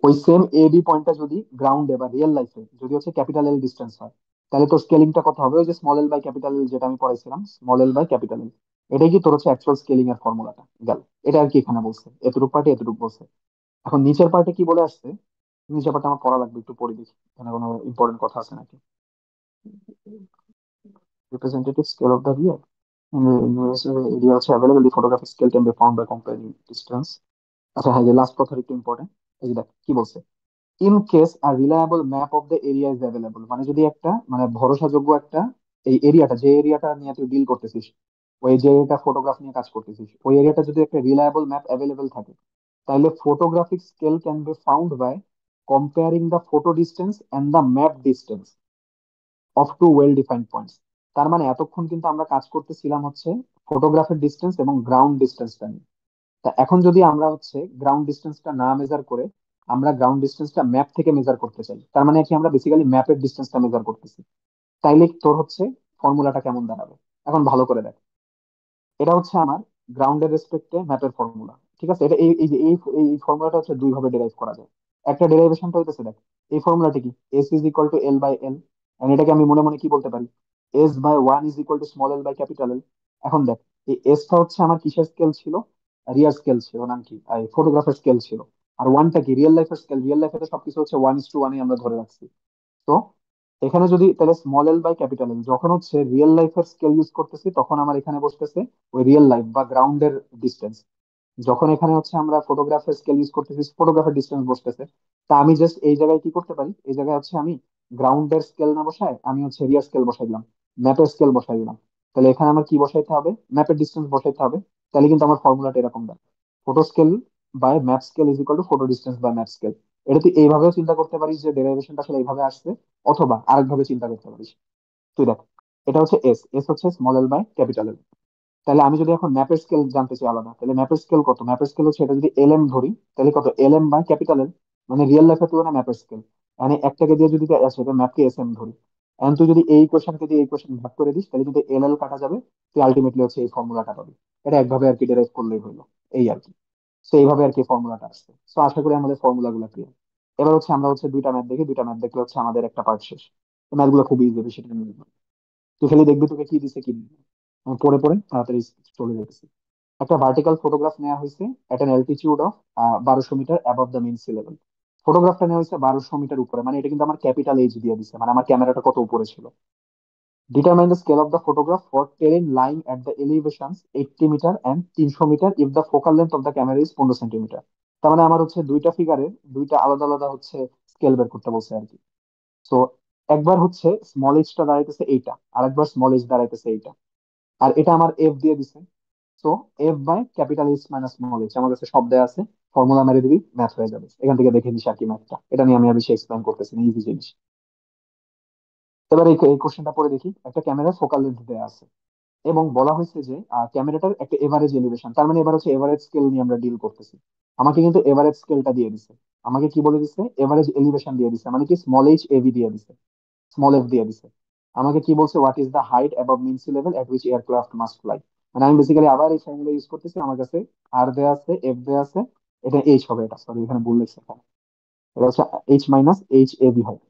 ওই সেম এ বি পয়েন্টটা যদি গ্রাউন্ডে বা রিয়েল লাইফে যদি হচ্ছে ক্যাপিটাল এল ডিস্টেন্স হয়, তাহলে তোর স্কেলিংটা কত হবে, ওই যে small L by capital L যেটা আমি পড়াইছিলাম, small L by capital L. এটাই কি তোর হচ্ছে অ্যাকচুয়াল স্কেলিং এর ফর্মুলাটা গেল। এটা আর কি এখানে বলছে, এতটুকু পার্টে এতটুকু বলছে। এখন নিচের পার্টে কি বলে আসছে, নিচের পার্টে আমার পড়া লাগবে, একটু পড়ে দেখি এখানে কোনো ইম্পর্টেন্ট কথা আছে নাকি। Representative scale of the real area also available. The photographic scale can be found by comparing distance. আচ্ছা হ্যাঁ, যে লাস্ট কথাটা একটু ইম্পর্টেন্ট। এই যে দেখ কি বলছে, in case a reliable map of the area is available, মানে যদি একটা মানে ভরসাযোগ্য একটা, এই এরিয়াটা যে এরিয়াটা নিয়ে তুই ডিল করতেছিস, ওই যে এরিয়াটা ফটোগ্রাফ নিয়ে কাজ করতেছিস, ওই এরিয়াটা যদি একটা রিলায়েবল ম্যাপ অ্যাভেলেবল থাকে, তাহলে photographic scale can be found by comparing the photo distance and the map distance of two well defined points. তার মানে এতক্ষণ কিন্তু আমরা কাজ করতেছিলাম হচ্ছে ফটোগ্রাফের ডিস্টেন্স এবং গ্রাউন্ড ডিস্টেন্সটা নিয়ে। তা এখন যদি আমরা হচ্ছে গ্রাউন্ড ডিস্টেন্সটা না মেজার করে আমরা গ্রাউন্ড ডিস্টেন্সটা ম্যাপ থেকে মেজার করতে চাই, তার মানে কি আমরা বেসিক্যালি ম্যাপের ডিস্টেন্সটা মেজার করতেছি, তাইলে তোর হচ্ছে ফর্মুলাটা কেমন দাঁড়াবে। এখন ভালো করে দেখ, এটা হচ্ছে আমার গ্রাউন্ডের রেসপেক্টে ম্যাপের ফর্মুলা, ঠিক আছে। এটা এই এই যে এই ফর্মুলাটা হচ্ছে দুই ভাবে ডেরাইভ করা যায়। একটা ডেরাইভেশনটা হইতেছে দেখ, এই ফর্মুলাটা কি, s is equal to l by l, এটাকে আমি মনে মনে কি বলতে পারি, s by one is equal to small L by capital l. এখন দেখ, এই এসটা হচ্ছে আমার কিসের স্কেল ছিল, রিয়ার স্কেল ছিল, নাম কি, ফটোগ্রাফের স্কেল ছিল। আর ওয়ানটা কি রিয়েল লাইফের স্কেল, রিয়েল লাইফে তো সবকিছু হচ্ছে ওয়ান ইস টু ওয়ানই আমরা ধরে রাখছি। তো এখানে যদি তাহলে small L by capital l, যখন হচ্ছে রিয়েল লাইফের স্কেল ইউজ করতেছি তখন আমার এখানে বসতেছে ওই রিয়েল লাইফ বা গ্রাউন্ডের ডিস্টেন্স। যখন এখানে হচ্ছে আমরা ফটোগ্রাফের স্কেল ইউজ করতেছি ফটোগ্রাফের ডিস্টেন্স বসতেছে। তা আমি জাস্ট এই জায়গায় কি করতে পারি, এই জায়গায় হচ্ছে আমি গ্রাউন্ডের স্কেল না বসায় আমি হচ্ছে রিয়ার স্কেল বসাই দিলাম, ম্যাপের স্কেল বসাই দিলাম। তাহলে এখানে আমার কি বসাইতে হবে, ম্যাপের ডিস্টেন্স বসাইতে হবে। তাহলে কিন্তু আমার ফর্মুলাটা এরকম দেয়, photo scale by map scale is equal to photo distance by map scale. এটা তুই এইভাবেও চিন্তা করতে পারিস যে ডেরিভেশনটা আসলে এইভাবে আসছে, অথবা আরেকভাবে চিন্তা করতে পারিস। তুই দেখ, এটা হচ্ছে এস, এস হচ্ছে small L by capital l. তাহলে আমি যদি এখন ম্যাপের স্কেল জানতে চাই আলাদা, তাহলে ম্যাপের স্কেল কত? ম্যাপের স্কেল হচ্ছে এটা যদি এল এম ধরি, তাহলে কত? L m by capital l, মানে রিয়েল লাইফের তুলনায় ম্যাপের স্কেল। মানে একটাকে দিয়ে যদি আসে ম্যাপকে এস এম ধরি, এখন তুই যদি এই কোশ্চেনকে দিয়ে এই কোশ্চেন ভাগ করে দিস, তাহলে কিন্তু এল এল কাটা যাবে, তুই আলটিমেটলি হচ্ছে এই ফর্মুলাটা পাবি। এটা একভাবে আর কি ডেরাইভ করলেই হলো, এই আর কি। তো এইভাবে আর কি ফর্মুলাটা আসছে। তো আশা করি আমাদের ফর্মুলা গুলো ক্লিয়ার। এবার হচ্ছে আমরা হচ্ছে দুইটা ম্যাথ দেখি, দুইটা ম্যাথ দেখলে হচ্ছে আমাদের একটা পার্ট শেষ। ম্যাথ গুলো খুবই ইজি, বেশি টাইম লাগবে না। তুই খালি দেখবি তোকে কি দিছে কি দিছে, আমি পড়ে পড়ে তাড়াতাড়ি চলে যেতেছি। একটা ভার্টিক্যাল ফটোগ্রাফ নেওয়া হয়েছে at an altitude of 1200 metre above the mean sea level. ফটোগ্রাফটা নেওয়া হয়েছে 1200 মিটার উপরে, মানে এটা কিন্তু আমার ক্যাপিটাল এইচ দিয়ে দিছে, মানে আমার ক্যামেরাটা কত উপরে ছিল। Determine the scale of the photograph for terrain lying at the elevations 80 metre and 300 metre if the focal length of the camera is 15 centimetre. তার মানে আমার হচ্ছে দুইটা ফিগারের দুইটা আলাদা আলাদা হচ্ছে স্কেল বের করতে বলছে আর কি। তো একবার হচ্ছে স্মল এইচটা দাঁড়াইতেছে এইটা, আর একবার স্মল এইচ দাঁড়াইতেছে এইটা, আর এটা আমার এফ দিয়ে দিছে। So f by capital H minus small h আমার কাছে সব দেয়া আছে। ফর্মুলা মেরে দিবি, ম্যাথ হয়ে যাবে। এখান থেকে দেখে নিস আর কি ম্যাথটা, এটা নিয়ে আমি আর বেশি এক্সপ্লেন করতেছি না, ইজি জিনিস। এবার এই কোশ্চেনটা পরে দেখি। একটা ক্যামেরা ফোকাল লেন্থ দেয়া আছে এবং বলা হয়েছে যে ক্যামেরাটার একটা এভারেজ এলিভেশন, তার মানে এবার হচ্ছে এভারেজ স্কেল নিয়ে আমরা ডিল করতেছি। আমাকে কিন্তু এভারেজ স্কেলটা দিয়ে দিছে। আমাকে কি বলে দিছে? এভারেজ এলিভেশন দিয়ে দিছে, মানে কি স্মল এইচ এবি দিয়ে দিছে, স্মল এফ দিয়ে দিছে। আমাকে কি বলছে? What is the height above mean sea level at which aircraft must fly. মানে আমি বেসিক্যালি আবার এই ফর্মুলা ইউজ করতেছি। আমার কাছে আর দেয়া আছে, এফ দেয়া আছে, এটা এইচ হবে, এটা সরি এখানে ভুল লিখছে এখানে। এটা হচ্ছে H minus H a b হবে।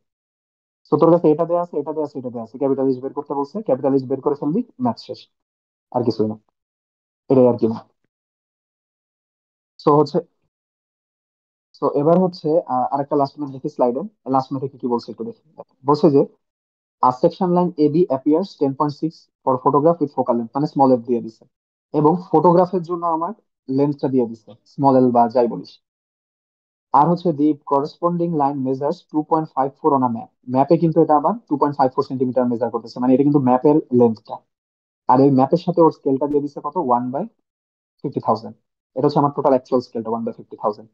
তো তোর কাছে এটা দেয়া আছে, এটা দেয়া আছে, এটা দেয়া আছে, ক্যাপিটাল এইচ বের করতে বলছে, ক্যাপিটাল এইচ বের করে ফেলবি, ম্যাথ শেষ। আর কিছুই না, এটাই আর কি। সো হচ্ছে, তো এবার হচ্ছে আরেকটা লাস্ট ম্যাথ দেখি স্লাইডে। লাস্ট ম্যাথে কি কি বলছে একটু দেখি। বলছে যে আর section line A B appears 10.6 for photograph with focal length, মানে স্মল এফ দিয়ে দিছে, এবং ফটোগ্রাফের জন্য আমার লেন্থটা দিয়ে দিছে স্মল এল বা যাই বলিস। আর হচ্ছে the corresponding line measures 2.54 on a map. ম্যাপে কিন্তু এটা আবার 2.54 সেন্টিমিটার মেজার করতেছে, মানে এটা কিন্তু ম্যাপের লেন্থটা। আর এই ম্যাপের সাথে ওর স্কেলটা দিয়ে দিছে কত? 1/50,000। এটা হচ্ছে আমার টোটাল অ্যাকচুয়াল স্কেলটা 1/50,000।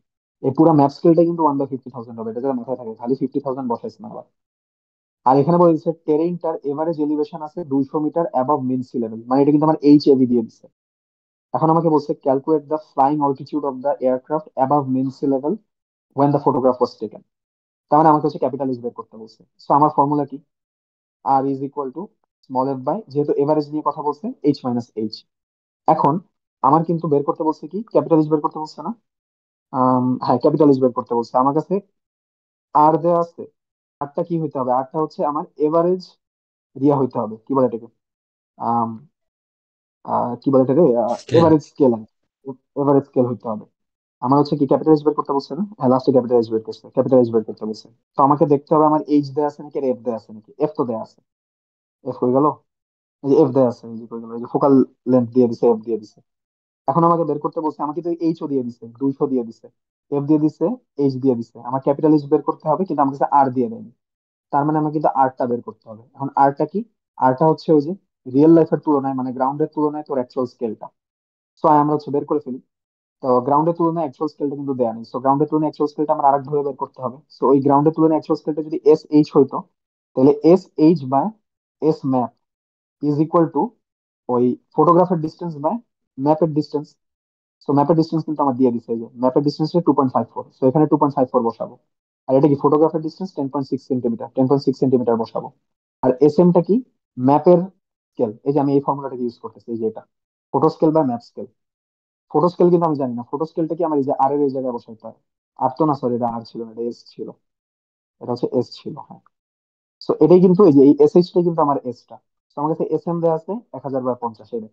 এই পুরো ম্যাপ স্কেলটা কিন্তু 1/50,000 হবে, এটা যারা মাথায় থাকে, খালি 50,000 বসাইছে না আবার। আর এখানে বলে দিচ্ছে টেরেইনটার এভারেজ এলিভেশন আছে 200 metre above mean sea level, মানে এটা কিন্তু আমার এইচ এবি দিয়ে দিচ্ছে। এখন আমাকে বলছে calculate the flying altitude of the aircraft above mean sea level when the photograph was taken. তার মানে আমাকে হচ্ছে ক্যাপিটাল এইচ বের করতে বলছে। সো আমার ফর্মুলা কি? R is equal to small F by, যেহেতু এভারেজ নিয়ে কথা বলছে, এইচ মাইনাস এইচ। এখন আমার কিন্তু বের করতে বলছে কি? ক্যাপিটাল এইচ বের করতে বলছে না? হ্যাঁ, ক্যাপিটাল এইচ বের করতে বলছে। আমার কাছে আর দেওয়া আছে। আরটা কি হইতে হবে? আরটা হচ্ছে আমার এভারেজ দিয়া হইতে হবে, কি বলে এটাকে, আম, কি বলে এটাকে, scale. Average scale. Average scale হইতে হবে। আমার হচ্ছে কি ক্যাপিটাল বের করতে বলছে না? হ্যাঁ, লাস্টে ক্যাপিটাল বের করছে, ক্যাপিটাল বের করতে বলছে। তো আমাকে দেখতে হবে আমার এইচ দেয়া আছে নাকি, আর এফ দেয়া আছে নাকি। এফ তো দেয়া আছে, এফ হয়ে গেল। এই যে এফ দেয়া আছে, এই যে হয়ে গেল, এই যে ফোকাল লেন্থ দিয়ে দিছে, এফ দিয়ে দিছে। এখন আমাকে বের করতে বলছে, আমাকে তো এইচ ও দিয়ে দিছে, 200 দিয়ে দিছে, এফ দিয়ে দিছে, এইচ দিয়ে দিছে। আমার ক্যাপিটাল এইচ বের করতে হবে, কিন্তু আমার কাছে আর দিয়ে দেয়নি। তার মানে আমাকে কিন্তু আরটা বের করতে হবে। এখন আরটা কি? আরটা হচ্ছে ওই যে রিয়েল লাইফের তুলনায়, মানে গ্রাউন্ডের তুলনায় তোর অ্যাকচুয়াল স্কেলটা। সো আমরা হচ্ছে বের করে ফেলি। তো গ্রাউন্ডের তুলনায় অ্যাকচুয়াল স্কেলটা কিন্তু দেয়া নেই। সো গ্রাউন্ডের তুলনায় অ্যাকচুয়াল স্কেলটা আমার আরেক ভাবে বের করতে হবে। সো ওই গ্রাউন্ডের তুলনায় অ্যাকচুয়াল স্কেলটা যদি এস এইচ হইতো, তাহলে s h by s map is equal to ওই ফটোগ্রাফের ডিস্টেন্স বাই ম্যাপের ডিস্টেন্স। সো ম্যাপের ডিস্টেন্স কিন্তু আমার দিয়ে দিচ্ছে, এই যে ম্যাপের ডিস্টেন্স 2.54। সো এখানে 2.54 বসাবো। আর এটা কি? ফটোগ্রাফের ডিস্টেন্স 10.6 সেন্টিমিটার, 10.6 সেন্টিমিটার বসাবো। আর এস এমটা কি? ম্যাপের স্কেল। এই যে আমি এই ফর্মুলাটা ইউজ করতেছি, এই যে এটা photo scale by map scale. Photo scale কিন্তু আমি জানি না, ফটো স্কেলটা কি আমার এই যে আর এর এই জায়গায় বসাইতে হয়। আর তো না, সরি, এটা আর ছিল না, এটা এস ছিল। এটা হচ্ছে এস ছিল, হ্যাঁ। সো এটাই কিন্তু, এই যে এই এস এইচটাই কিন্তু আমার এসটা। তো আমার কাছে এস এম দেওয়া আছে 1000/50।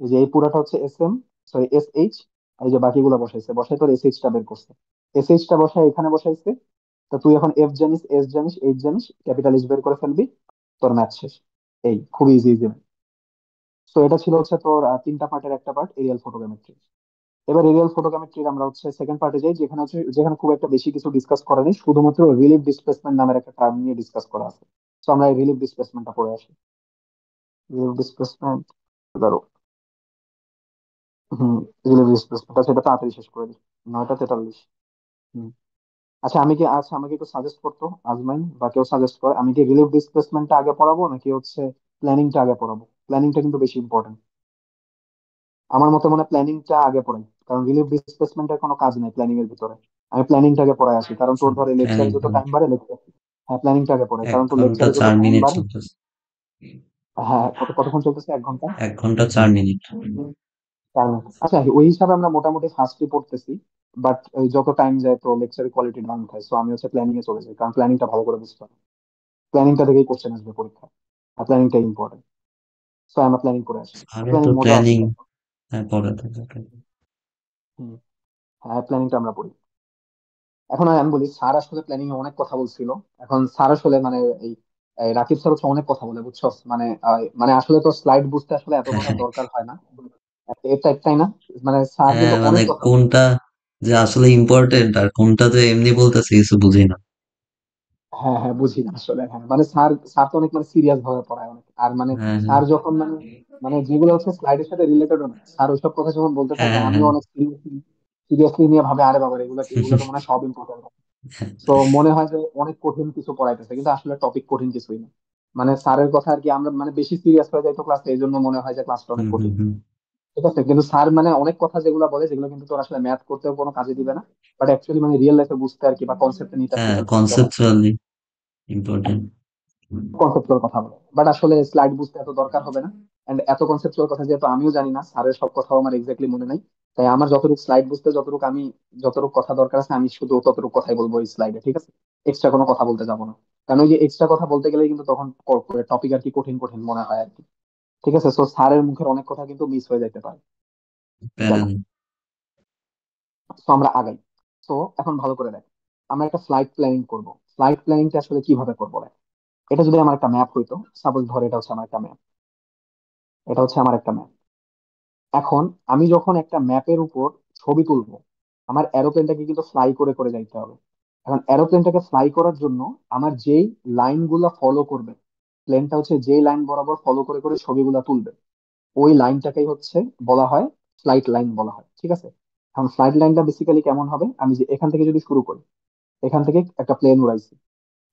এই যে এই পুরাটা হচ্ছে s m, sorry s h. এই যে বাকিগুলো বসাইছে, বসাই তোর এস এইচটা বের করছে। এস এইচটা বসাই এখানে বসাইছে। তা তুই এখন এফ জানিস, এস জানিস, এইচ জানিস, ক্যাপিটাল এইচ বের করে ফেলবি, তোর ম্যাথ শেষ। এই খুবই ইজি ইজি। তো এটা ছিল হচ্ছে তোর তিনটা পার্টের একটা পার্ট, এরিয়াল ফটোগ্রামেট্রি। এবার এরিয়াল ফটোগ্রামেট্রির আমরা হচ্ছে সেকেন্ড পার্টে যাই, যেখানে হচ্ছে যেখানে খুব একটা বেশি কিছু ডিসকাস করা নেই, শুধুমাত্র রিলিফ ডিসপ্লেসমেন্ট নামের একটা টার্ম নিয়ে ডিসকাস করা আছে। তো আমরা এই রিলিফ ডিসপ্লেসমেন্টটা পড়ে আসি। রিলিফ ডিসপ্লেসমেন্ট, ধরো, হুম, রিলিফ ডিসপ্লেসমেন্ট, সেটা তাড়াতাড়ি শেষ করে দিই, 9টা 43। হুম। আচ্ছা, আমাকে একটু সাজেস্ট করতো আজমাইন বা কেউ সাজেস্ট করে, আমি কি রিলিফ ডিসপ্লেসমেন্টটা আগে পড়াবো নাকি হচ্ছে প্ল্যানিংটা আগে পড়াবো? প্ল্যানিংটা কিন্তু বেশি ইম্পর্টেন্ট। আমার মতে মনে প্ল্যানিংটা আগে পড়াই, কারণ রিলিফ ডিসপ্লেসমেন্টের কোনো কাজ নাই প্ল্যানিং এর ভিতরে। আমি প্ল্যানিংটাকে পড়াই আসি, কারণ আচ্ছা, তোর ধরে লেকচারে প্ল্যানিং যত টাইম বাড়ে লেকচার, হ্যাঁ প্ল্যানিংটাকে পড়াই, এক কারণ তোর ঘন্টা লেকচারে যত চার টাইম মিনিট বাড়ে। চলতেছে। হ্যাঁ, কতক্ষণ চলতেছে? 1 ঘন্টা? 1 ঘন্টা 4 মিনিট। 4 মিনিট। আচ্ছা, ওই হিসাবে আমরা মোটামুটি ফাস্টলি পড়তেছি। বাট যত টাইম যায় তো লেকচারের কোয়ালিটি ডাউন হয়, সো আমি হচ্ছে প্ল্যানিং এ চলে যাই, কারণ প্ল্যানিংটা ভালো করে বুঝতে হবে। প্ল্যানিংটা থেকেই কোশ্চেন আসবে পরীক্ষা, আর প্ল্যানিংটা ইম্পর্টেন্ট। সো আমরা প্ল্যানিং করে আসি। আরে তো প্ল্যানিং মজা আছে প্ল্যানিং, তাই না? হ্যাঁ পড়া তো থাকে। হুম। হ্যাঁ, প্ল্যানিংটা আমরা পড়ি। এখন আমি বলি, স্যার আসলে প্ল্যানিং এ অনেক কথা বলছিল। এখন স্যার আসলে মানে এই এই রাকিব স্যার হচ্ছে অনেক কথা বলে, বুঝছো? মানে মানে আসলে তো স্লাইড বুঝতে আসলে এত হ্যাঁ কথার হ্যাঁ দরকার হয় না। এটা একটাই না, মানে স্যার হ্যাঁ, কিন্তু মানে অনেক কথা বলে। কোনটা যে আসলে ইম্পর্টেন্ট আর কোনটা যে এমনি বলতেছে কিছু বুঝি না। হ্যাঁ হ্যাঁ, বুঝি না আসলে। হ্যাঁ মানে স্যার স্যার তো অনেক মানে সিরিয়াস ভাবে পড়ায় অনেক, আর মানে হ্যাঁ হ্যাঁ স্যার যখন মানে মানে যেগুলো হচ্ছে স্লাইডের সাথে রিলেটেড না, স্যার ওইসব কথা যখন বলতে হ্যাঁ থাকে হ্যাঁ আমিও হ্যাঁ অনেক সিরিয়াসলি নিয়ে ভাবে, আরে বাবা এগুলো এগুলো তো মনে হয় সব ইম্পর্টেন্ট। তো মনে হয় যে অনেক কঠিন কিছু পড়াইতেছে, কিন্তু আসলে টপিক কঠিন কিছুই না। মানে স্যারের কথা আর কি আমরা মানে বেশি সিরিয়াস হয়ে যাই তো ক্লাসে, এই জন্য মনে হয় যে ক্লাসটা অনেক হুম হুম কঠিন। হুম। ঠিক আছে, কিন্তু স্যার মানে অনেক কথা যেগুলো বলে যেগুলো কিন্তু তোর আসলে ম্যাথ করতেও কোনো কাজে দিবে না, বাট অ্যাকচুয়ালি মানে রিয়েল লাইফে বুঝতে আর কি, বা কনসেপ্টে নিতে আসলে হ্যাঁ, হেল্প করতে পারে। Conceptually important. কনসেপ্টুয়াল কথা বলে, বাট আসলে স্লাইড বুঝতে এত দরকার হবে না। এন্ড এত কনসেপ্টুয়াল কথা যেহেতু আমিও জানি না, স্যারের সব কথাও আমার এক্স্যাক্টলি মনে নাই, তাই আমার যতটুকু স্লাইড বুঝতে যতটুকু আমি যতটুকু কথা দরকার আছে আমি শুধু ততটুকু কথাই বলবো এই স্লাইডে, ঠিক আছে? এক্সট্রা কোনো কথা বলতে যাবো না, কারণ ওই যে এক্সট্রা কথা বলতে গেলে কিন্তু তখন টপিক আর কি কঠিন কঠিন মনে হয় আর কি। ঠিক আছে, তো স্যারের মুখের অনেক কথা কিন্তু মিস হয়ে যেতে পারে। প্যারা গেল। নেই। তো আমরা আগাই। তো এখন ভালো করে দেখ, আমরা একটা ফ্লাইট প্ল্যানিং করব। ফ্লাইট প্ল্যানিংটা আসলে কিভাবে করবো দেখ। এটা যদি আমার একটা ম্যাপ হইতো, সাপোজ ধর এটা হচ্ছে আমার একটা ম্যাপ, এটা হচ্ছে আমার একটা ম্যাপ। এখন আমি যখন একটা ম্যাপের উপর ছবি তুলবো, আমার এরোপ্লেনটাকে কিন্তু ফ্লাই করে করে যাইতে হবে। এখন এরোপ্লেনটাকে ফ্লাই করার জন্য আমার যেই লাইন গুলা ফলো করবে, প্লেনটা হচ্ছে যেই লাইন বরাবর ফলো করে করে ছবিগুলা তুলবে, ওই লাইনটাকেই হচ্ছে বলা হয় ফ্লাইট লাইন বলা হয়, ঠিক আছে? এখন ফ্লাইট লাইনটা বেসিক্যালি কেমন হবে, আমি যে এখান থেকে যদি শুরু করি, এখান থেকে একটা প্লেন উড়াইছি।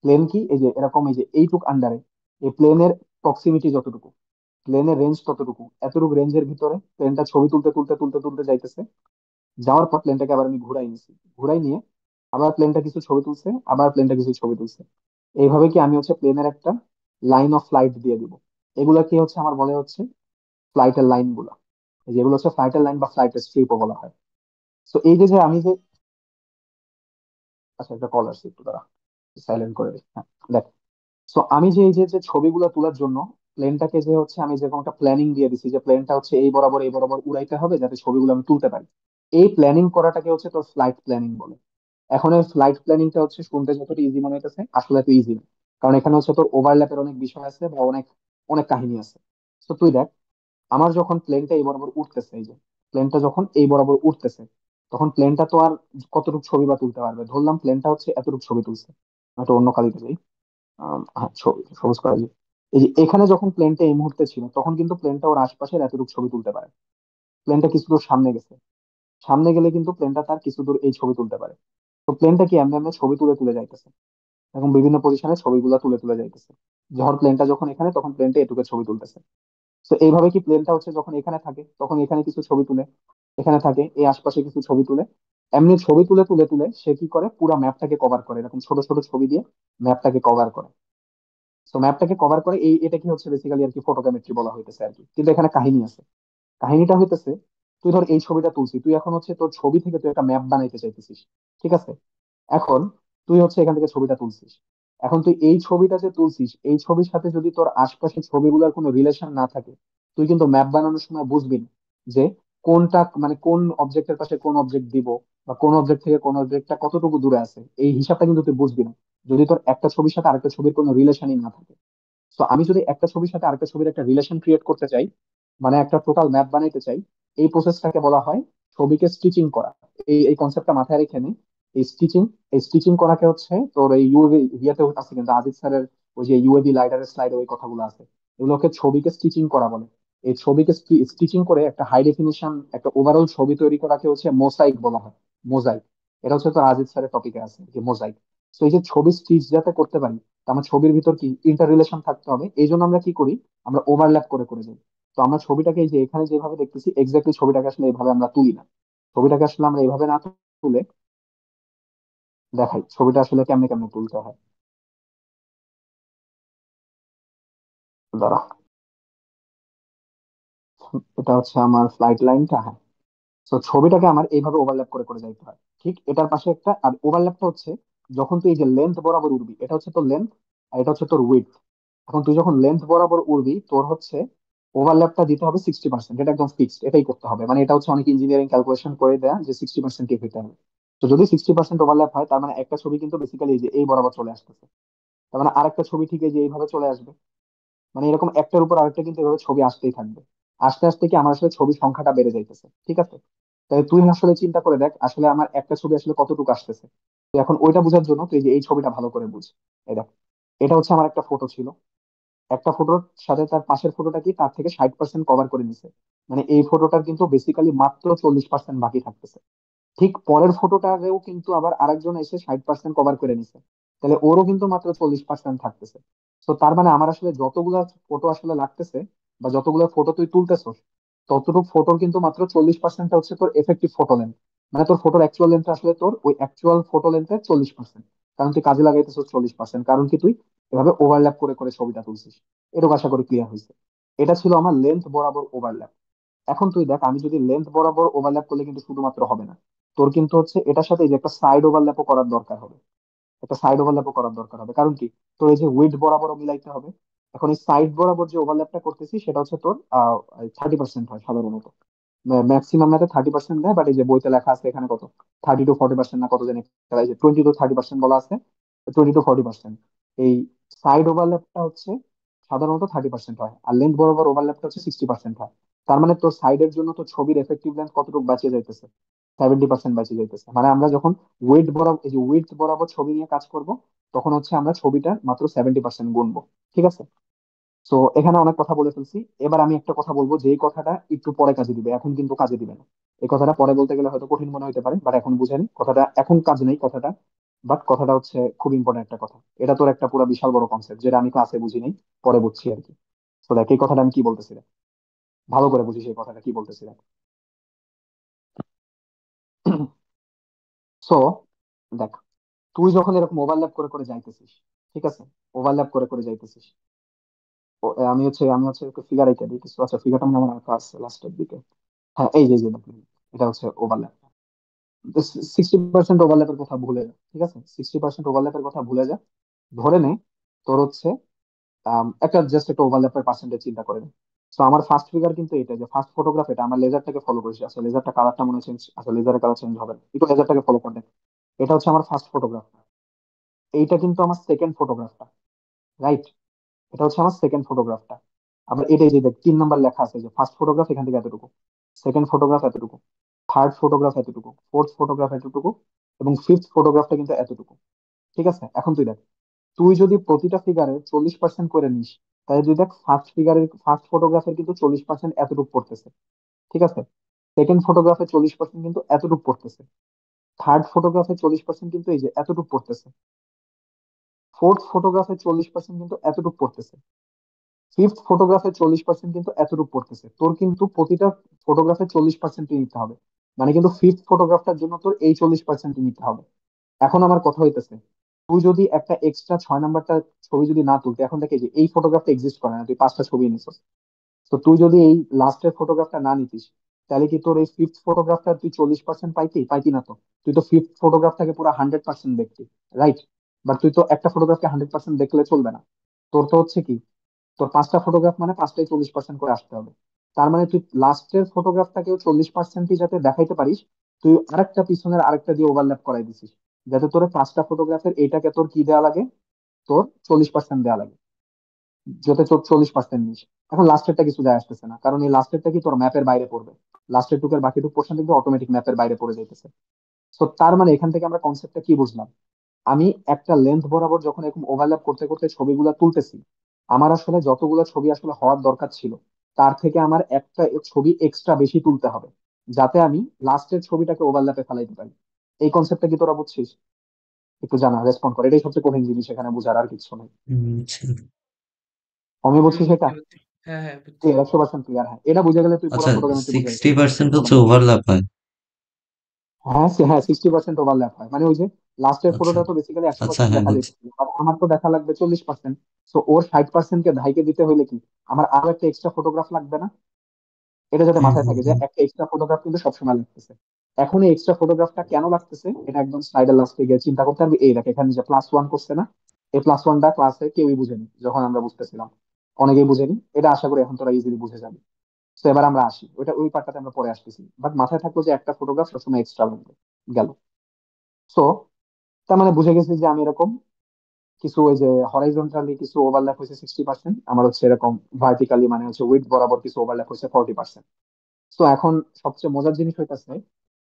প্লেন কি এই যে এরকম, এই যে এইটুক আন্ডারে, এই প্লেনের প্রক্সিমিটি যতটুকু, প্লেনের রেঞ্জ ততটুকু, এতটুকু রেঞ্জের ভিতরে প্লেনটা ছবি তুলতে তুলতে তুলতে তুলতে যাইতেছে। যাওয়ার পর প্লেনটাকে আবার আমি ঘুরাই নিছি, ঘুরাই নিয়ে আবার প্লেনটা কিছু ছবি তুলছে, আবার প্লেনটা কিছু ছবি তুলছে। এইভাবে কি আমি হচ্ছে প্লেনের একটা লাইন অফ ফ্লাইট দিয়ে দিব। এগুলা কি হচ্ছে আমার বলে হচ্ছে ফ্লাইটের লাইন গুলা, এই যেগুলো হচ্ছে ফ্লাইটের লাইন বা ফ্লাইটের স্ট্রিপও বলা হয়। তো এই যে যে আমি যে, আচ্ছা একটা কল আসছে, একটু দাঁড়া, সাইলেন্ট করে দিই। হ্যাঁ, দেখ। সো আমি যে এই যে যে ছবিগুলো তোলার জন্য প্লেনটাকে যে হচ্ছে আমি যে কোনো একটা প্ল্যানিং দিয়ে দিছি, যে প্লেনটা হচ্ছে এই বরাবর উড়াইতে হবে যাতে ছবিগুলো আমি তুলতে পারি। এই প্ল্যানিং করাটাকে হচ্ছে তোর ফ্লাইট প্ল্যানিং বলে। এখন এই ফ্লাইট প্ল্যানিংটা হচ্ছে শুনতে যতটা ইজি মনে হইতেছে, আসলে এত ইজি না। কারণ এখানে হচ্ছে তোর ওভারল্যাপের অনেক বিষয় আছে বা অনেক অনেক কাহিনী আছে। তো তুই দেখ, আমার যখন প্লেনটা এই বরাবর উঠতেছে, এই যে প্লেনটা যখন এই বরাবর উঠতেছে, তখন প্লেনটা তো আর কতটুকু ছবি বা তুলতে পারবে, ধরলাম প্লেনটা হচ্ছে এতটুকু ছবি তুলছে। আমি একটা অন্য কালিতে যাই। হ্যাঁ, সবুজ করা যায়। এই যে এখানে যখন প্লেনটা এই মুহূর্তে ছিল, তখন কিন্তু প্লেনটা ওর আশপাশের এতটুকু ছবি তুলতে পারে। প্লেনটা কিছু দূর সামনে গেছে, সামনে গেলে কিন্তু প্লেনটা তার কিছু দূর এই ছবি তুলতে পারে। তো প্লেনটা কি এমনি এমনি ছবি তুলে তুলে যাইতেছে, এখন বিভিন্ন পজিশনে ছবিগুলো তুলে তুলে যাইতেছে। যখন প্লেনটা যখন এখানে, তখন প্লেনটা এটুকু ছবি তুলতেছে। তো এইভাবে কি প্লেনটা হচ্ছে যখন এখানে থাকে তখন এখানে কিছু ছবি তুলে, এখানে থাকে এই আশপাশে কিছু ছবি তুলে, এমনি ছবি তুলে তুলে তুলে সে কি করে পুরো ম্যাপটাকে কভার করে, এরকম ছোট ছোট ছবি দিয়ে ম্যাপটাকে কভার করে। তো ম্যাপটাকে কভার করে এই এটা কি হচ্ছে বেসিক্যালি আর কি ফটোগ্রামেট্রি বলা হইতেছে আর কি, কিন্তু এখানে কাহিনী আছে। কাহিনীটা হইতেছে, তুই ধর এই ছবিটা তুলছি, তুই এখন হচ্ছে তোর ছবি থেকে তুই একটা ম্যাপ বানাইতে চাইতেছিস, ঠিক আছে? এখন তুই হচ্ছে এখান থেকে ছবিটা তুলছিস। এখন তুই এই ছবিটা যে তুলছিস, এই ছবির সাথে যদি তোর আশপাশের ছবিগুলোর কোনো রিলেশন না থাকে, তুই কিন্তু ম্যাপ বানানোর সময় বুঝবি না যে কোনটা মানে কোন অবজেক্টের পাশে কোন অবজেক্ট দিব, বা কোন অবজেক্ট থেকে কোন অবজেক্টটা কতটুকু দূরে আছে, এই হিসাবটা কিন্তু তুই বুঝবি না যদি তোর একটা ছবির সাথে আরেকটা ছবির কোনো রিলেশনই না থাকে। তো আমি যদি একটা ছবির সাথে আরেকটা ছবির একটা রিলেশন ক্রিয়েট করতে চাই, মানে একটা টোটাল ম্যাপ বানাইতে চাই, এই প্রসেসটাকে বলা হয় ছবিকে স্টিচিং করা। এই এই কনসেপ্টটা মাথায় রেখে নে। এই স্টিচিং, এই স্টিচিং করাকে হচ্ছে তোর এই ইউএভি ইয়েতে আছে, কিন্তু আজিজ স্যারের ওই যে ইউএভি লাইডারের স্লাইডে ওই কথাগুলো আছে, এগুলোকে ছবিকে স্টিচিং করা বলে। এই ছবিকে স্টিচিং করে একটা হাই ডেফিনিশন একটা ওভারঅল ছবি তৈরি করাকে হচ্ছে মোসাইক বলা হয়। মোজাইক। এটা হচ্ছে তো আজিজ স্যারের টপিকে আছে যে মোজাইক। তো এই যে ছবি স্টিচ যাতে করতে পারি, তো আমার ছবির ভিতর কি ইন্টার রিলেশন থাকতে হবে, এই জন্য আমরা কি করি, আমরা ওভারল্যাপ করে করে যাই। তো আমরা ছবিটাকে এই যে এখানে যেভাবে দেখতেছি এক্স্যাক্টলি ছবিটাকে আসলে এইভাবে আমরা তুলি না। ছবিটাকে আসলে আমরা এইভাবে না তুলে দেখাই ছবিটা আসলে কেমনে কেমনে তুলতে হয়। দাঁড়া, এটা হচ্ছে আমার ফ্লাইট লাইনটা। হ্যাঁ, তো ছবিটাকে আমার এইভাবে ওভারল্যাপ করে করে যাইতে হয়। ঠিক এটার পাশে একটা আর ওভারল্যাপটা হচ্ছে যখন তুই এই যে লেন্থ বরাবর উড়বি, এটা হচ্ছে তোর লেন্থ আর এটা হচ্ছে তোর উইডথ। এখন তুই যখন লেন্থ বরাবর উড়বি তোর হচ্ছে ওভারল্যাপটা দিতে হবে 60%। এটা একদম ফিক্সড, এটাই করতে হবে। মানে এটা হচ্ছে অনেক ইঞ্জিনিয়ারিং ক্যালকুলেশন করে দেয়া যে 60% কে দিতে হবে। তো যদি 60% ওভারল্যাপ হয় তার মানে একটা ছবি কিন্তু বেসিক্যালি এই যে এই বরাবর চলে আসতেছে। তার মানে আরেকটা ছবি ঠিক এই যে এইভাবে চলে আসবে। মানে এরকম একটার উপর আরেকটা কিন্তু এভাবে ছবি আসতেই থাকবে। আস্তে আস্তে কি আমার আসলে ছবির সংখ্যাটা বেড়ে যাইতেছে। ঠিক আছে, তাই তুই আসলে চিন্তা করে দেখ আসলে আমার একটা ছবি আসলে কতটুকু আসতেছে। তো এখন ওইটা বোঝার জন্য তুই এই যে এই ছবিটা ভালো করে বুঝ। এই দেখ, এটা হচ্ছে আমার একটা ফটো ছিল। একটা ফটোর সাথে তার পাশের ফটোটা কি তার থেকে 60% কভার করে নিছে। মানে এই ফটোটার কিন্তু বেসিক্যালি মাত্র 40% বাকি থাকতেছে। ঠিক পরের ফটোটারেও কিন্তু আবার আরেকজন এসে 60% কভার করে নিছে। তাহলে ওরও কিন্তু মাত্র 40% থাকতেছে। তো তার মানে আমার আসলে যতগুলা ফটো আসলে লাগতেছে বা যতগুলো ফটো তুই তুলতেছস ততটুকু ফটোর কিন্তু মাত্র 40% হচ্ছে তোর এফেক্টিভ ফটো লেন্থ। মানে তোর ফটোর অ্যাকচুয়াল লেন্থ আসলে তোর ওই অ্যাকচুয়াল ফটো লেন্থের 40%। কারণ তুই কাজে লাগাইতেছিস 40%, কারণ কি তুই এভাবে ওভারল্যাপ করে করে ছবিটা তুলছিস। এটুকু আশা করি ক্লিয়ার হয়েছে। এটা ছিল আমার লেন্থ বরাবর ওভারল্যাপ। এখন তুই দেখ আমি যদি লেন্থ বরাবর ওভারল্যাপ করলে কিন্তু শুধুমাত্র হবে না, তোর কিন্তু হচ্ছে এটার সাথে এই যে একটা সাইড ওভারল্যাপও করার দরকার হবে। একটা সাইড ওভারল্যাপও করার দরকার হবে, কারণ কি তোর এই যে উইডথ বরাবরও মিলাইতে হবে। এখন এই সাইড বরাবর যে ওভারল্যাপটা করতেছি সেটা হচ্ছে তোর 30% হয় সাধারণত। ম্যাক্সিমাম ম্যাথে 30% দেয়, বাট এই যে বইতে লেখা আছে এখানে কত 30 to 40% না কত জানি, 20 to 30% বলা আছে। 20 to 40% এই সাইড ওভারল্যাপটা হচ্ছে সাধারণত 30% হয়, আর লেন্থ বরাবর ওভারল্যাপটা হচ্ছে 60% হয়। তার মানে তোর সাইডের জন্য তোর ছবির এফেক্টিভ লেন্থ কতটুকু বাঁচিয়ে যাইতেছে, 70% বাঁচিয়ে যাইতেছে। মানে আমরা যখন ওয়েট বরাবর এই যে উইডথ বরাবর ছবি নিয়ে কাজ করব তখন হচ্ছে আমরা ছবিটা মাত্র 70% গুনবো। ঠিক আছে, তো এখানে অনেক কথা বলে ফেলছি। এবার আমি একটা কথা বলবো যে এই কথাটা একটু পরে কাজে দিবে, এখন কিন্তু কাজে দিবে না। এই কথাটা পরে বলতে গেলে হয়তো কঠিন মনে হতে পারে, বাট এখন বুঝেন কথাটা এখন কাজ নেই কথাটা। বাট কথাটা হচ্ছে খুব ইম্পর্টেন্ট একটা কথা। এটা তোর একটা পুরো বিশাল বড় কনসেপ্ট যেটা আমি ক্লাসে বুঝি নাই, পরে বুঝছি আর কি। তো দেখ এই কথাটা আমি কি বলতেছিলাম, ভালো করে বুঝিস এই কথাটা কি বলতেছিলাম। সো দেখ, তুই যখন এরকম ওভারল্যাপ করে করে যাইতেছিস, ঠিক আছে, ওভারল্যাপ করে করে যাইতেছিস। আমি হচ্ছে ফিগার আঁকে দিই কিছু। আচ্ছা, ফিগারটা মানে আমার আঁকা আছে লাস্টের দিকে। হ্যাঁ, এই যে এই যে দেখুন, এটা হচ্ছে ওভারল্যাপ। 60% ওভারল্যাপের কথা ভুলে যা, ঠিক আছে, 60% ওভারল্যাপের কথা ভুলে যা। ধরে নে তোর হচ্ছে একটা জাস্ট একটা ওভারল্যাপের পার্সেন্টেজ চিন্তা করে নে। তো আমার ফার্স্ট ফিগার কিন্তু এটা যে ফার্স্ট ফটোগ্রাফ, এটা আমার লেজারটাকে ফলো করেছি। আচ্ছা, লেজারটা কালারটা মনে চেঞ্জ, আচ্ছা লেজারের কালার চেঞ্জ হবে না, একটু লেজারটাকে ফলো করে দেখ। এটা হচ্ছে আমার ফার্স্ট ফটোগ্রাফ। এইটা কিন্তু আমার সেকেন্ড ফটোগ্রাফটা, রাইট? এটা হচ্ছে আমার সেকেন্ড ফটোগ্রাফটা। আবার এটাই যে দেখ 3 নাম্বার লেখা আছে যে ফার্স্ট ফটোগ্রাফ এখান থেকে এতটুকু, সেকেন্ড ফটোগ্রাফ এতটুকু, থার্ড ফটোগ্রাফ এতটুকু, ফোর্থ ফটোগ্রাফ এতটুকু, এবং ফিফথ ফটোগ্রাফটা কিন্তু এতটুকু। ঠিক আছে, এখন তুই দেখ, তুই যদি প্রতিটা ফিগারে 40% করে নিস, তাহলে তুই দেখ ফার্স্ট ফটোগ্রাফের কিন্তু 40% এতটুকু পড়তেছে। ঠিক আছে, সেকেন্ড ফটোগ্রাফে 40% কিন্তু এতটুকু পড়তেছে, থার্ড ফটোগ্রাফে 40% কিন্তু এই যে এতটুকু পড়তেছে, ফোর্থ ফটোগ্রাফে 40% কিন্তু এতটুকু পড়তেছে, ফিফথ ফটোগ্রাফে 40% কিন্তু এতটুকু পড়তেছে। তোর কিন্তু প্রতিটা ফটোগ্রাফে 40% নিতে হবে। মানে কিন্তু ফিফথ ফটোগ্রাফটার জন্য তোর এই 40% নিতে হবে। এখন আমার কথা হইতেছে, তুই যদি একটা এক্সট্রা 6 নাম্বারটা ছবি যদি না তুলতে, এখন দেখে যে এই ফটোগ্রাফটা এক্সিস্ট করে না, তুই 5টা ছবি নিছিস। তো তুই যদি এই লাস্টের ফটোগ্রাফটা না নিতিস, তাহলে কি তোর এই ফিফথ ফটোগ্রাফটা তুই 40% পাইতি পাইতি না তো? তুই তো ফিফথ ফটোগ্রাফটাকে পুরো 100% দেখতি, রাইট? বাট তুই তো একটা ফটোগ্রাফকে 100% দেখলে চলবে না। তোর তো হচ্ছে কি, তোর 5টা ফটোগ্রাফ মানে 5টাই 40% করে আসতে হবে। তার মানে তুই লাস্টের ফটোগ্রাফটাকেও 40%ই যাতে দেখাইতে পারিস, তুই আরেকটা পিছনের আরেকটা দিয়ে ওভারল্যাপ করাই দিছিস, যাতে তোর 5টা ফটোগ্রাফের এটাকে তোর কি দেওয়া লাগে, তোর 40% দেওয়া লাগে, যাতে তোর 40% নিস। এখন লাস্টেরটা কিছু যায় আসতেছে না, কারণ এই লাস্টেরটা কি তোর ম্যাপের বাইরে পড়বে। লাস্টের টুকের বাকিটুকু পোর্শন কিন্তু অটোমেটিক ম্যাপের বাইরে পড়ে যাইতেছে। তো তার মানে এখান থেকে আমরা কনসেপ্টটা কি বুঝলাম, আমি একটা লেন্থ বরাবর যখন এরকম ওভারল্যাপ করতে করতে ছবিগুলো তুলতেছি, আমার আসলে যতগুলো ছবি আসলে হওয়ার দরকার ছিল তার থেকে আমার একটা ছবি এক্সট্রা বেশি তুলতে হবে, যাতে আমি লাস্টের ছবিটাকে ওভারল্যাপে ফেলাইতে পারি। এই কনসেপ্টটা কি তোরা বুঝছিস? একটু জানা, রেসপন্ড করে, এটাই সবচেয়ে কঠিন জিনিস এখানে বুঝার, আর কিছু নেই। আচ্ছা। আমি বলছি সেটা। বুঝছি বুঝছি। হ্যাঁ হ্যাঁ বুঝছি। Clear, 100% clear. হ্যাঁ, এটা বুঝে গেলে তুই পুরো আচ্ছা, ফটোগ্রামেট্রি বুঝে গেছিস, তোর 60% কোনো হচ্ছে সমস্যা নেই। ওভারল্যাপ হয়। হ্যাঁ হ্যাঁ, 60% ওভারল্যাপ হয়, মানে ওই যে লাস্টের আচ্ছা ফটোটা তো বেসিক্যালি একশো আচ্ছা, পার্সেন্ট হ্যাঁ দেখা বুঝছি। যাইতেছিল, আর আমার তো দেখা লাগবে 40%। তো ওর 60% কে ধাইকে দিতে হলে কি আমার আরো একটা এক্সট্রা ফটোগ্রাফ লাগবে না? এটা যাতে হুম মাথায় হুম থাকে যে হুম। একটা এক্সট্রা ফটোগ্রাফ কিন্তু সবসময় লাগতেছে। এখন এই এক্সট্রা ফটোগ্রাফটা কেন লাগতেছে এটা একদম স্লাইডের লাস্টে গিয়ে চিন্তা করতে হবে। এই দেখ এখানে যে +1 করছে না, এই +1টা ক্লাসে কেউই বুঝেনি যখন আমরা বুঝতেছিলাম, অনেকেই বুঝেনি। এটা আশা করি এখন তোরা ইজিলি বুঝে যাবি। তো এবার আমরা আসি, ওই পার্টটাতে আমরা পরে আসতেছি, বাট মাথায় থাকলো যে একটা ফটোগ্রাফ সবসময় এক্সট্রা লাগবে। গেল। সো তার মানে বুঝে গেছি যে আমি এরকম কিছু ওই যে হরাইজন্টালি কিছু ওভারল্যাপ হয়েছে 60%, আমার হচ্ছে এরকম ভার্টিক্যালি মানে হচ্ছে উইড বরাবর কিছু ওভারল্যাপ হয়েছে 40%। তো এখন সবচেয়ে মজার জিনিস হইতাছে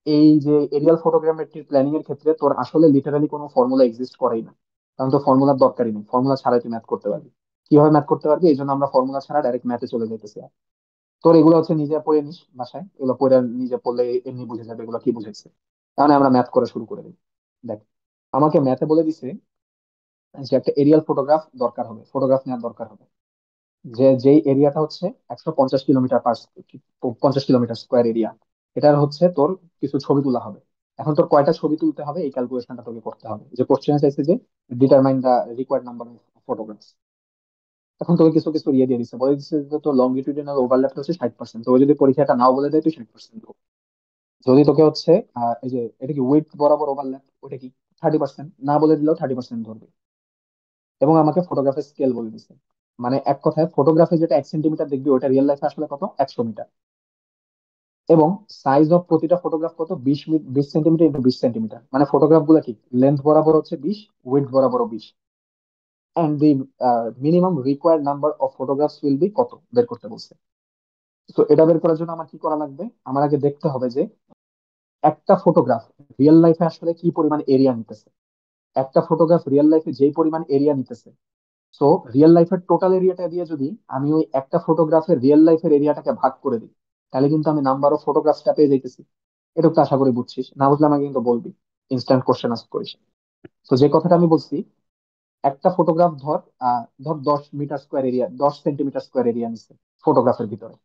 এই যে এরিয়াল ফটোগ্রামেট্রির প্ল্যানিং এর ক্ষেত্রে তোর আসলে লিটারালি কোনো ফর্মুলা এক্সিস্ট করেই না। কারণ তো ফর্মুলার দরকারই নেই, ফর্মুলা ছাড়াই তুই ম্যাথ করতে পারবি। কিভাবে ম্যাথ করতে পারবি, এই জন্য আমরা ফর্মুলা ছাড়া ডাইরেক্ট ম্যাথে চলে যাইতেছি। তোর এগুলো হচ্ছে নিজে পড়ে নিস বাসায়, এগুলো পড়ে নিজে পড়লে এমনি বুঝে যাবে এগুলো কি বুঝেছে। তাহলে আমরা ম্যাথ করা শুরু করে দিই। দেখ, আমাকে ম্যাথে বলে দিছে যে একটা এরিয়াল ফটোগ্রাফ দরকার হবে, ফটোগ্রাফ নেওয়ার দরকার হবে, যে যেই এরিয়াটা হচ্ছে 150 কিলোমিটার স্কোয়ার এরিয়া, এটার হচ্ছে তোর কিছু ছবি তোলা হবে। এখন তোর কয়টা ছবি তুলতে হবে এই ক্যালকুলেশনটা তোকে করতে হবে। যে কোশ্চেন চাইছে যে determine the required number of photographs. এখন তোকে কিছু কিছু ইয়ে দিয়ে দিচ্ছে, বলে দিচ্ছে যে তোর লংগিটিউডিনাল ওভারল্যাপটা হচ্ছে 60%। তো ও যদি পরীক্ষাটা নাও বলে দেয় তুই 60%। যদি তোকে হচ্ছে এই যে এটা কি উইডথ বরাবর ওভারল্যাপ, ওটা কি 30%, না বলে দিলেও 30% ধরবে। এবং আমাকে ফটোগ্রাফের স্কেল বলে দিচ্ছে, মানে এক কথায় ফটোগ্রাফে যেটা 1 সেন্টিমিটার দেখবি ওটা রিয়েল লাইফে আসলে কত, 100 মিটার। এবং সাইজ অফ প্রতিটা ফটোগ্রাফ কত, 20 সেন্টিমিটার ইন্টু 20 সেন্টিমিটার, মানে ফটোগ্রাফ গুলো কি লেন্থ বরাবর হচ্ছে 20, উইডথ বরাবর 20। And the minimum required number of photographs will be কত বের করতে বলছে। তো এটা বের করার জন্য আমার কি করা লাগবে, আমার আগে দেখতে হবে যে একটা ফটোগ্রাফ রিয়েল লাইফে আসলে কি পরিমাণ এরিয়া নিতেছে। একটা ফটোগ্রাফ রিয়েল লাইফে যেই পরিমাণ এরিয়া নিতেছে, সো রিয়েল লাইফের টোটাল এরিয়াটা দিয়ে যদি আমি ওই একটা ফটোগ্রাফের রিয়েল লাইফের এরিয়াটাকে ভাগ করে দিই, তাহলে কিন্তু আমি নাম্বার অফ ফটোগ্রাফসটা পেয়ে যাইতেছি। এটা তো আশা করি বুঝছিস, না বুঝলে আমাকে কিন্তু বলবি, ইনস্ট্যান্ট কোশ্চেন আস্ক করিস। তো যে কথাটা আমি বলছি, একটা ফটোগ্রাফ ধর ধর 10 metre square area, 10 centimetre square area নিচ্ছে ফটোগ্রাফের ভিতরে।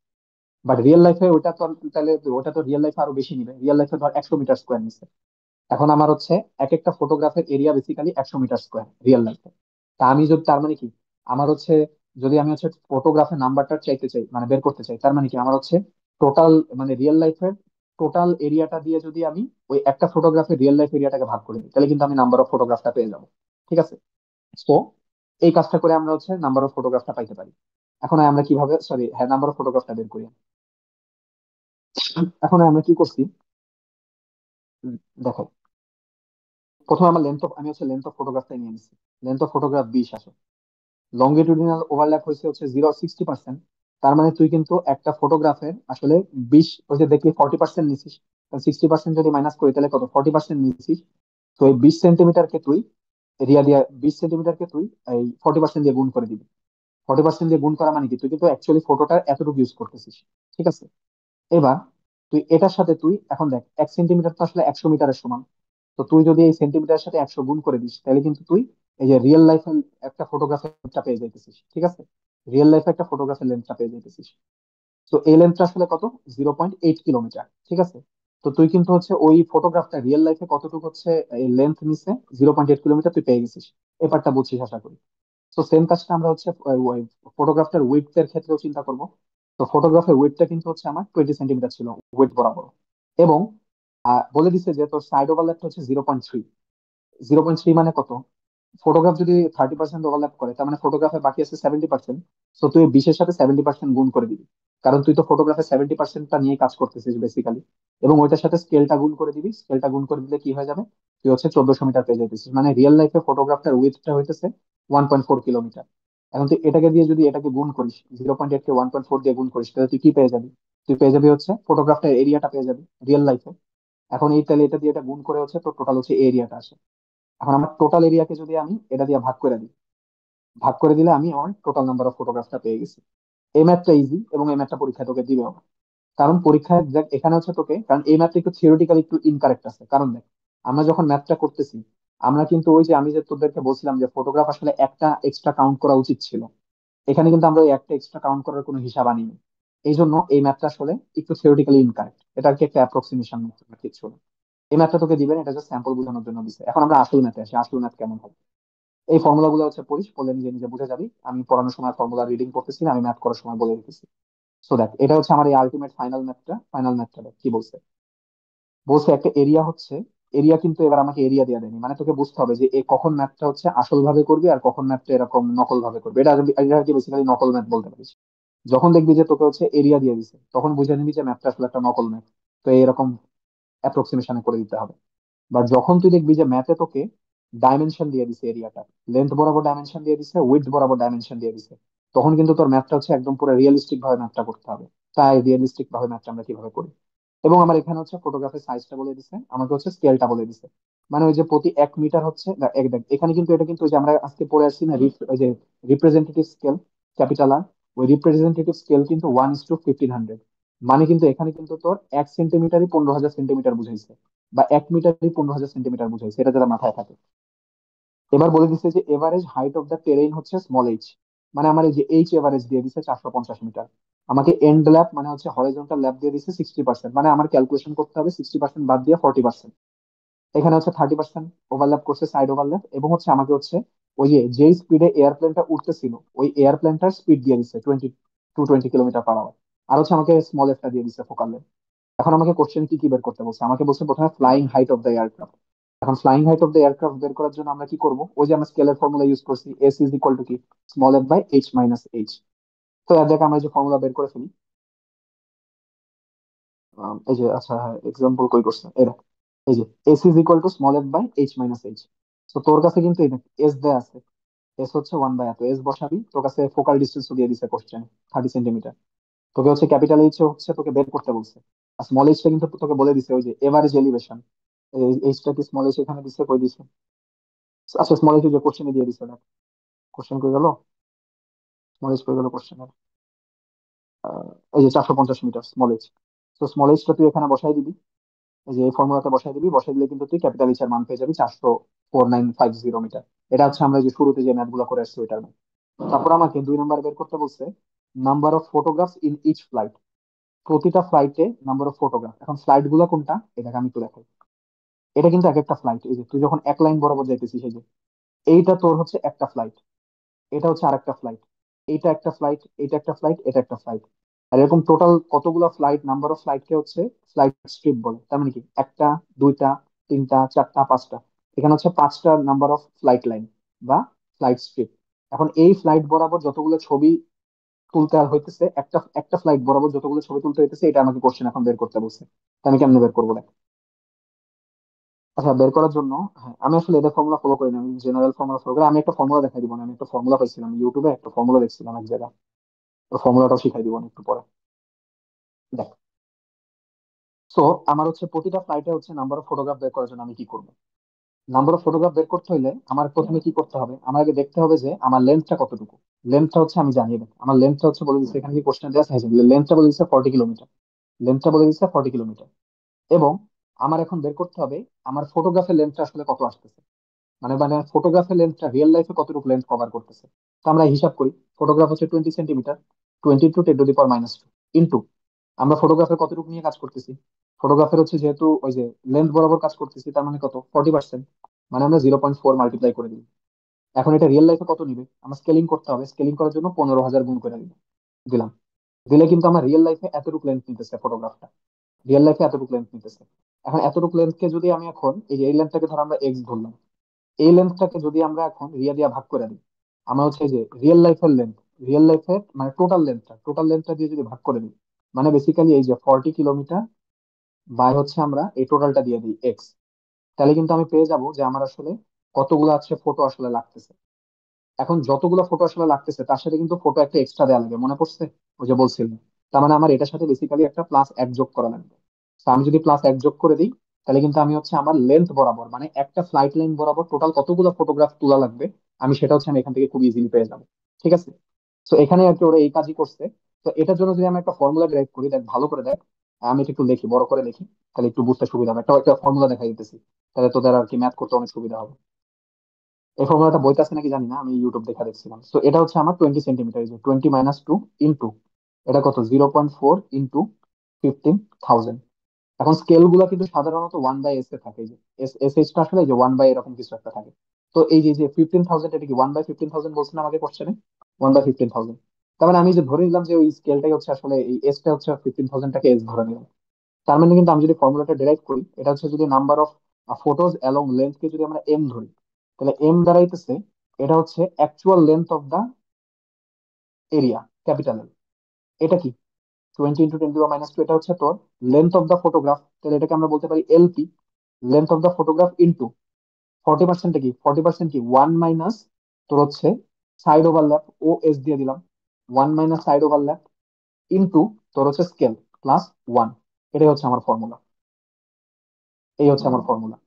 বাট রিয়েল লাইফে ওটা তো তাহলে ওটা তো রিয়েল লাইফে আরো বেশি নিবে, রিয়েল লাইফে ধর 100 মিটার স্কোয়ার নিচ্ছে। এখন আমার হচ্ছে এক একটা ফটোগ্রাফের area basically 100 metre square real লাইফে। তা আমি যদি, তার মানে কি আমার হচ্ছে, যদি আমি হচ্ছে ফটোগ্রাফের নাম্বারটা চাইতে চাই মানে বের করতে চাই, তার মানে কি আমার হচ্ছে টোটাল মানে রিয়েল লাইফের টোটাল এরিয়াটা দিয়ে যদি আমি ওই একটা ফটোগ্রাফের রিয়েল লাইফ এরিয়াটাকে ভাগ করে দিই, তাহলে কিন্তু আমি নাম্বার অফ ফটোগ্রাফটা পেয়ে যাবো। ঠিক আছে। তো এই কাজটা করে আমরা হচ্ছে নাম্বার অফ ফটোগ্রাফটা পাইতে পারি। এখন আমরা কিভাবে, সরি হ্যাঁ, নাম্বার অফ ফটোগ্রাফটা বের করি। এখন আমরা কি করছি, দেখো, প্রথমে আমার লেন্থ অফ, আমি হচ্ছে লেন্থ অফ ফটোগ্রাফটা নিয়ে নিচ্ছি। লেন্থ অফ ফটোগ্রাফ 20 আসে, লংগিটিউডিনাল ওভারল্যাপ হয়েছে হচ্ছে 60%। তার মানে তুই কিন্তু একটা ফটোগ্রাফের আসলে 20, ওই যে দেখলি 40% নিছিস, 60% যদি মাইনাস করি তাহলে কত, 40% নিছিস। তো এই 20 সেন্টিমিটারকে তুই এরিয়া দিয়ে, 20 সেন্টিমিটারকে তুই এই 40% দিয়ে গুণ করে দিবি। 40% দিয়ে গুণ করা মানে কি, তুই কিন্তু অ্যাকচুয়ালি ফটোটা এতটুকু ইউজ করতেছিস। ঠিক আছে। এবার তুই এটার সাথে তুই এখন দেখ 1 সেন্টিমিটার তো আসলে 100 মিটারের সমান। তো তুই যদি এই সেন্টিমিটারের সাথে 100 গুণ করে দিস, তাহলে কিন্তু তুই এই যে রিয়েল লাইফের একটা ফটোগ্রাফের পেয়ে যাইতেছিস। ঠিক আছে। রিয়েল লাইফে একটা ফটোগ্রাফের লেন্থটা পেয়ে যাইতেছিস। তো এই লেন্থটা আসলে কত, 0.8 কিলোমিটার। ঠিক আছে। তো তুই কিন্তু হচ্ছে ওই ফটোগ্রাফটা রিয়েল লাইফে কতটুকু হচ্ছে এই লেন্থ নিচ্ছে, 0.8 কিলোমিটার তুই পেয়ে গেছিস। এবারটা বুঝছিস আশা করি। তো সেম কাজটা আমরা হচ্ছে ফটোগ্রাফটার উইডথ এর ক্ষেত্রেও চিন্তা করব। তো ফটোগ্রাফের উইডথটা কিন্তু হচ্ছে আমার 20 সেন্টিমিটার ছিল উইডথ বরাবর। এবং বলে দিছে যে তোর সাইড ওভারল্যাপটা হচ্ছে 0.3। 0.3 মানে কত, ফটোগ্রাফ যদি 30% ওভারল্যাপ করে, তার মানে ফটোগ্রাফের বাকি আছে 70%। তো তুই 20-এর সাথে 70% গুণ করে দিবি, কারণ তুই তো ফটোগ্রাফের 70%টা নিয়ে কাজ করতেছিস বেসিক্যালি। এবং ওইটার সাথে স্কেলটা গুণ করে দিবি, স্কেলটা গুণ করে দিলে কি হয়ে যাবে, তুই হচ্ছে 1400 মিটার পেয়ে যাইতেছিস। মানে রিয়েল লাইফে ফটোগ্রাফটার উইথটা হইতেছে 1.4 কিলোমিটার। এখন তুই এটাকে দিয়ে যদি এটাকে গুণ করিস, 0.8 কে 1.4 দিয়ে গুণ করিস, তাহলে তুই কি পেয়ে যাবি, তুই পেয়ে যাবি হচ্ছে ফটোগ্রাফটার এরিয়াটা পেয়ে যাবি রিয়েল লাইফে। এখন এই তাহলে এটা দিয়ে এটা গুণ করে হচ্ছে তো টোটাল হচ্ছে এরিয়াটা আসে। এখন আমার টোটাল এরিয়াকে যদি আমি এটা দিয়ে ভাগ করে দিই, ভাগ করে দিলে আমি আমার টোটাল নাম্বার অফ ফটোগ্রাফটা পেয়ে গেছি। এই ম্যাথটা ইজি, এবং এই ম্যাথটা পরীক্ষায় তোকে দিবে না। কারণ পরীক্ষায় দেখ এখানে হচ্ছে তোকে, কারণ এই ম্যাথটা একটু থিওরিটিক্যাল একটু ইনকারেক্ট আছে। কারণ দেখ, আমরা যখন ম্যাথটা করতেছি, আমরা কিন্তু ওই যে আমি যে তোদেরকে বলছিলাম যে ফটোগ্রাফ আসলে একটা এক্সট্রা কাউন্ট করা উচিত ছিল, এখানে কিন্তু আমরা ওই একটা এক্সট্রা কাউন্ট করার কোনো হিসাব আনিনি। এই জন্য এই ম্যাথটা আসলে একটু থিওরিটিক্যালি ইনকারেক্ট, এটা আর কি একটা অ্যাপ্রক্সিমেশন ম্যাথ, কিছু না। এই ম্যাথটা তোকে দিবেন, এটা জাস্ট স্যাম্পল বোঝানোর জন্য দিছে। এখন আমরা আসল ম্যাথে আসি, আসল ম্যাথ কেমন হবে। এই ফর্মুলা গুলো হচ্ছে পড়িস, পড়লে নিজে নিজে বুঝে যাবি। আমি পড়ানোর সময় ফর্মুলা রিডিং করতেছি না, আমি ম্যাথ করার সময় বলে দিতেছি। সো দেখ, এটা হচ্ছে আমার এই আলটিমেট ফাইনাল ম্যাথটা দেখ কি বলছে। বলছে একটা এরিয়া হচ্ছে, এরিয়া কিন্তু এবার আমাকে এরিয়া দেওয়া দেয়নি, মানে তোকে বুঝতে হবে যে এ কখন ম্যাথটা হচ্ছে আসল ভাবে করবি আর কখন ম্যাথটা এরকম নকল ভাবে করবি। এটা আর কি বেসিক্যালি নকল ম্যাথ বলতে পারিস। যখন দেখবি যে তোকে হচ্ছে এরিয়া দিয়ে দিছে, তখন বুঝে নিবি যে ম্যাথটা আসলে একটা নকল ম্যাথ। তো এরকম অ্যাপ্রক্সিমেশনে করে দিতে হবে। বা যখন তুই দেখবি যে ম্যাথে তোকে ডাইমেনশন দিয়ে দিছে, এরিয়াটা লেন্থ বরাবর ডাইমেনশন দিয়ে দিছে, উইডথ বরাবর ডাইমেনশন দিয়ে দিছে, তখন কিন্তু তোর ম্যাথটা হচ্ছে একদম পুরো রিয়েলিস্টিক ভাবে ম্যাথটা করতে হবে। তাই রিয়েলিস্টিক ভাবে ম্যাথটা আমরা কিভাবে করি। এবং আমার এখানে হচ্ছে ফটোগ্রাফের সাইজটা বলে দিছে, আমাকে হচ্ছে স্কেলটা বলে দিছে। মানে ওই যে প্রতি 1 মিটার হচ্ছে দেখ, এখানে কিন্তু এটা কিন্তু ওই যে আমরা আজকে পড়ে আসছি না, ওই যে রিপ্রেজেন্টেটিভ স্কেল, ক্যাপিটাল আর, ওই রিপ্রেজেন্টেটিভ স্কেল কিন্তু 1:1500। মানে কিন্তু এখানে কিন্তু তোর 1 সেন্টিমিটারই 15,000 সেন্টিমিটার বুঝাইছে, বা 1 মিটারই 15,000 সেন্টিমিটার বুঝাইছে, এটা যারা মাথায় থাকে। এবার বলে দিচ্ছে যে average height of the terrain হচ্ছে স্মল এইচ। মানে আমার এই যে এইচ এভারেজ দিয়ে দিচ্ছে 450 মিটার। আমাকে এন্ড ল্যাপ মানে হচ্ছে হরিজন্টাল ল্যাপ দিয়ে দিচ্ছে 60%, মানে আমার ক্যালকুলেশন করতে হবে 60% বাদ দিয়ে 40%। এখানে হচ্ছে 30% ওভারল্যাপ করছে, সাইড ওভারল্যাপ। এবং হচ্ছে আমাকে হচ্ছে ওই যে যেই স্পিডে এয়ারপ্লেনটা উঠতেছিল, ওই এয়ারপ্লেনটার স্পিড দিয়ে দিচ্ছে 20 to 20 কিলোমিটার পার আওয়ার। আর হচ্ছে আমাকে স্মল এফটা দিয়ে দিচ্ছে ফোকাল। এখন আমাকে কোশ্চেন কি কি বের করতে বলছে, আমাকে বলছে প্রথমে flying height of the aircraft. এখন flying height of the aircraft বের করার জন্য আমরা কি করব, ওই যে আমরা স্কেলের ফর্মুলা ইউজ করছি, এস ইজ ইকুয়াল টু কি, small F by H minus H. তো দেখ আমরা যে ফর্মুলা বের করে ফেলি। এই যে আচ্ছা হ্যাঁ, এক্সাম্পল কই করছে এটা, এই যে s is equal to small F by H minus H. তো তোর কাছে কিন্তু এই এস দেয়া আছে, এস হচ্ছে 1/এত, এস বসাবি। তোর কাছে ফোকাল ডিস্টেন্স দিয়ে দিছে কোশ্চেন 30 সেন্টিমিটার। তোকে হচ্ছে ক্যাপিটাল এইচ হচ্ছে তোকে বের করতে বলছে। আর স্মল এইচটা কিন্তু তোকে বলে দিছে ওই যে এভারেজ এলিভেশন। এইচটা কি স্মল এইচ এখানে দিছে, কই দিছে। আচ্ছা স্মল এইচ যে কোশ্চেনে দিয়ে দিছে না, কোশ্চেন কই গেল, স্মল এইচ কই গেল কোশ্চেনের। এই যে 450 মিটার স্মল এইচ। তো স্মল এইচটা তুই এখানে বসাই দিবি, এই যে এই ফর্মুলাতে বসাই দিবি। বসাই দিলে কিন্তু তুই ক্যাপিটাল এইচ এর মান পেয়ে যাবি 44950 মিটার। এটা হচ্ছে আমরা যে শুরুতে যে ম্যাথ গুলো করে আসছি ওইটার ম্যাথ। তারপর আমাকে 2 নাম্বার বের করতে বলছে number of photographs in each flight. প্রতিটা ফ্লাইটে নাম্বার অফ ফটোগ্রাফ। এখন ফ্লাইট গুলো কোনটা, এটাকে আমি একটু দেখাই। এটা কিন্তু এক একটা ফ্লাইট, এই যে তুই যখন এক লাইন বরাবর যাইতেছিস, এই যে এইটা তোর হচ্ছে একটা ফ্লাইট, এটা হচ্ছে আরেকটা ফ্লাইট, এইটা একটা ফ্লাইট, এটা একটা ফ্লাইট, এটা একটা ফ্লাইট। আর এরকম টোটাল কতগুলো ফ্লাইট, নাম্বার অফ ফ্লাইট কে হচ্ছে ফ্লাইট স্ট্রিপ বলে। তার মানে কি, একটা, দুইটা, তিনটা, চারটা, পাঁচটা। এখানে হচ্ছে পাঁচটা নাম্বার অফ ফ্লাইট লাইন বা ফ্লাইট স্ট্রিপ। এখন এই ফ্লাইট বরাবর যতগুলো ছবি তুলতে আর হইতেছে, একটা একটা ফ্লাইট বরাবর যতগুলো ছবি তুলতে হইতেছে, এটা আমাকে কোশ্চেন এখন বের করতে বলছে। তা আমি কেমনে বের করবো দেখ। আচ্ছা বের করার জন্য, হ্যাঁ আমি আসলে এদের ফর্মুলা ফলো করি না, আমি জেনারেল ফর্মুলা ফলো করি। আমি একটা ফর্মুলা দেখাই দিব না, আমি একটা ফর্মুলা পাইছিলাম ইউটিউবে, একটা ফর্মুলা দেখছিলাম এক জায়গায়। তো ফর্মুলাটাও শিখাই দিব না একটু পরে। দেখ, তো আমার হচ্ছে প্রতিটা ফ্লাইটে হচ্ছে নাম্বার অফ ফটোগ্রাফ বের করার জন্য আমি কি করবো। নাম্বার অফ ফটোগ্রাফ বের করতে হলে আমার প্রথমে কি করতে হবে, আমার আগে দেখতে হবে যে আমার লেন্থটা কতটুকু। লেন্থটা হচ্ছে আমি জানি, দেখ আমার লেন্থটা হচ্ছে বলে দিচ্ছে এখানে, কি কোশ্চেন দেওয়া আছে, লেন্থটা বলে দিচ্ছে 40 কিলোমিটার। লেন্থটা বলে দিচ্ছে 40 কিলোমিটার। এবং আমার এখন বের করতে হবে আমার ফটোগ্রাফের লেন্থটা আসলে কত আসতেছে। মানে মানে ফটোগ্রাফের লেন্থটা রিয়েল লাইফে কতটুকু লেন্থ কভার করতেছে। তো আমরা হিসাব করি, ফটোগ্রাফ হচ্ছে 20 সেন্টিমিটার, 20 × 10⁻², ইন্টু আমরা ফটোগ্রাফের কতটুকু নিয়ে কাজ করতেছি। ফটোগ্রাফের হচ্ছে যেহেতু ওই যে লেন্থ বরাবর কাজ করতেছি, তার মানে কত, 40%। মানে আমরা 0.4 মাল্টিপ্লাই করে দিই। এখন এটা রিয়েল লাইফে কত নিবে, আমার স্কেলিং করতে হবে। স্কেলিং করার জন্য 15,000 গুণ করে দিলাম। দিলে কিন্তু আমার রিয়েল লাইফে এতটুকু লেন্থ নিতেছে ফটোগ্রাফটা, রিয়েল লাইফে এতটুকু লেন্থ নিতেছে। এখন এতটুকু লেন্থকে যদি আমি এখন এই যে এই লেন্থটাকে ধর আমরা এক্স ধরলাম, এই লেন্থটাকে যদি আমরা এখন রিয়া দিয়া ভাগ করে দিই, আমরা হচ্ছে এই যে রিয়েল লাইফের লেন্থ, রিয়েল লাইফের মানে টোটাল লেন্থটা দিয়ে যদি ভাগ করে দিই, মানে বেসিক্যালি এই যে 40 কিলোমিটার বাই হচ্ছে আমরা এই টোটালটা দিয়ে দিই এক্স, তাহলে কিন্তু আমি পেয়ে যাব যে আমার আসলে কতগুলো আছে ফটো আসলে লাগতেছে। এখন যতগুলো ফটো আসলে লাগতেছে তার সাথে কিন্তু ফটো একটা এক্সট্রা দেওয়া লাগে, মনে পড়ছে ওই যে বলছিলাম। তার মানে আমার এটার সাথে বেসিক্যালি একটা +1 যোগ করা লাগবে। তো আমি যদি +1 যোগ করে দিই, তাহলে কিন্তু আমি হচ্ছে আমার লেন্থ বরাবর মানে একটা ফ্লাইট লাইন বরাবর টোটাল কতগুলো ফটোগ্রাফ তোলা লাগবে, আমি সেটা হচ্ছে আমি এখান থেকে খুব ইজিলি পেয়ে যাবো। ঠিক আছে, তো এখানে আর কি ওরা এই কাজই করছে। তো এটার জন্য যদি আমি একটা ফর্মুলা ডেরাইভ করি, দেখ ভালো করে দেখ, আমি এটা একটু লিখি, বড় করে লিখি, তাহলে একটু বুঝতে সুবিধা হবে। একটা একটা ফর্মুলা দেখাই দিতেছি, তাহলে তোদের আর কি ম্যাথ করতে অনেক সুবিধা হবে। এই ফর্মুলাটা বইতে আছে নাকি জানি না, আমি ইউটিউব দেখা দেখছিলাম। তো এটা হচ্ছে আমার 20 সেন্টিমিটার, যে 20 - 2 ইন্টু এটা কত, 0.4 ইন্টু 15,000। এখন স্কেল গুলো কিন্তু সাধারণত 1/s এ থাকে, যে এস টা আসলে যে 1/, এরকম কিছু একটা থাকে। তো এই যে 15,000, এটা কি 1/15,000 বলছেন আমাকে কোশ্চেনে, 1/15,000। তার মানে আমি যে ধরে নিলাম যে ওই স্কেলটাই হচ্ছে আসলে এই এসটা হচ্ছে 15,000টাকে এস ধরে নিলাম। তার মানে কিন্তু আমি যদি ফর্মুলাটা ডিরাইভ করি, এটা হচ্ছে যদি number of photos along length কে যদি আমরা এম ধরি, তাহলে এম দাঁড়াইতেছে, এটা হচ্ছে actual length of the area, capital L. এটা কি 20 × 10⁻², এটা হচ্ছে তোর লেন্থ অফ দা ফটোগ্রাফ, তাহলে এটাকে আমরা বলতে পারি LP, length of the photograph into 40%, কি 40%, কি 1 - তোর হচ্ছে সাইড ওভারল্যাপ, ও এস দিয়ে দিলাম, 1 - সাইড ওভারল্যাপ ইন্টু তোর হচ্ছে স্কেল প্লাস 1। এটাই হচ্ছে আমার ফর্মুলা, এই হচ্ছে আমার ফর্মুলা।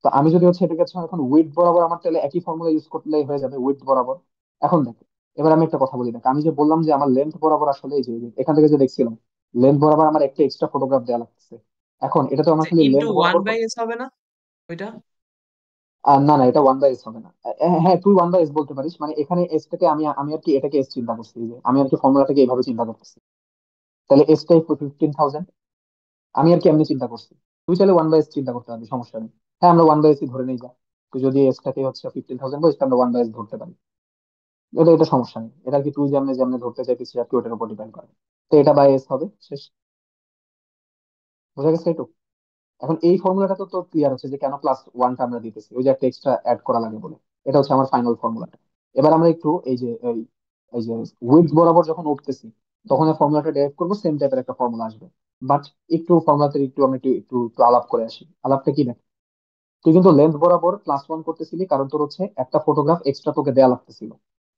তো আমি যদি হচ্ছে এটাকে হচ্ছে এখন উইডথ বরাবর, আমার তাহলে একই ফর্মুলা ইউজ করলেই হয়ে যাবে উইডথ বরাবর। এখন দেখ, এবার আমি একটা কথা বলি, দেখ আমি যে বললাম যে আমার লেন্থ বরাবর আসলে এই যে এখান থেকে যে দেখছিলাম, লেন্থ বরাবর আমার একটা এক্সট্রা ফটোগ্রাফ দেওয়া লাগছে। এখন এটা তো আমার যে খালি ইন্টু লেন্থ ওয়ান বরাবর বাই এস হবে না ওইটা? না না, এটা 1/s হবে না। হ্যাঁ, তুই 1/s বলতে পারিস, মানে এখানে এস থেকে আমি আমি আর কি এটাকে এস চিন্তা করছি, যে আমি আর কি ফর্মুলাটাকে এইভাবে চিন্তা করতেছি। তাহলে এস টাই 15,000, আমি আর কি এমনি চিন্তা করছি। তুই চাইলে 1/s চিন্তা করতে পারবি, সমস্যা নেই। হ্যাঁ, আমরা 1/s ধরে নিই যা। তুই যদি এসটাকে হচ্ছে 15,000 বলিস, তাহলে আমরা 1/s ধরতে পারি। এটা এটা সমস্যা নেই, এটা আর কি তুই যেমনি যেমনি ধরতে চাইতিস আর কি, ওটার উপর ডিপেন্ড করে। তো এটা বাই এস হবে, শেষ। বোঝা গেছে একটু? এখন এই ফর্মুলাটা তো তোর ক্লিয়ার হচ্ছে যে কেন +1টা আমরা দিতেছি, ওই যে একটা এক্সট্রা অ্যাড করা লাগে বলে। এটা হচ্ছে আমার ফাইনাল ফর্মুলাটা। এবার আমরা একটু এই যে এই যে উইডথ বরাবর যখন উঠতেছি, তখন এই ফর্মুলাটা ডেরাইভ করবো, সেম টাইপের একটা ফর্মুলা আসবে। বাট একটু ফর্মুলাতে একটু আমি একটু একটু একটু আলাপ করে আসি। আলাপটা কি দেখ, তুই কিন্তু লেন্থ বরাবর +1 করতেছিলি, কারণ তোর হচ্ছে একটা ফটোগ্রাফ এক্সট্রা তোকে দেয়া লাগতেছিল।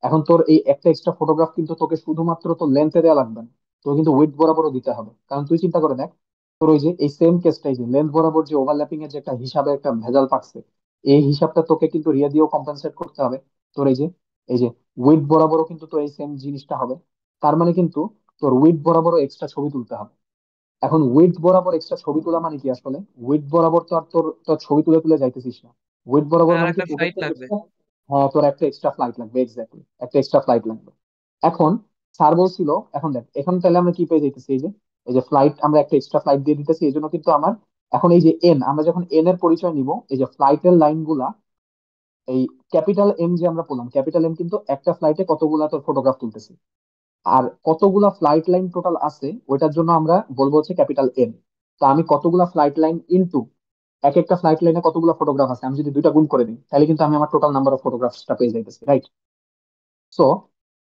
এখন তোর এই একটা এক্সট্রা ফটোগ্রাফ কিন্তু তোকে শুধুমাত্র তোর লেন্থে দেওয়া লাগবে না, তোর কিন্তু উইডথ বরাবরও দিতে হবে। কারণ তুই চিন্তা করে দেখ, তোর ওই যে এই সেম কেসটাই যে লেন্থ বরাবর যে ওভারল্যাপিং এর যে একটা হিসাবে একটা ভেজাল পাকছে, এই হিসাবটা তোকে কিন্তু রিয়া দিয়েও কম্পেনসেট করতে হবে। তোর এই যে উইডথ বরাবরও কিন্তু তোর এই সেম জিনিসটা হবে। তার মানে কিন্তু তোর উইডথ বরাবরও এক্সট্রা ছবি তুলতে হবে। এখন উইডথ বরাবর এক্সট্রা ছবি তোলা মানে কি আসলে, উইডথ বরাবর তো আর তোর তোর ছবি তুলে তুলে যাইতেছিস না। উইডথ বরাবর আর মানে কি একটা তোর ফ্লাইট একটা লাগবে। এক্সট্রা, হ্যাঁ তোর একটা এক্সট্রা ফ্লাইট লাগবে, এক্স্যাক্টলি একটা এক্সট্রা ফ্লাইট লাগবে। এখন স্যার বলছিল, এখন দেখ এখন তাহলে আমরা কি পেয়ে যাইতেছি, এই যে ফ্লাইট, আমরা একটা এক্সট্রা ফ্লাইট দিয়ে দিতেছি, এই জন্য কিন্তু আমার এখন এই যে এন, আমরা যখন এন এর পরিচয় নিব, এই যে ফ্লাইটের লাইন গুলা, এই ক্যাপিটাল এম যে আমরা বললাম, ক্যাপিটাল এম কিন্তু একটা ফ্লাইটে কতগুলা তোর ফটোগ্রাফ তুলতেছি, আর কতগুলা ফ্লাইট লাইন টোটাল আছে ওইটার জন্য আমরা বলবো হচ্ছে ক্যাপিটাল এন। তো আমি কতগুলা ফ্লাইট লাইন ইনটু এক একটা ফ্লাইট লাইনে কতগুলো ফটোগ্রাফ আছে, আমি যদি দুইটা গুণ করে দিই, তাহলে কিন্তু আমি আমার টোটাল নাম্বার অফ ফটোগ্রাফসটা পেয়ে যাইতেছি, রাইট? সো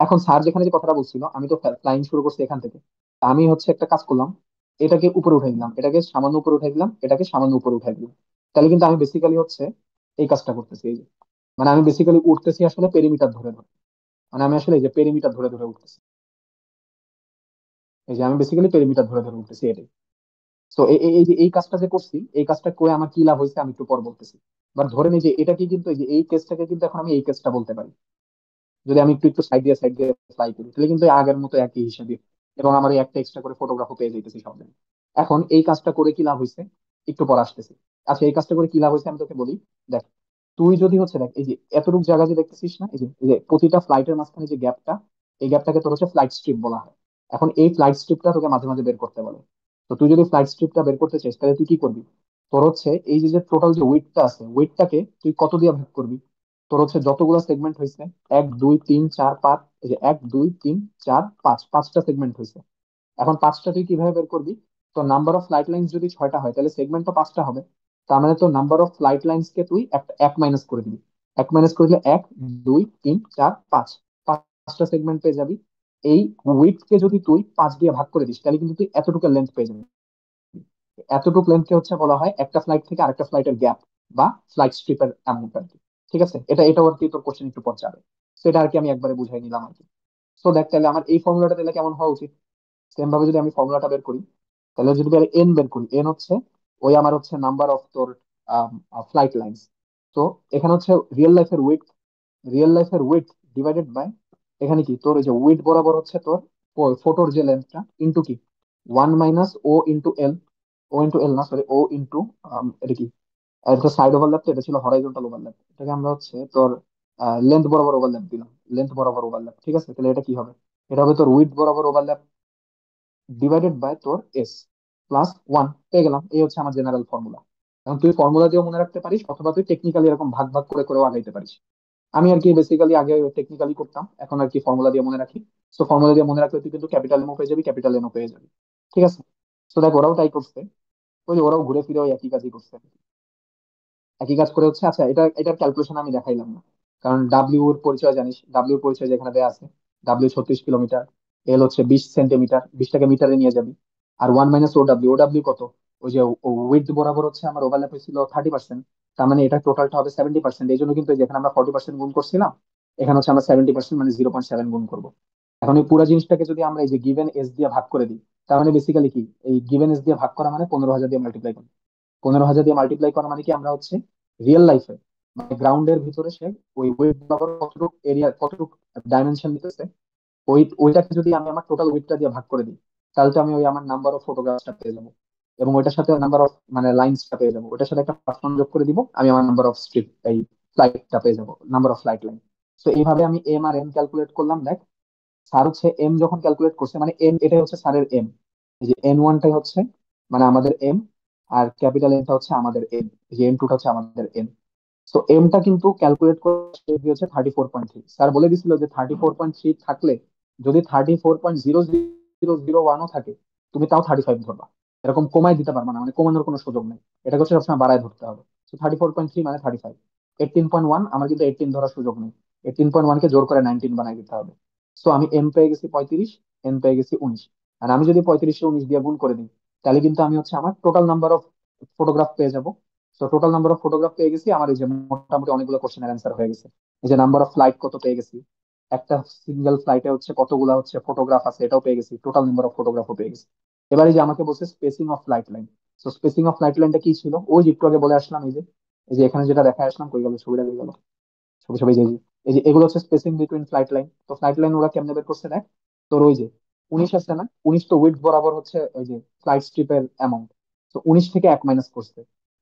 এখন স্যার যেখানে যে কথাটা বলছিল, আমি তো ফ্লাইং শুরু করছি এখান থেকে। তা আমি হচ্ছে একটা কাজ করলাম, এটাকে উপরে উঠাই দিলাম, এটাকে সামান্য উপরে উঠাই দিলাম, এটাকে সামান্য উপরে উঠাই দিলাম। তাহলে কিন্তু আমি বেসিক্যালি হচ্ছে এই কাজটা করতেছি, এই যে মানে আমি বেসিক্যালি উঠতেছি আসলে পেরিমিটার ধরে ধরে, মানে আমি আসলে এই যে পেরিমিটার ধরে ধরে উঠতেছি, এই যে আমি বেসিক্যালি পেরিমিটার ধরে ধরে উঠতেছি, এটাই। তো এই যে এই কাজটা যে করছি, এই কাজটা করে আমার কি লাভ হয়েছে আমি একটু পর বলতেছি। বাট ধরে নিই যে এটাকে কিন্তু এই যে এই কেসটাকে কিন্তু এখন আমি এই কেসটা বলতে পারি, যদি আমি একটু একটু সাইড দিয়ে ফ্লাই করি, তাহলে কিন্তু এই আগের মতো একই হিসাবে, এবং আমার এই একটা এক্সট্রা করে ফটোগ্রাফও পেয়ে যাইতেছি সব দিন। এখন এই কাজটা করে কি লাভ হয়েছে, একটু পর আসতেছি। আচ্ছা, এই কাজটা করে কি লাভ হয়েছে আমি তোকে বলি। দেখ, তুই যদি হচ্ছে দেখ এই যে এতটুকু জায়গা যে দেখতেছিস না, এই যে প্রতিটা ফ্লাইটের মাঝখানে যে গ্যাপটা, এই গ্যাপটাকে তোর হচ্ছে ফ্লাইট স্ট্রিপ বলা হয়। এখন এই ফ্লাইট স্ট্রিপটা তোকে মাঝে মাঝে বের করতে বলে। তো তুই যদি ফ্লাইট স্ট্রিপটা বের করতে চাস, তাহলে তুই কি করবি, তোর হচ্ছে এই যে টোটাল যে উইডথটা আছে, উইডথটাকে তুই কত দিয়ে ভাগ করবি। তোর হচ্ছে যতগুলো সেগমেন্ট হয়েছে, 1 2 3 4 5, এই যে 1 2 3 4 5, পাঁচটা সেগমেন্ট হয়েছে। এখন পাঁচটা তুই কিভাবে বের করবি, তো নাম্বার অফ ফ্লাইট লাইন্স যদি 6টা হয়, তাহলে সেগমেন্ট তো 5টা হবে। তার মানে তো নাম্বার অফ ফ্লাইট লাইন্স কে তুই একটা এক মাইনাস করে দিবি। এক মাইনাস করে দিলে 1 2 3 4 5, পাঁচটা সেগমেন্ট পেয়ে যাবি। এই উইডথ কে যদি তুই 5 দিয়ে ভাগ করে দিস, তাহলে কিন্তু তুই এতটুকু লেন্থ পেয়ে যাবি। এতটুকু লেন্থকে হচ্ছে বলা হয় একটা ফ্লাইট থেকে আরেকটা ফ্লাইটের গ্যাপ, বা ফ্লাইট স্ট্রিপের অ্যামাউন্ট আর কি। ঠিক আছে, এটাও আর কি তোর কোশ্চেন একটু পর যাবে। সেটা আর কি আমি একবারে বুঝাই নিলাম আর কি। তো দেখ, তাহলে আমার এই ফর্মুলাটা তাহলে কেমন হওয়া উচিত, সেম ভাবে যদি আমি ফর্মুলাটা বের করি, তাহলে যদি আমি এন বের করি, এন হচ্ছে ওই আমার হচ্ছে নাম্বার অফ তোর ফ্লাইট লাইন্স। তো এখানে হচ্ছে রিয়েল লাইফের উইথ, রিয়েল লাইফের উইথ ডিভাইডেড বাই, এখানে কি তোর ওই যে উইথ বরাবর হচ্ছে তোর ফোটোর যে লেন্থটা ইন্টু কি 1 - ও ইন্টু এল, ও ইন্টু এল না, সরি, ও ইন্টু এটা কি, এটা সাইড ওভারল্যাপ, তো এটা ছিল হরাইজন্টাল ওভারল্যাপ, এটাকে আমরা হচ্ছে তোর লেন্থ বরাবর ওভারল্যাপ দিলাম, লেন্থ বরাবর ওভারল্যাপ, ঠিক আছে? তাহলে এটা কি হবে? এটা হবে তোর উইথ বরাবর ওভারল্যাপ ডিভাইডেড বাই তোর এস প্লাস ওয়ান, পেয়ে গেলাম। এই হচ্ছে আমার জেনারেল ফর্মুলা। এখন তুই ফর্মুলা দিয়েও মনে রাখতে পারিস, অথবা তুই টেকনিক্যালি এরকম ভাগ ভাগ করে করেও আগাইতে পারিস। আমি আর কি বেসিক্যালি আগে টেকনিক্যালি করতাম, এখন আর কি ফর্মুলা দিয়ে মনে রাখি। তো ফর্মুলা দিয়ে মনে রাখলে তুই কিন্তু ক্যাপিটাল এমও পেয়ে যাবি, ক্যাপিটাল এনও পেয়ে যাবি, ঠিক আছে? তো দেখ, ওরাও তাই করছে, ওই যে ওরাও ঘুরে ফিরে ওই একই কাজই করছে, একই কাজ করে হচ্ছে। আচ্ছা, এটার ক্যালকুলেশন আমি দেখাইলাম না, কারণ ডাব্লিউ এর পরিচয় জানিস, ডাব্লিউ পরিচয় যেখানে দেওয়া আছে, ডাব্লিউ 36 কিলোমিটার, এল হচ্ছে 20 সেন্টিমিটার, 20টাকে মিটারে নিয়ে যাবি। আর one minus O W, O W কত? ওই যে উইথ বরাবর হচ্ছে আমার ওভারল্যাপ হয়েছিল 30%, তার মানে এটা টোটালটা হবে 70%। এই জন্য কিন্তু যেখানে আমরা 40% গুণ করছিলাম, এখানে হচ্ছে আমরা 70% মানে 0.7 গুণ করবো। এখন এই পুরো জিনিসটাকে যদি আমরা এই যে গিভেন এস দিয়ে ভাগ করে দিই, তার মানে বেসিক্যালি কি, এই গিভেন এস দিয়ে ভাগ করা মানে 15,000 দিয়ে মাল্টিপ্লাই করা। 15,000 দিয়ে মাল্টিপ্লাই করা মানে কি, আমরা হচ্ছে রিয়েল লাইফে মানে গ্রাউন্ডের ভিতরে সে ওই ওয়েট বরাবর কতটুকু এরিয়া, কতটুকু ডাইমেনশন নিতেছে, ওইটাকে যদি আমি আমার টোটাল ওয়েটটা দিয়ে ভাগ করে দিই, তাহলে তো আমি ওই আমার নাম্বার অফ ফটোগ্রাফসটা পেয়ে যাবো, এবং ওইটার সাথে নাম্বার অফ মানে লাইন্সটা পেয়ে যাবো, ওইটার সাথে একটা পার্সন যোগ করে দিব, আমি আমার নাম্বার অফ স্ট্রিপ এই ফ্লাইটটা পেয়ে যাবো, নাম্বার অফ ফ্লাইট লাইন। তো এইভাবে আমি এম আর এন ক্যালকুলেট করলাম। দেখ, স্যার হচ্ছে এম যখন ক্যালকুলেট করছে, মানে এম এটাই হচ্ছে স্যারের এম, এই যে এন ওয়ানটাই হচ্ছে মানে আমাদের এম, আর ক্যাপিটাল এনটা হচ্ছে আমাদের এম, এই যে এম টুটা হচ্ছে আমাদের এম। তো এমটা কিন্তু ক্যালকুলেট করে হচ্ছে 34.3। স্যার বলে দিছিল যে 34.3 থাকলে, যদি 34.0001ও থাকে, তুমি তাও 35 ধরবা, এরকম কমাই দিতে পারবা না, মানে কমানোর কোনো সুযোগ নেই, এটাকে হচ্ছে সবসময় বাড়ায় ধরতে হবে। তো 34.3 মানে 35, 18.1 আমার কিন্তু 18 ধরার সুযোগ নেই, 18.1 কে জোর করে 19 বানাই দিতে হবে। তো আমি এম পেয়ে গেছি 35, এন পেয়ে গেছি 19। আর আমি যদি 35 19 দিয়ে গুণ করে দিই, তাহলে কিন্তু আমি হচ্ছে আমার টোটাল নাম্বার অফ ফটোগ্রাফ পেয়ে যাবো। তো টোটাল নাম্বার অফ ফটোগ্রাফ পেয়ে গেছি, আমার এই যে মোটামুটি অনেকগুলো কোশ্চেনের অ্যান্সার হয়ে গেছে। এই যে নাম্বার অফ ফ্লাইট কত পেয়ে গেছি, একটা সিঙ্গেল ফ্লাইটে হচ্ছে কতগুলা হচ্ছে ফটোগ্রাফ আছে এটাও পেয়ে গেছি, টোটাল নাম্বার অফ ফটোগ্রাফও পেয়ে গেছি। এবার এই যে আমাকে বলছে স্পেসিং অফ ফ্লাইট লাইন। তো স্পেসিং অফ ফ্লাইট লাইনটা কি ছিল, ওই যে একটু আগে বলে আসলাম, এই যে এখানে যেটা দেখা আসলাম, কই গেল ছবিটা, কই গেল ছবি, ছবি, এই যে এগুলো হচ্ছে স্পেসিং বিটুইন ফ্লাইট লাইন। তো ফ্লাইট লাইন ওরা কেমনে বের করছে দেখ, তোর ওই যে 19 আছে না, 19 তো উইডথ বরাবর হচ্ছে ওই যে ফ্লাইট স্ট্রিপের অ্যামাউন্ট। তো 19 থেকে এক মাইনাস করছে,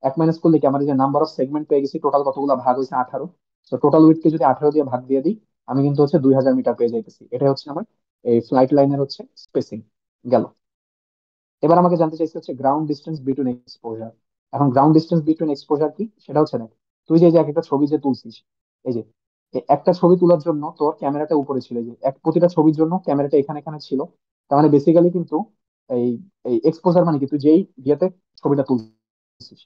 এক মাইনাস করলে কি আমার এই যে নাম্বার অফ সেগমেন্ট পেয়ে গেছি, টোটাল কতগুলো ভাগ হয়েছে 18। তো টোটাল উইডথকে যদি 18 দিয়ে ভাগ দিয়ে দিই, আমি কিন্তু হচ্ছে 2000 মিটার পেয়ে যাইতেছি। এটা হচ্ছে আমার এই ফ্লাইট লাইনের হচ্ছে স্পেসিং গেল। এবার আমাকে জানতে চাইছে হচ্ছে গ্রাউন্ড ডিস্টেন্স বিটুইন এক্সপোজার। এখন গ্রাউন্ড ডিস্টেন্স বিটুইন এক্সপোজার কি, সেটা হচ্ছে দেখ, তুই যে এক একটা ছবি যে তুলছিস, এই যে একটা ছবি তোলার জন্য তোর ক্যামেরাটা উপরে ছিল, এই যে প্রতিটা ছবির জন্য ক্যামেরাটা এখানে এখানে ছিল। তার মানে বেসিক্যালি কিন্তু এই এই এক্সপোজার মানে কি, তুই যেই ইয়েতে ছবিটা তুলছিস,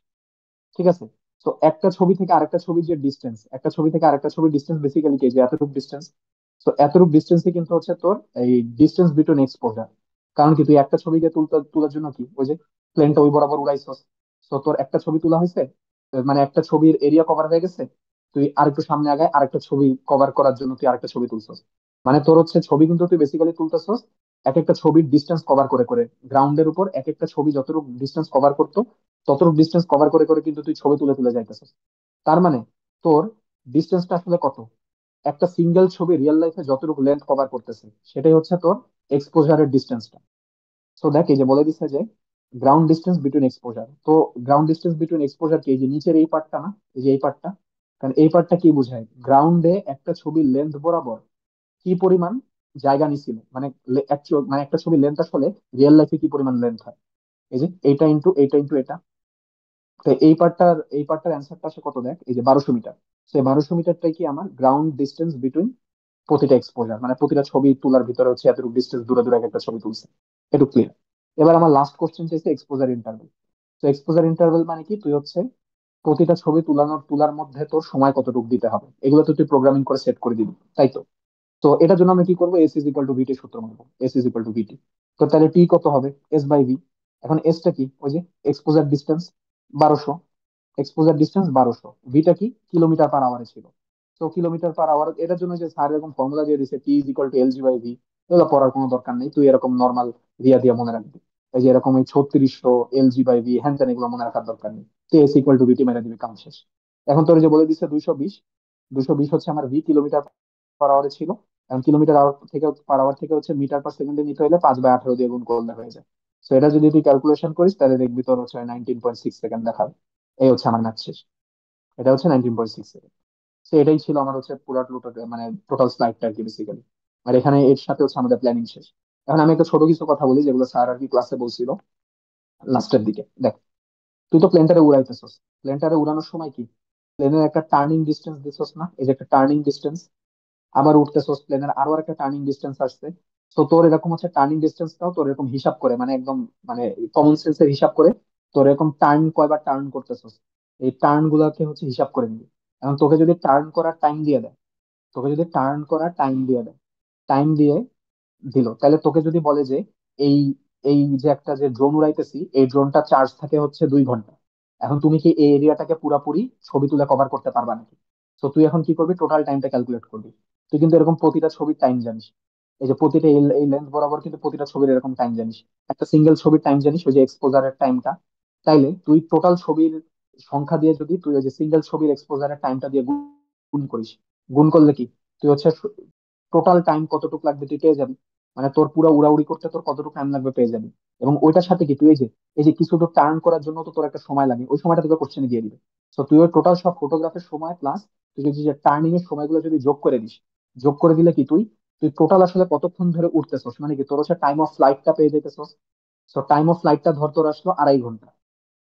ঠিক আছে? তো একটা ছবি থেকে আরেকটা ছবির যে ডিস্টেন্স, একটা ছবি থেকে আরেকটা ছবির ডিস্টেন্স বেসিক্যালি কি, যে এতটুকু ডিস্টেন্স। তো এতটুকু ডিস্টেন্সই কিন্তু হচ্ছে তোর এই ডিস্টেন্স বিটুইন এক্সপোজার। কারণ কি, তুই একটা ছবিকে তোলার জন্য কি, ওই যে প্লেনটা ওই বরাবর উড়াইছস, তো তোর একটা ছবি তোলা হয়েছে, মানে একটা ছবির এরিয়া কভার হয়ে গেছে, তুই আরেকটু সামনে আগায় আরেকটা ছবি কভার করার জন্য তুই আরেকটা ছবি তুলছস। মানে তোর হচ্ছে ছবি কিন্তু তুই বেসিক্যালি তুলতেছস এক একটা ছবির ডিস্টেন্স কভার করে করে, গ্রাউন্ডের উপর এক একটা ছবি যতটুকু ডিস্টেন্স কভার করতো, ততটুকু ডিস্টেন্স কভার করে করে কিন্তু তুই ছবি তুলে তুলে যাইতেছস। তার মানে তোর ডিস্টেন্সটা আসলে কত, একটা সিঙ্গেল ছবি রিয়েল লাইফে যতটুকু লেন্থ কভার করতেছে, সেটাই হচ্ছে তোর এক্সপোজারের ডিস্টেন্সটা। তো দেখ, এই যে বলে দিচ্ছে যে গ্রাউন্ড ডিস্টেন্স বিটুইন এক্সপোজার, তো গ্রাউন্ড ডিস্টেন্স বিটুইন এক্সপোজার কি, এই যে নিচের এই পার্টটা না, এই যে এই পার্টটা, কারণ এই পার্টটা কি বোঝায়, গ্রাউন্ডে একটা ছবির লেন্থ বরাবর কি পরিমাণ জায়গা নিছিল, মানে অ্যাকচুয়াল মানে একটা ছবির লেন্থ আসলে রিয়েল লাইফে কি পরিমাণ লেন্থ হয়, এই যে এইটা ইন্টু এইটা ইন্টু এটা। তো এই পার্টটার অ্যান্সারটা আসে কত দেখ, এই যে 1200 মিটার। সেই 1200 মিটারটাই কি আমার গ্রাউন্ড ডিস্টেন্স বিটুইন প্রতিটা এক্সপোজার, মানে প্রতিটা ছবি তোলার ভিতরে হচ্ছে এতটুকু ডিস্টেন্স দূরে দূরে এক একটা ছবি তুলছে। একটু ক্লিয়ার? এবার আমার লাস্ট কোশ্চেন চাইছে এক্সপোজার ইন্টারভেল। তো এক্সপোজার ইন্টারভেল মানে কি, তুই হচ্ছে প্রতিটা ছবি তোলার মধ্যে তোর সময় কতটুকু দিতে হবে, এগুলো তো তুই প্রোগ্রামিং করে সেট করে দিবি, তাই তো? তো এটার জন্য আমরা কি করবো, এস ইজ ইকুয়াল টু ভিটি সূত্র মানবো, এস ইজ ইকুয়াল টু ভিটি। তো তাহলে টি কত হবে, এস বাই ভি। এখন এসটা কি, ওই যে এক্সপোজার ডিস্টেন্স 1200, এক্সপোজার ডিস্টেন্স 1200, ভিটা কি, কিলোমিটার পার আওয়ারে ছিল। তো কিলোমিটার পার আওয়ার, এটার জন্য যে স্যার এরকম ফর্মুলা দিয়ে দিছে, T is equal to L G by V, এগুলো পড়ার কোনো দরকার নেই, তুই এরকম নর্মাল দিয়া দিয়া মনে রাখবি। এই যে এরকম এই 3600 এল জি বাই ভি হ্যান ত্যান এগুলো মনে রাখার দরকার নেই, তুই এস ইকুয়াল টু ভিটি মেরে দিবি, কাম শেষ। এখন তোর এই যে বলে দিছে 220, 220 হচ্ছে আমার ভি, কিলোমিটার পার আওয়ারে ছিল। এখন কিলোমিটার আওয়ার থেকে পার আওয়ার থেকে হচ্ছে মিটার পার সেকেন্ডে নিতে হলে 5/18 দিয়ে গুণ করলে হয়ে যায়। তো এটা যদি তুই ক্যালকুলেশন করিস, তাহলে দেখবি তোর হচ্ছে 19.6 সেকেন্ড দেখাবে। এই হচ্ছে আমার ম্যাথ শেষ। এটা হচ্ছে 19.6 সেকেন্ড। তো এটাই ছিল আমার হচ্ছে পুরো মানে টোটাল স্লাইডটা আর কি বেসিক্যালি। আর এখানে এর সাথে হচ্ছে আমাদের প্ল্যানিং শেষ। এখন আমি একটা ছোট কিছু কথা বলি যেগুলো স্যার আর কি ক্লাসে বলছিল লাস্টের দিকে। দেখ, তুই তো প্লেনটারে উড়াইতেছস, প্লেনটারে উড়ানোর সময় কি প্লেনের একটা টার্নিং ডিস্টেন্স দিছস না, এই যে একটা টার্নিং ডিস্টেন্স, আবার উঠতেছস প্লেনের আরো একটা টার্নিং ডিস্টেন্স আসছে। তো তোর এরকম হচ্ছে টার্নিং ডিস্টেন্সটাও তোর এরকম হিসাব করে, মানে একদম মানে কমন সেন্সের হিসাব করে তোর এরকম টার্ন কয়বার টার্ন করতেছস এই টার্ন গুলাকে হচ্ছে হিসাব করে নিবি। এখন তোকে যদি টার্ন করার টাইম দিয়ে দেয়, তোকে যদি টার্ন করার টাইম দিয়ে দেয়, টাইম দিয়ে দিল, তাহলে তোকে যদি বলে যে এই এই যে একটা যে ড্রোন উড়াইতেছি এই ড্রোনটা চার্জ থাকে হচ্ছে 2 ঘন্টা, এখন তুমি কি এই এরিয়াটাকে পুরাপুরি ছবি তুলে কভার করতে পারবা নাকি? তো তুই এখন কি করবি, টোটাল টাইমটা ক্যালকুলেট করবি। তুই কিন্তু এরকম প্রতিটা ছবির টাইম জানিস, এই যে প্রতিটা এই লেন্স বরাবর কিন্তু প্রতিটা ছবির এরকম টাইম জানিস, একটা সিঙ্গেল ছবির টাইম জানিস ওই যে এক্সপোজারের টাইমটা। তাইলে তুই টোটাল ছবির সংখ্যা দিয়ে যদি তুই ওই যে সিঙ্গেল ছবির এক্সপোজারের টাইমটা দিয়ে গুণ করিস, গুণ করলে কি তুই হচ্ছে টোটাল টাইম কতটুকু লাগবে তুই পেয়ে যাবি। মানে তোর পুরো উড়াউড়ি করতে তোর কতটুকু টাইম লাগবে পেয়ে যাবি। এবং ওইটার সাথে কি তুই এই যে কিছু তো টার্ন করার জন্য তো তোর একটা সময় লাগে, ওই সময়টা তোকে কোশ্চেনে দিয়ে দিবে। তো তুই ওই টোটাল সব ফটোগ্রাফের সময় প্লাস তুই যদি যে টার্নিং এর সময়গুলো যদি যোগ করে দিস, যোগ করে দিলে কি তুই তুই টোটাল আসলে কতক্ষণ ধরে উঠতেছস, মানে কি তোর হচ্ছে টাইম অফ ফ্লাইটটা পেয়ে যেতেছস। তো টাইম অফ ফ্লাইটটা ধর তোর আসলো 2.5 ঘন্টা।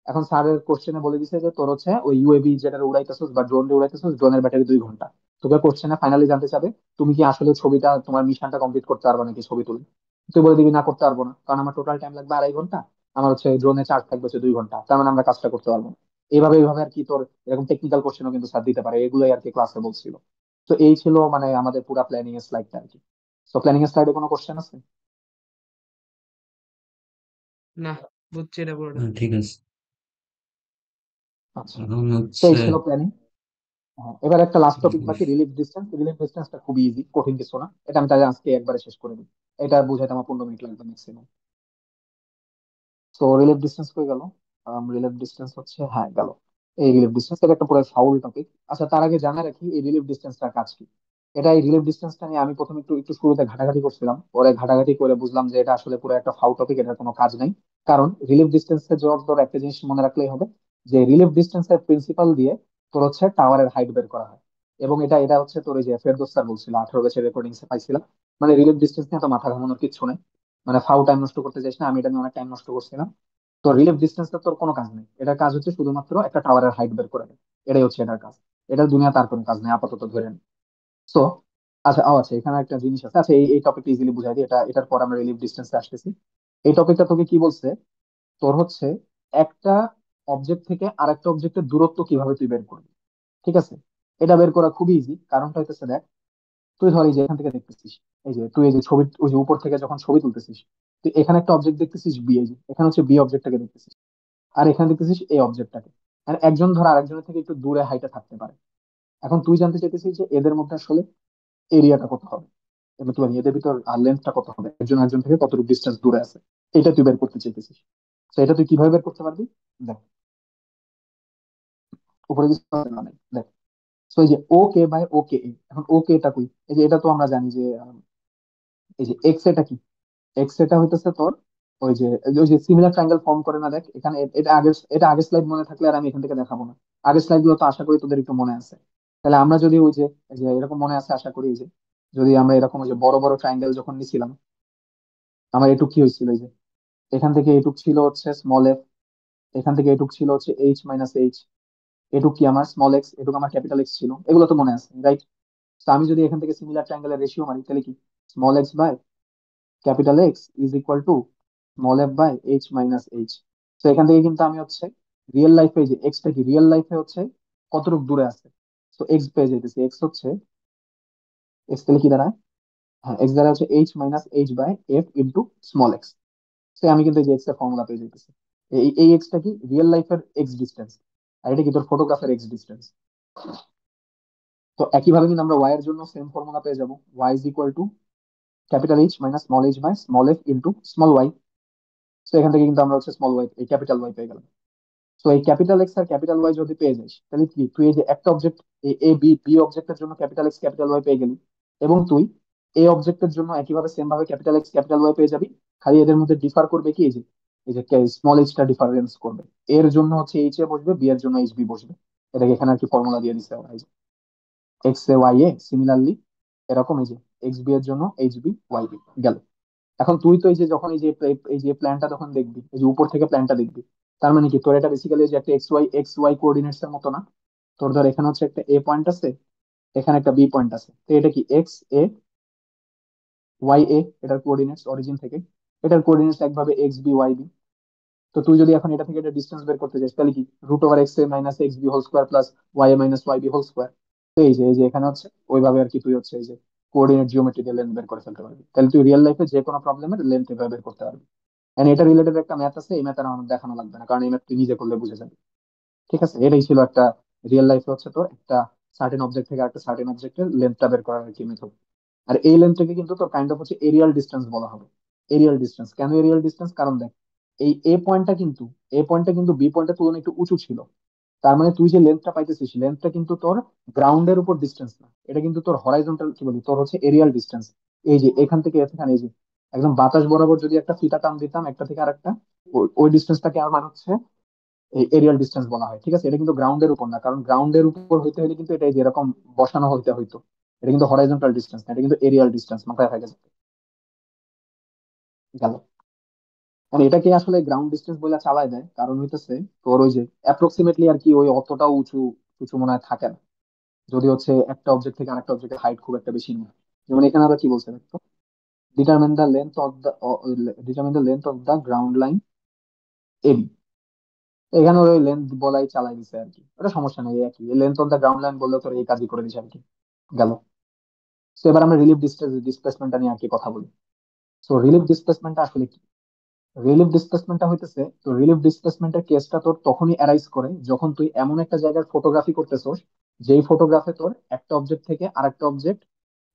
এখন স্যারের কোশ্চেনে বলে দিছে যে তোর হচ্ছে ওই ইউএভি যেটা উড়াইতেছিস বা ড্রোন উড়াইতেছিস, ড্রোনের ব্যাটারি 2 ঘন্টা। তোকে কোশ্চেনে ফাইনালি জানতে চাবে তুমি কি আসলে ছবিটা তোমার মিশনটা কমপ্লিট করতে পারবে নাকি ছবি তুলে। তুই বলে দিবি না করতে পারবো না, কারণ আমার টোটাল টাইম লাগবে 2.5 ঘন্টা, আমার হচ্ছে ড্রোনে চার্জ থাকবে হচ্ছে 2 ঘন্টা, তার মানে আমরা কাজটা করতে পারবো না। এইভাবে আর কি তোর এরকম টেকনিক্যাল কোশ্চেনও কিন্তু স্যার দিতে পারে, এগুলোই আর কি ক্লাসে বলছিল। তো এই ছিল মানে আমাদের পুরো প্ল্যানিং এর স্লাইডটা আর কি। তো প্ল্যানিং এর স্লাইডে কোনো কোশ্চেন আছে? না, বুঝছি এটা পুরোটা। ঠিক আছে। আচ্ছা, এখন তো হচ্ছে এই ছিল প্ল্যানিং। হ্যাঁ, এবার একটা লাস্ট টপিক বাকি, রিলিফ ডিস্টেন্স। রিলিফ ডিস্টেন্সটা খুবই ইজি, কঠিন কিছু না, এটা আমি তাহলে আজকে একবারে শেষ করে দিই। এটা বুঝাইতে আমার 15 মিনিট লাগবে ম্যাক্সিমাম। তো রিলিফ ডিস্টেন্স হয়ে গেল। রিলিফ ডিস্টেন্স হচ্ছে, হ্যাঁ গেল। এই রিলিফ ডিস্টেন্স এটা একটা পুরো ফাউল টপিক। আচ্ছা, তার আগে জানা রাখি এই রিলিফ ডিস্টেন্সটার কাজ কি। এটা এই রিলিফ ডিস্টেন্সটা নিয়ে আমি প্রথমে একটু একটু শুরুতে ঘাটাঘাটি করছিলাম, পরে ঘাটাঘাটি করে বুঝলাম যে এটা আসলে পুরো একটা ফাউল টপিক, এটার কোনো কাজ নাই। কারণ রিলিফ ডিস্টেন্সের জন্য তোর একটা জিনিস মনে রাখলেই হবে, যে রিলিফ ডিস্টেন্সের প্রিন্সিপাল দিয়ে তোর হচ্ছে টাওয়ারের হাইট বের করা হয়। এবং এটা এটা হচ্ছে তোর এই যে ফেরদৌস স্যার বলছিল 18 বছর রেকর্ডিংস এ পাইছিলাম। মানে রিলিফ ডিস্টেন্স নিয়ে তো মাথা ঘামানোর কিছু নেই, মানে ফাউ টাইম নষ্ট করতে চাইছ না, আমি এটা নিয়ে অনেক টাইম নষ্ট করছিলাম। তো রিলিফ ডিস্টেন্সটা তোর কোনো কাজ নেই, এটার কাজ হচ্ছে শুধুমাত্র একটা টাওয়ারের হাইট বের করে দেয়, এটাই হচ্ছে এটার কাজ। এটার দুনিয়া তার কোনো কাজ নেই আপাতত ধরে নি। সো আচ্ছা, আচ্ছা, এখানে একটা জিনিস আছে। আচ্ছা, এই টপিকটা ইজিলি বুঝাই দিই, এটার পর আমরা রিলিফ ডিস্টেন্সে আসতেছি। এই টপিকটা তোকে কি বলছে, তোর হচ্ছে একটা অবজেক্ট থেকে আরেকটা অবজেক্টের দূরত্ব কিভাবে তুই বের করবি। ঠিক আছে, এটা বের করা খুবই ইজি। কারণটা হইতেছে দেখ, তুই ধর এই যে এখান থেকে দেখতেছিস, এই যে তুই এই যে ছবি ওই যে উপর থেকে যখন ছবি তুলতেছিস, তুই এখানে একটা অবজেক্ট দেখতেছিস বি, এই যে এখানে হচ্ছে বি অবজেক্টটাকে দেখতেছিস, আর এখানে দেখতেছিস এই অবজেক্টটাকে। আর একজন ধর আরেকজনের থেকে একটু দূরে হাইটে থাকতে পারে। এখন তুই জানতে চাইতেছিস যে এদের মধ্যে আসলে এরিয়াটা কত হবে, এবার তুই এদের ভিতর লেন্থটা কত হবে, একজন একজন থেকে কতটুকু ডিস্টেন্স দূরে আছে, এটা তুই বের করতে চাইতেছিস। তো এটা তুই কিভাবে বের করতে পারবি? দেখ, উপরে কিছু আছে না নাই, দেখ। তো এই যে ও কে বাই ও কে, এখন ও কে এটা কই, এই যে এটা তো আমরা জানি যে এই যে এক্স এটা কি, এক্স এটা হইতেছে তোর ওই যে সিমিলার ট্রায়াঙ্গেল ফর্ম করে না, দেখ এখানে এটা আগের স্লাইড মনে থাকলে আর আমি এখান থেকে দেখাবো না। আগের স্লাইড গুলো তো আশা করি তোদের একটু মনে আছে। তাহলে আমরা যদি ওই যে এই যে এরকম মনে আছে আশা করি, এই যে যদি আমরা এরকম ওই যে বড় বড় ট্রায়াঙ্গেল যখন নিছিলাম, আমার এটুক কি হয়েছিল, এই যে এখান থেকে এটুক ছিল হচ্ছে স্মল এফ, এখান থেকে এটুক ছিল হচ্ছে এইচ মাইনাস এইচ, এটুক কি আমার স্মল এক্স, এটুক আমার ক্যাপিটাল এক্স ছিল, এগুলো তো মনে আছে রাইট? তো আমি যদি এখান থেকে সিমিলার ট্রায়াঙ্গেলের রেশিও মারি, তাহলে কি small X by capital X is equal to small F by H minus H. তো এখান থেকে কিন্তু আমি হচ্ছে রিয়েল লাইফে যে এক্সটা কি রিয়েল লাইফে হচ্ছে কতটুকু দূরে আছে, তো এক্স পেয়ে যেতেছি। এক্স হচ্ছে এক্স তাহলে কি দাঁড়ায়, হ্যাঁ এক্স দ্বারা হচ্ছে H minus H by F into small X. সে আমি কিন্তু এই যে এক্স এর ফর্মুলা পেয়ে যেতেছি। এই এক্সটা কি রিয়েল লাইফের এক্স ডিস্টেন্স, আর এটা কি তোর ফটোগ্রাফের এক্স ডিস্টেন্স। তো একইভাবে কিন্তু আমরা ওয়াই এর জন্য সেম ফর্মুলা পেয়ে যাবো, Y is equal to capital H minus small H by small F into small Y. তো এখান থেকে কিন্তু আমরা হচ্ছে স্মল ওয়াই এই ক্যাপিটাল ওয়াই পেয়ে গেলাম। তো এই ক্যাপিটাল এক্স আর ক্যাপিটাল ওয়াই যদি পেয়ে যাস, তাহলে কি তুই এই যে একটা অবজেক্ট এ বি বি অবজেক্টের জন্য ক্যাপিটাল এক্স ক্যাপিটাল ওয়াই পেয়ে গেলি, এবং তুই এই অবজেক্টের জন্য একইভাবে সেম ভাবে ক্যাপিটাল এক্স ক্যাপিটাল ওয়াই পেয়ে যাবি। খালি এদের মধ্যে ডিফার করবে কি, এই যে স্মল এইচটা ডিফারেন্স করবে, এর জন্য হচ্ছে এইচ এ বসবে, বি এর জন্য এইচ বি বসবে। এটাকে এখানে আর কি ফর্মুলা দিয়ে দিচ্ছে ওরা, এই যে। এক্স এ ওয়াই এ সিমিলারলি এরকম এই যে এক্স বি এর জন্য এইচ বি ওয়াই বি গেল। এখন তুই তো এই যে যখন এই যে প্ল্যানটা যখন দেখবি, এই যে উপর থেকে প্ল্যানটা দেখবি, তার মানে কি তোর এটা বেসিক্যালি যে একটা এক্স ওয়াই কোঅর্ডিনেটস এর মতো না? তোর ধর এখানে হচ্ছে একটা এ পয়েন্ট আছে, এখানে একটা বি পয়েন্ট আছে, তো এটা কি এক্স এ ওয়াই এ, এটার কোঅর্ডিনেটস অরিজিন থেকে, এটার কোঅর্ডিনেটস একভাবে এক্স বি ওয়াই বি। তো তুই যদি এখন এটা থেকে এটা ডিস্টেন্স বের করতে চাস তাহলে কি root over X A minus X B whole square plus Y A minus Y B whole square. তো এই যে এখানে হচ্ছে ওইভাবে আর কি তুই হচ্ছে এই যে কোঅর্ডিনেট জিওমেট্রি দিয়ে লেন্থ বের করে ফেলতে পারবি, তাহলে তুই রিয়েল লাইফে যে কোনো প্রবলেমের লেন্থ এভাবে বের করতে পারবি। এন্ড এটা রিলেটেড একটা ম্যাথ আছে, এই ম্যাথ আর আমার দেখানো লাগবে না, কারণ এই ম্যাথ তুই নিজে করলে বুঝে যাবি। ঠিক আছে, এটাই ছিল একটা রিয়েল লাইফে হচ্ছে তোর একটা সার্টেন অবজেক্ট থেকে একটা সার্টেন অবজেক্টের লেন্থটা বের করার আর কি মেথড। আর এই লেন্থটাকে কিন্তু তোর কাইন্ড অফ হচ্ছে এরিয়াল ডিস্টেন্স বলা হবে। এরিয়াল ডিস্টেন্স কেন এরিয়াল ডিস্টেন্স, কারণ দেখ এই এ পয়েন্টটা কিন্তু বি পয়েন্টের তুলনায় একটু উঁচু ছিল। তার মানে তুই যে লেন্থটা পাইতেছিস, লেন্থটা কিন্তু তোর গ্রাউন্ডের উপর ডিস্টেন্স না, এটা কিন্তু তোর হরাইজন্টাল কি বলি তোর হচ্ছে এরিয়াল ডিস্টেন্স। এই যে এখান থেকে এখানে এই যে একদম বাতাস বরাবর যদি একটা ফিতা টান দিতাম একটা থেকে আরেকটা, ওই ডিস্টেন্সটাকে আমার মানে হচ্ছে এই এরিয়াল ডিস্টেন্স বলা হয়। ঠিক আছে, এটা কিন্তু গ্রাউন্ডের উপর না, কারণ গ্রাউন্ডের উপর হইতে হলে কিন্তু এটা যেরকম বসানো হইতে হইতো, এটা কিন্তু হরাইজন্টাল ডিস্টেন্স না, এটা কিন্তু এরিয়াল ডিস্টেন্স, মাথায় থাকে গেল। মানে এটাকে আসলে গ্রাউন্ড ডিস্টেন্স বলে চালায় দেয়, কারণ হইতেছে তোর ওই যে অ্যাপ্রক্সিমেটলি আর কি ওই অতটাও উঁচু উঁচু মনে হয় থাকে না, যদি হচ্ছে একটা অবজেক্ট থেকে আরেকটা অবজেক্টের হাইট খুব একটা বেশি নয়। যেমন এখানে আমরা কি বলছে দেখো, determine the length of the determine the length of the ground line AB. এখানে ওই লেন্থ বলাই চালাই দিছে আর কি, ওটা সমস্যা নেই, একই length of the ground line বললে তোর এই কাজই করে দিছে আর কি গেল। তো এবার আমরা রিলিফ ডিসপ্লেসমেন্টটা নিয়ে আর কি কথা বলি। তো রিলিফ ডিসপ্লেসমেন্টটা আসলে কি? রিলিফ ডিসপ্লেসমেন্টটা হইতেছে, তো রিলিফ ডিসপ্লেসমেন্টের কেসটা তোর তখনই অ্যারাইজ করে যখন তুই এমন একটা জায়গার ফটোগ্রাফি করতেছস যেই ফটোগ্রাফে তোর একটা অবজেক্ট থেকে আরেকটা অবজেক্ট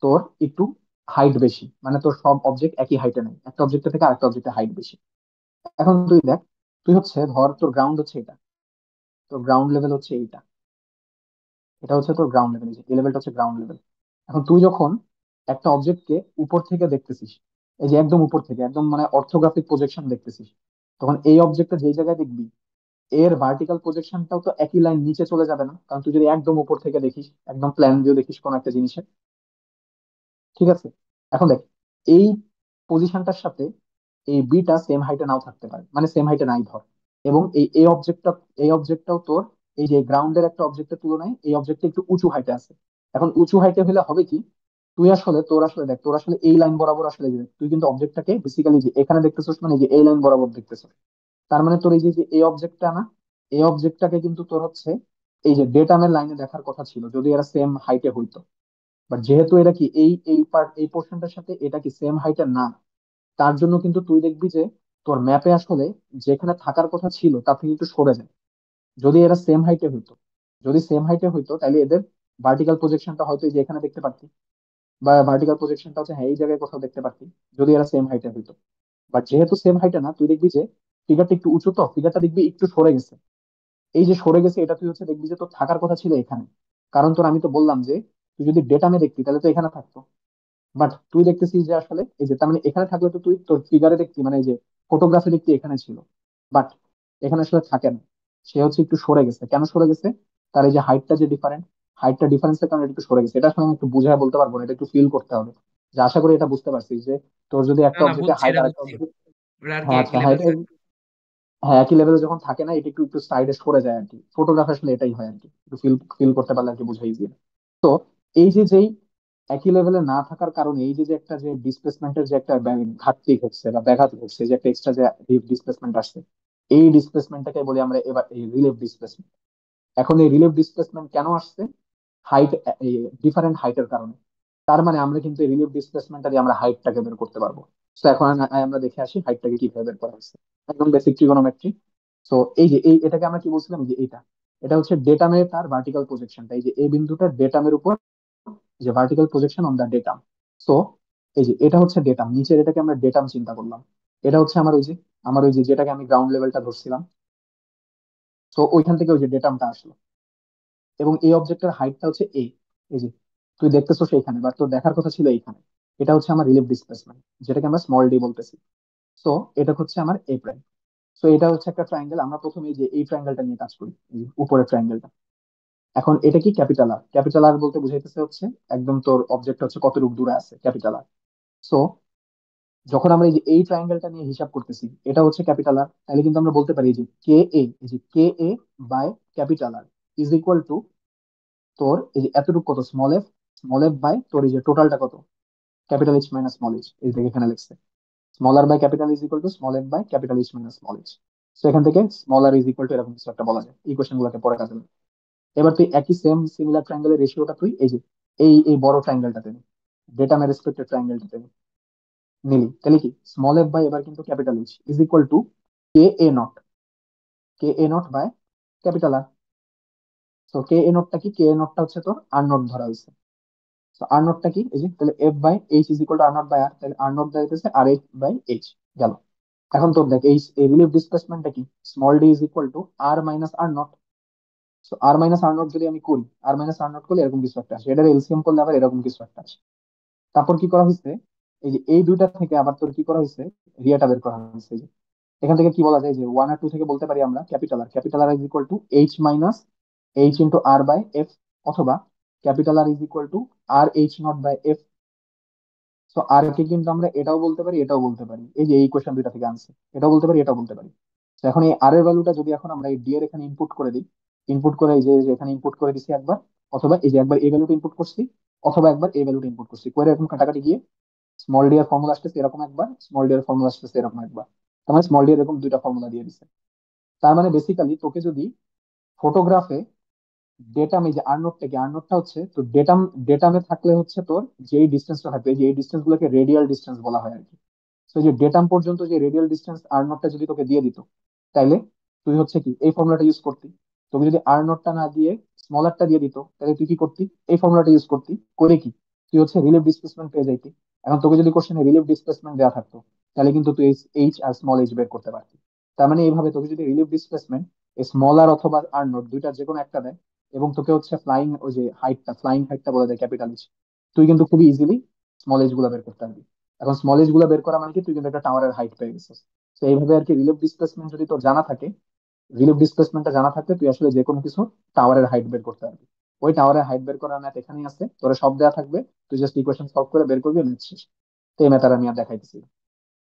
তোর একটু হাইট বেশি, মানে তোর সব অবজেক্ট একই হাইটে নেই, একটা অবজেক্ট থেকে আরেকটা অবজেক্টের হাইট বেশি। এখন তুই দেখ, তুই হচ্ছে ধর তোর গ্রাউন্ড হচ্ছে এটা, তোর গ্রাউন্ড লেভেল হচ্ছে এইটা, এটা হচ্ছে তোর গ্রাউন্ড লেভেল, এই লেভেলটা হচ্ছে গ্রাউন্ড লেভেল। এখন তুই যখন একটা অবজেক্টকে উপর থেকে দেখতেছিস, এই যে একদম উপর থেকে একদম মানে অর্থোগ্রাফিক প্রজেকশন দেখতেছিস, তখন এই অবজেক্টটা যেই জায়গায় দেখবি এর ভার্টিক্যাল প্রজেকশনটাও তো একই লাইন নিচে চলে যাবে না, কারণ তুই যদি একদম উপর থেকে দেখিস, একদম প্ল্যান ভিউ দেখিস কোন একটা জিনিসের। ঠিক আছে, এখন দেখ এই পজিশনটার সাথে এই বিটা সেম হাইটে নাও থাকতে পারে, মানে সেম হাইটে নাই ধর, এবং এই অবজেক্টটাও তোর এই যে গ্রাউন্ডের একটা অবজেক্টের তুলনায় এই অবজেক্টটা একটু উঁচু হাইটে আছে। এখন উঁচু হাইটে হলে হবে কি, তুই আসলে তোর আসলে দেখ তোর আসলে এই লাইন বরাবর আসলে তুই কিন্তু অবজেক্টটাকে বেসিক্যালি যে এখানে দেখতেছিস, মানে যে এই লাইন বরাবর দেখতেছিস, তার মানে তোর এই যে যে এই অবজেক্টটা না, এই অবজেক্টটাকে কিন্তু তোর হচ্ছে এই যে ডেটামের লাইনে দেখার কথা ছিল যদি এরা সেম হাইটে হইতো। বাট যেহেতু এটা কি এই পোর্শনটার সাথে এটা কি সেম হাইটের না, তার জন্য কিন্তু তুই দেখবি যে তোর ম্যাপে আসলে যেখানে থাকার কথা ছিল তার থেকে একটু সরে যায়। যদি এরা সেম হাইটে হইতো, যদি সেম হাইটে হইতো তাহলে এদের ভার্টিক্যাল প্রজেকশনটা হয়তো এই যে এখানে দেখতে পারতি, বা ভার্টিক্যাল প্রজেকশনটা হচ্ছে হ্যাঁ এই জায়গায় কোথাও দেখতে পারতি, যদি এরা সেম হাইটে হইতো। বাট যেহেতু সেম হাইটে না, তুই দেখবি যে ফিগারটা একটু উঁচু, তো ফিগারটা দেখবি একটু সরে গেছে। এই যে সরে গেছে এটা তুই হচ্ছে দেখবি যে তোর থাকার কথা ছিল এখানে, কারণ তোর আমি তো বললাম যে তুই যদি ডেটামে দেখতি তাহলে তো এখানে থাকতো। বাট তুই দেখতেছিস যে আসলে এই যে তার মানে এখানে থাকলে তো তুই তোর ফিগারে দেখতি, মানে এই যে ফটোগ্রাফি দেখতি এখানে ছিল, বাট এখানে আসলে থাকে না। সে হচ্ছে একটু সরে গেছে, কেন সরে গেছে, তার এই যে হাইটটা যে ডিফারেন্ট, হাইটটা ডিফারেন্সের কারণে এটা একটু সরে গেছে। এটা আসলে আমি একটু বুঝায় বলতে পারবো না, এটা একটু ফিল করতে হবে। যে আশা করি এটা বুঝতে পারছিস যে তোর যদি না একটা না, অবজেক্টের বুঝছি, হাইট এটা আর একটা বুঝছি। অবজেক্ট, ওরা আর কি হ্যাঁ একই আচ্ছা হ্যাঁ লেভেল এটা, থাকে। হ্যাঁ একই লেভেলে যখন থাকে না এটা একটু একটু সাইডে সরে যায় আর কি, ফটোগ্রাফি আসলে এটাই হয় আর কি, একটু ফিল ফিল করতে পারলে আর কি বুঝাই দিয়ে। তো এই যে যেই একই লেভেলে না থাকার কারণে এই যে যে একটা যে ডিসপ্লেসমেন্টের যে একটা ঘাটতি ঘটছে বা ব্যাঘাত ঘটছে, যে একটা এক্সট্রা যে ডিসপ্লেসমেন্ট আসছে, এই ডিসপ্লেসমেন্টটাকে বলি আমরা এবার এই রিলিফ ডিসপ্লেসমেন্ট। এখন এই রিলিফ ডিসপ্লেসমেন্ট কেন আসছে, হাইট, ডিফারেন্ট হাইটের কারণে। তার মানে আমরা কিন্তু রিলিফ ডিসপ্লেসমেন্টটা দিয়ে আমরা হাইটটাকে বের করতে পারবো। তো এখন আমরা দেখে আসি হাইটটাকে কিভাবে বের করা হচ্ছে, একদম বেসিক ট্রিগোনোমেট্রি। তো এই যে এটাকে আমরা কি বলছিলাম, এই যে এটা হচ্ছে ডেটামের তার ভার্টিক্যাল প্রজেকশনটা, এই যে এই বিন্দুটা ডেটামের উপর যে vertical projection on the datum. তো এই যে এটা হচ্ছে ডেটাম, নিচের এটাকে আমরা ডেটাম চিন্তা করলাম, এটা হচ্ছে আমার ওই যে যেটাকে আমি গ্রাউন্ড লেভেলটা ধরছিলাম, তো ওইখান থেকে ওই যে ডেটামটা আসলো, এবং এই অবজেক্টের হাইটটা হচ্ছে এই যে তুই দেখতেছো সেইখানে, বা তোর দেখার কথা ছিল এইখানে। এটা হচ্ছে আমার রিলিফ ডিসপ্লেসমেন্ট, যেটাকে আমরা স্মল ডি বলতেছি। তো এটা হচ্ছে আমার এ প্রাইম। তো এটা হচ্ছে একটা ট্রায়াঙ্গেল, আমরা প্রথমে এই যে এই ট্রায়াঙ্গেলটা নিয়ে কাজ করি, এই যে উপরের ট্রায়াঙ্গেলটা। এখন এটা কি ক্যাপিটাল আর বলতে বুঝাইতেছে হচ্ছে একদম তোর অবজেক্ট হচ্ছে কতটুকু দূরে আছে ক্যাপিটাল আর। সো যখন আমরা এই যে এই ট্রায়াঙ্গেলটা নিয়ে হিসাব করতেছি এটা হচ্ছে ক্যাপিটাল আর, তাহলে কিন্তু আমরা বলতে পারি যে কে এ, এই যে K A by capital R is equal to তোর এই যে এতটুকু কত স্মল এফ বাই তোর এই যে টোটালটা কত capital H minus small H, এই দেখে এখানে লিখছে small R by capital is equal to small F by capital H minus small H. তো এখান থেকে small R is equal to এরকম কিছু একটা বলা যায়, এই কোশ্চেন গুলোকে পরে কাজে লাগে। এবার তুই একই সেম সিমিলার ট্রায়াঙ্গেলের রেশিওটা তুই এই যে এই বড় ট্রায়াঙ্গেলটাতে নি, ডেটা মে রেসপেক্টেড ট্রায়াঙ্গেলটাতে নিলি, তাহলে কি স্মল এফ বাই এবার কিন্তু capital H is equal to K A naught, K A naught by capital R. তো কে এ নটটা কি, কে এ নটটা হচ্ছে তোর আর নট ধরা হয়েছে। তো আর নটটা কি, এই যে তাহলে F by H is equal to R nought by R, তাহলে আর নট দাঁড়াইতেছে আর এইচ বাই এইচ গেল। এখন তোর দেখ এই রিলিফ ডিসপ্লেসমেন্টটা কি, small D is equal to R minus R nought. So R minus R nought যদি আমি করি, আর মাইনাস আর নট করলে এরকম কিছু একটা আসে, এটার এলসিএম করলে আবার এরকম কিছু একটা আসে। তারপর কি করা হয়েছে, এই যে এই দুইটা থেকে আবার তোর কি করা হয়েছে, রিয়াটা বের করা হয়েছে। এই যে এখান থেকে কি বলা যায় যে ওয়ান আর টু থেকে বলতে পারি আমরা capital R is equal to H minus H into R by F, অথবা capital R is equal to R H nought by F. তো আর কে কিন্তু আমরা এটাও বলতে পারি এটাও বলতে পারি, এই যে এই কোশ্চেন দুইটা থেকে আনছে, এটাও বলতে পারি এটাও বলতে পারি। তো এখন এই আর এর ভ্যালুটা যদি এখন আমরা এই ডি এর এখানে ইনপুট করে দিই, ইনপুট করে এই যে এখানে ইনপুট করে দিছি একবার, অথবা এই যে একবার এই ভ্যালুটা ইনপুট করছি, অথবা একবার এই ভ্যালুটা ইনপুট করছি, করে এরকম কাটাকাটি গিয়ে স্মল ডি এর ফর্মুলা আসতেছে এরকম একবার, স্মল ডি এর ফর্মুলা আসতেছে এরকম একবার, তার মানে স্মল ডি এরকম দুইটা ফর্মুলা দিয়ে দিছে। তার মানে বেসিক্যালি তোকে যদি ফটোগ্রাফে ডেটাম, এই যে আর নোটটা হচ্ছে তো ডেটামে থাকলে হচ্ছে তোর যেই ডিস্টেন্সটা থাকবে, যে এই ডিস্টেন্স গুলোকে রেডিয়াল ডিস্টেন্স বলা হয় আর কি। তো যে ডেটাম পর্যন্ত যে রেডিয়াল ডিস্টেন্স আর নোটটা যদি তোকে দিয়ে দিত, তাইলে তুই হচ্ছে কি এই ফর্মুলাটা ইউজ করতি। তোকে যদি আর নোটটা না দিয়ে স্মলারটা দিয়ে দিত, তাহলে তুই কি করতি, এই ফর্মুলাটা ইউজ করতি, করে কি তুই হচ্ছে রিলিফ ডিসপ্লেসমেন্ট পেয়ে যাইতি। এখন তোকে যদি কোশ্চেনে রিলিফ ডিসপ্লেসমেন্ট দেওয়া থাকতো, তাহলে কিন্তু তুই এইচ আর স্মল এইচ বের করতে পারতি। তার মানে এইভাবে তোকে যদি রিলিফ ডিসপ্লেসমেন্ট স্মল আর অথবা আর নোট দুইটা যে কোনো একটা দেয়, এবং তোকে হচ্ছে ওই যে ফ্লাইং হাইটটা বলা যায় ক্যাপিটাল এইচ, তুই কিন্তু খুবই ইজিলি স্মল এইচ গুলা বের করতে পারবি। এখন স্মল এইচ গুলা বের করা মানে কি তুই কিন্তু একটা টাওয়ারের হাইট পেয়ে গেছিস। তো এইভাবে আর কি রিলিফ ডিসপ্লেসমেন্টটা জানা থাকলে তুই আসলে যে কোনো কিছু টাওয়ারের হাইট বের করতে পারবি। ওই টাওয়ারের হাইট বের করার ম্যাথ এখানেই আছে, তোরা সব দেওয়া থাকবে, তুই জাস্ট ইকুয়েশন সলভ করে বের করবি, ম্যাথ শেষ। তো এই ম্যাথ আমি আর দেখাইতেছি।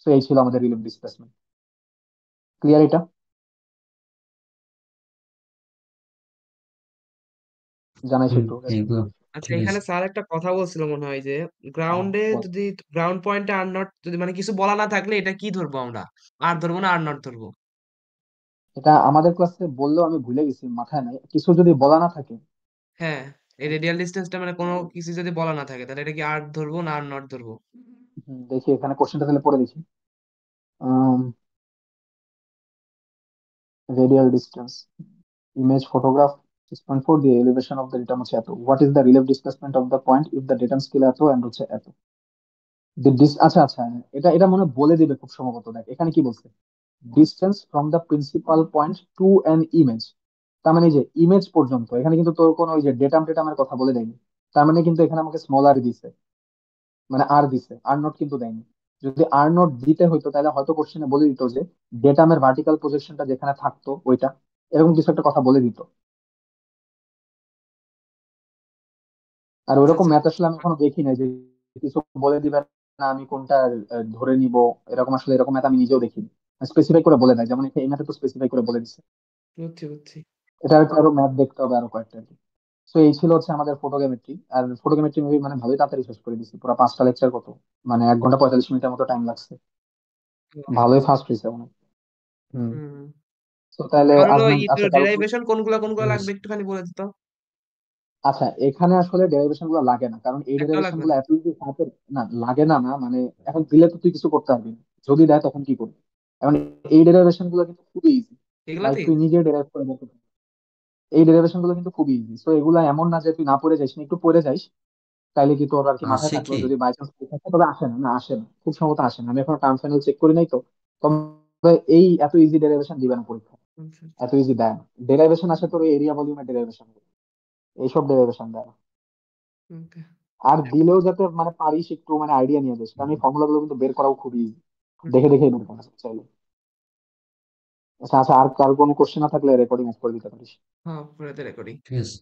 তো এই ছিল আমাদের রিলিফ ডিসপ্লেসমেন্ট। ক্লিয়ার এটা? জানাইছি হুম, একটু এইগুলো আচ্ছা, ঠিক এখানে আছে। স্যার একটা কথা বলছিল মনে হয় যে হ্যাঁ, গ্রাউন্ডে বল। যদি গ্রাউন্ড পয়েন্টে আর নট যদি মানে কিছু বলা না থাকলে এটা কি ধরবো আমরা, আর ধরবো না আর নট ধরবো? এটা আমাদের ক্লাসে বললেও আমি ভুলে গেছি, মাথায় নাই, কিছু যদি বলা না থাকে। হ্যাঁ, এই রেডিয়াল ডিস্টেন্সটা মানে কোনো কিছু যদি বলা না থাকে তাহলে এটা কি আর ধরবো না আর নট ধরবো? দেখি এখানে কোশ্চেনটা তাহলে পড়ে দেখি। রেডিয়াল ডিস্টেন্স, ইমেজ ফটোগ্রাফ 6.4 দিয়ে এলিভেশন অফ দ্য ডেটাম হচ্ছে এত, what is the relief displacement of the point if the datum scale এত এন্ড হচ্ছে এত। আচ্ছা আচ্ছা, এটা এটা মনে হয় বলে দিবে খুব সম্ভবত। দেখ এখানে কি বলছে, distance from the principal point to an image. তার মানে যে ইমেজ পর্যন্ত, এখানে কিন্তু তোর কোনো ওই যে টেটামের কথা বলে দেয়নি। তার মানে কিন্তু এখানে আমাকে স্মল আর দিছে, মানে আর দিছে, আর নট কিন্তু দেয়নি। যদি আর নট দিতে হইতো তাহলে হয়তো কোশ্চেনে বলে দিত যে ডেটামের ভার্টিক্যাল প্রজেকশনটা যেখানে থাকতো ওইটা, এরকম কিছু একটা কথা বলে দিত। আর আচ্ছা ওইরকম আচ্ছা। ম্যাথ আসলে আমি এখনো দেখি না যে কিছু বলে দিবেন না আমি কোনটা ধরে নিব, এরকম আসলে এরকম ম্যাথ আমি নিজেও দেখিনি। স্পেসিফাই করে বলে দেয়, যেমন এই ম্যাথে তো স্পেসিফাই করে বলে দিচ্ছে। বুঝছি বুঝছি। এটা একটু আরো ম্যাথ দেখতে হবে আরো কয়েকটা আর কি। তো এই ছিল হচ্ছে আমাদের ফটোগ্রামেট্রি। আর ফটোগ্রামেট্রি মুভি মানে ভালোই তাড়াতাড়ি শেষ করে দিচ্ছি, পুরো 5টা লেকচার, কত মানে 1 ঘন্টা 45 মিনিটের মতো টাইম লাগছে। ভালোই ফাস্ট হয়েছে মনে হয়। হুম। হুম। তো তাহলে আর হলো আজমান, আচ্ছা কারো ডেরাইভেশন কোনগুলা কোনগুলা ঠিক লাগবে আছে। একটুখানি বলে দিত। আচ্ছা এখানে আসলে ডেরিভেশন গুলো লাগে না, কারণ এই একটাও ডেরিভেশন লাগবে গুলো না? এত ইজি হাতের। না লাগে না, না মানে এখন দিলে তো তুই কিছু করতে পারবি না, যদি দেয় তখন কি করবি। এখন এই ডেরিভেশন গুলো কিন্তু খুবই ইজি, লাইক এগুলাতে? তুই নিজে ডেরাইভ করে দেখতে পারবি। এই ডেরিভেশন গুলো কিন্তু খুবই ইজি, তো এগুলো এমন না যে তুই না পড়ে যাইস না, একটু পড়ে যাইস তাইলে কি তোর আর কি মাথায় আসে থাকলো, কি? যদি বাই চান্স থাকে। তবে আসে না, না আসে না, খুব সম্ভবত আসে না, আমি এখন টার্ম ফাইনাল চেক করি নাই তো। তবে এই এত ইজি ডেরিভেশন দিবে না পরীক্ষা, আচ্ছা এত আচ্ছা। ইজি দেয় না। ডেরিভেশন আসে তোর এরিয়া ভলিউমের ডেরিভেশন, এইসব ডেরিভেশন দেয় না। ওকে। আর দিলেও যাতে মানে পারিস একটু মানে আইডিয়া নিয়ে যাস, কারণ এই ফর্মুলা গুলো কিন্তু বের করাও খুবই easy। হুম। দেখে দেখে বের করা যায় চাইলে। আচ্ছা আচ্ছা, আর কার কোনো কোশ্চেন না থাকলে রেকর্ডিং অফ করে দিতে পারিস। হ্যাঁ, পুরাতে রেকর্ডিং। ঠিক আছে।